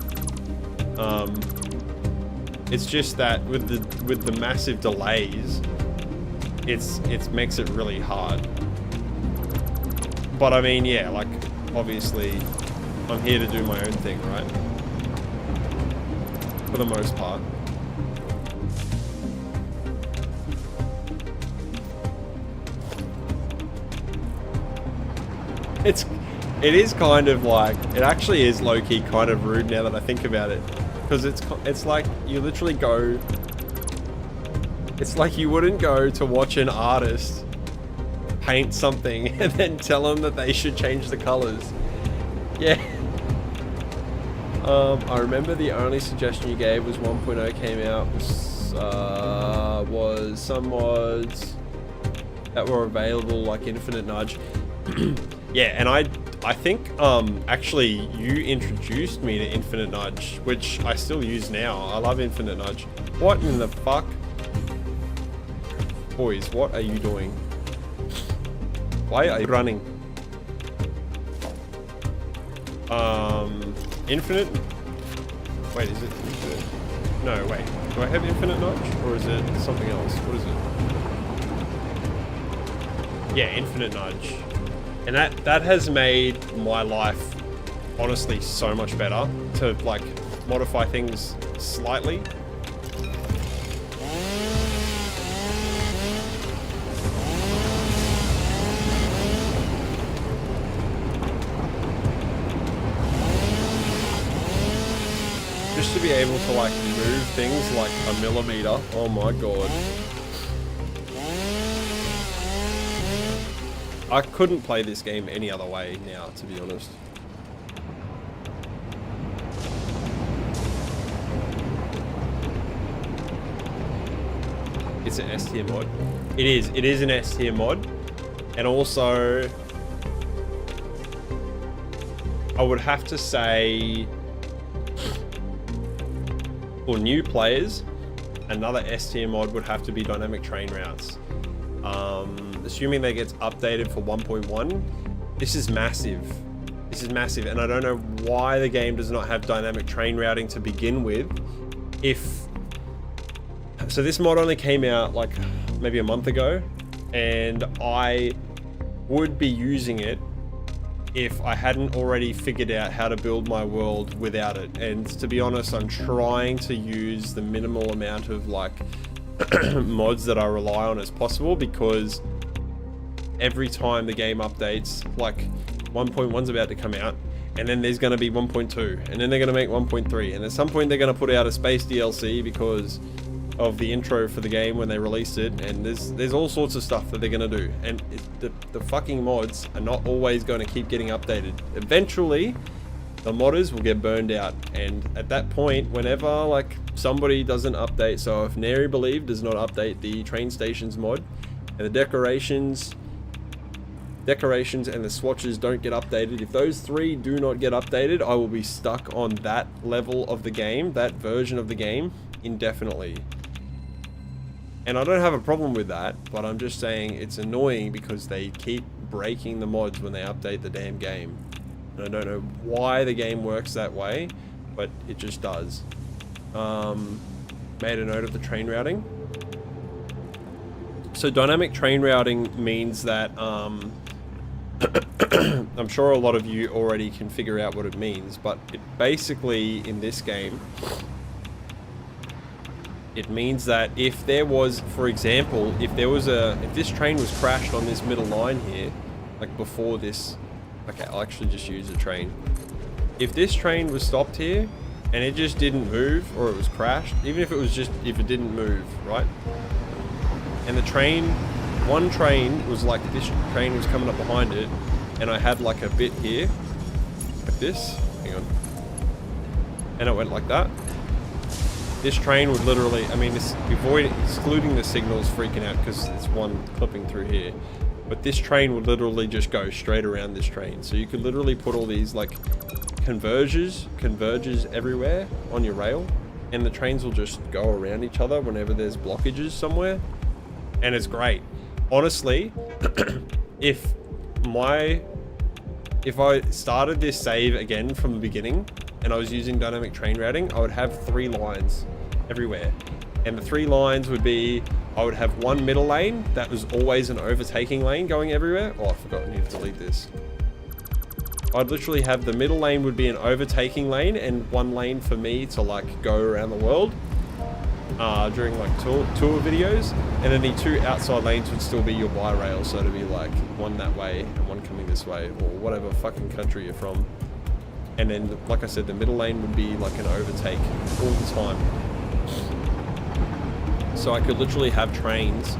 S2: It's just that with the massive delays, it makes it really hard. But I mean, yeah, like obviously, I'm here to do my own thing, right? For the most part. It is kind of like, it actually is low-key kind of rude now that I think about it. Because it's like you literally go, it's like you wouldn't go to watch an artist paint something and then tell them that they should change the colors. Yeah. I remember the only suggestion you gave was 1.0 came out, was some mods that were available, like Infinite Nudge. Yeah, and I think actually you introduced me to Infinite Nudge, which I still use now. I love Infinite Nudge. What in the fuck? Boys, what are you doing? Why are you running? Infinite? Wait, is it Infinite? No, wait. Do I have Infinite Nudge? Or is it something else? What is it? Yeah, Infinite Nudge. And that has made my life honestly so much better to like modify things slightly. Just to be able to like move things like a millimeter. Oh my god. I couldn't play this game any other way now, to be honest. It's an S tier mod. It is an S tier mod. And also, I would have to say, for new players, another S tier mod would have to be dynamic train routes. Assuming that gets updated for 1.1, this is massive. This is massive, and I don't know why the game does not have dynamic train routing to begin with. So this mod only came out like maybe a month ago, and I would be using it if I hadn't already figured out how to build my world without it. And to be honest, I'm trying to use the minimal amount of like mods that I rely on as possible, because every time the game updates, like 1.1's about to come out, and then there's going to be 1.2, and then they're going to make 1.3, and at some point they're going to put out a space DLC because of the intro for the game when they released it, and there's all sorts of stuff that they're going to do, and the fucking mods are not always going to keep getting updated. Eventually the modders will get burned out, and at that point, whenever like somebody doesn't update, so if Nary Believe does not update the train stations mod, and the decorations and the swatches don't get updated, if those three do not get updated, I will be stuck on that level of the game, that version of the game, indefinitely. And I don't have a problem with that, but I'm just saying it's annoying because they keep breaking the mods when they update the damn game. And I don't know why the game works that way, but it just does. Made a note of the train routing. So dynamic train routing means that I'm sure a lot of you already can figure out what it means, but it basically, in this game, it means that if there was, for example, if this train was crashed on this middle line here, like before this, okay, I'll actually just use a train. If this train was stopped here and it just didn't move, or it was crashed, even if it didn't move, right? And the train, one train was like, this train was coming up behind it, and I had like a bit here, like this, hang on, and it went like that. This train would literally, I mean, excluding the signals freaking out because it's one clipping through here, but this train would literally just go straight around this train. So you could literally put all these like converges everywhere on your rail, and the trains will just go around each other whenever there's blockages somewhere, and it's great. Honestly, if I started this save again from the beginning and I was using dynamic train routing, I would have 3 lines everywhere. And the 3 lines would be, I would have one middle lane that was always an overtaking lane going everywhere. Oh, I forgot, I need to delete this. I'd literally have the middle lane would be an overtaking lane and one lane for me to like go around the world during like tour videos. And then the 2 outside lanes would still be your bi-rail, so it'd be like one that way and one coming this way, or whatever fucking country you're from. And then, like I said, the middle lane would be like an overtake all the time. So I could literally have trains.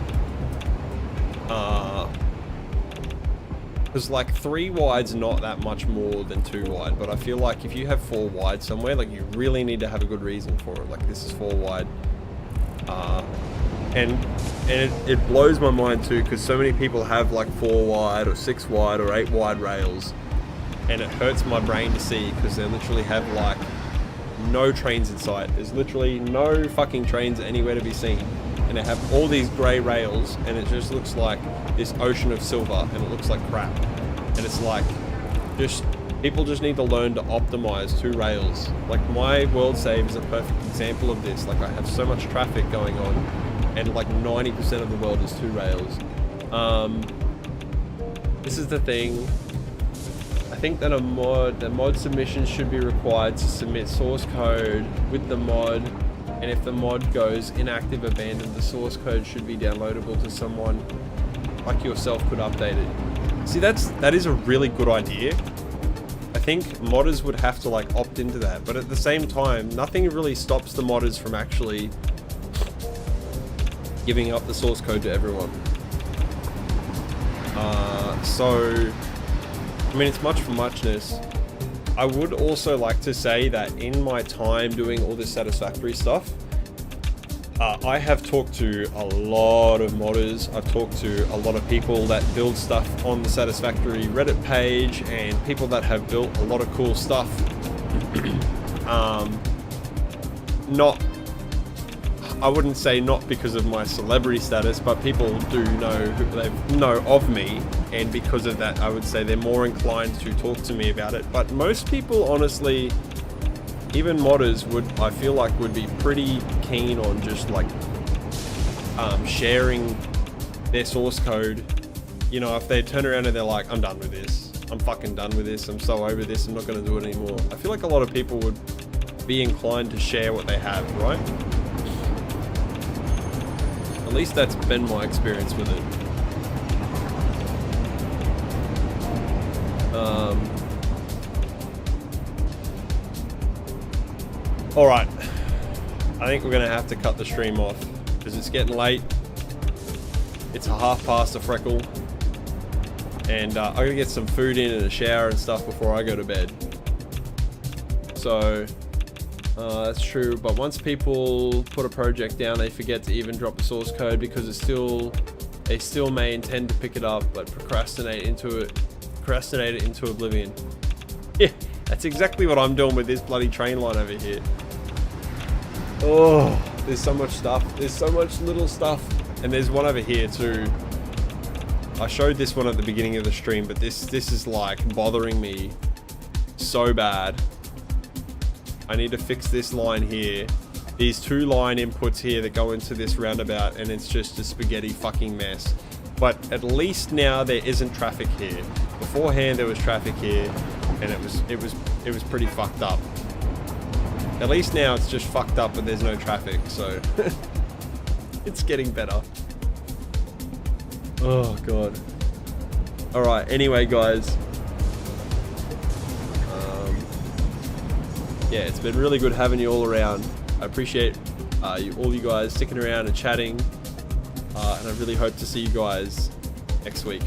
S2: Because like 3 wide's not that much more than 2 wide, but I feel like if you have 4 wide somewhere, like you really need to have a good reason for it. Like this is 4 wide. And it blows my mind too, because so many people have like 4 wide or 6 wide or 8 wide rails. And it hurts my brain to see, because they literally have like no trains in sight. There's literally no fucking trains anywhere to be seen. And they have all these grey rails, and it just looks like this ocean of silver, and it looks like crap. And it's like, people just need to learn to optimize 2 rails. Like my world save is a perfect example of this. Like I have so much traffic going on, and like 90% of the world is 2 rails. This is the thing. I think that the mod submission should be required to submit source code with the mod, and if the mod goes inactive, abandoned, the source code should be downloadable to someone like yourself could update it. See, that is a really good idea. I think modders would have to like opt into that, but at the same time, nothing really stops the modders from actually giving up the source code to everyone. So I mean, it's much for muchness. I would also like to say that in my time doing all this Satisfactory stuff, I have talked to a lot of modders. I've talked to a lot of people that build stuff on the Satisfactory Reddit page, and people that have built a lot of cool stuff. I wouldn't say not because of my celebrity status, but people do know of me, and because of that, I would say they're more inclined to talk to me about it. But most people, honestly, even modders I feel like would be pretty keen on just like sharing their source code. You know, if they turn around and they're like, I'm done with this, I'm fucking done with this. I'm so over this. I'm not going to do it anymore. I feel like a lot of people would be inclined to share what they have, right? At least that's been my experience with it. Alright. I think we're going to have to cut the stream off because it's getting late. It's a half past a freckle. And I gotta get some food in and a shower and stuff before I go to bed. So, that's true. But once people put a project down, they forget to even drop the source code because they still may intend to pick it up, but procrastinate it into oblivion. Yeah, that's exactly what I'm doing with this bloody train line over here. Oh, there's so much stuff. There's so much little stuff. And there's one over here too. I showed this one at the beginning of the stream, but this is like bothering me so bad. I need to fix this line here. These 2 line inputs here that go into this roundabout, and it's just a spaghetti fucking mess. But at least now there isn't traffic here. Beforehand there was traffic here, and it was pretty fucked up. At least now it's just fucked up, but there's no traffic, so it's getting better. Oh god. Alright, anyway guys. Yeah, it's been really good having you all around. I appreciate all you guys sticking around and chatting. And I really hope to see you guys next week.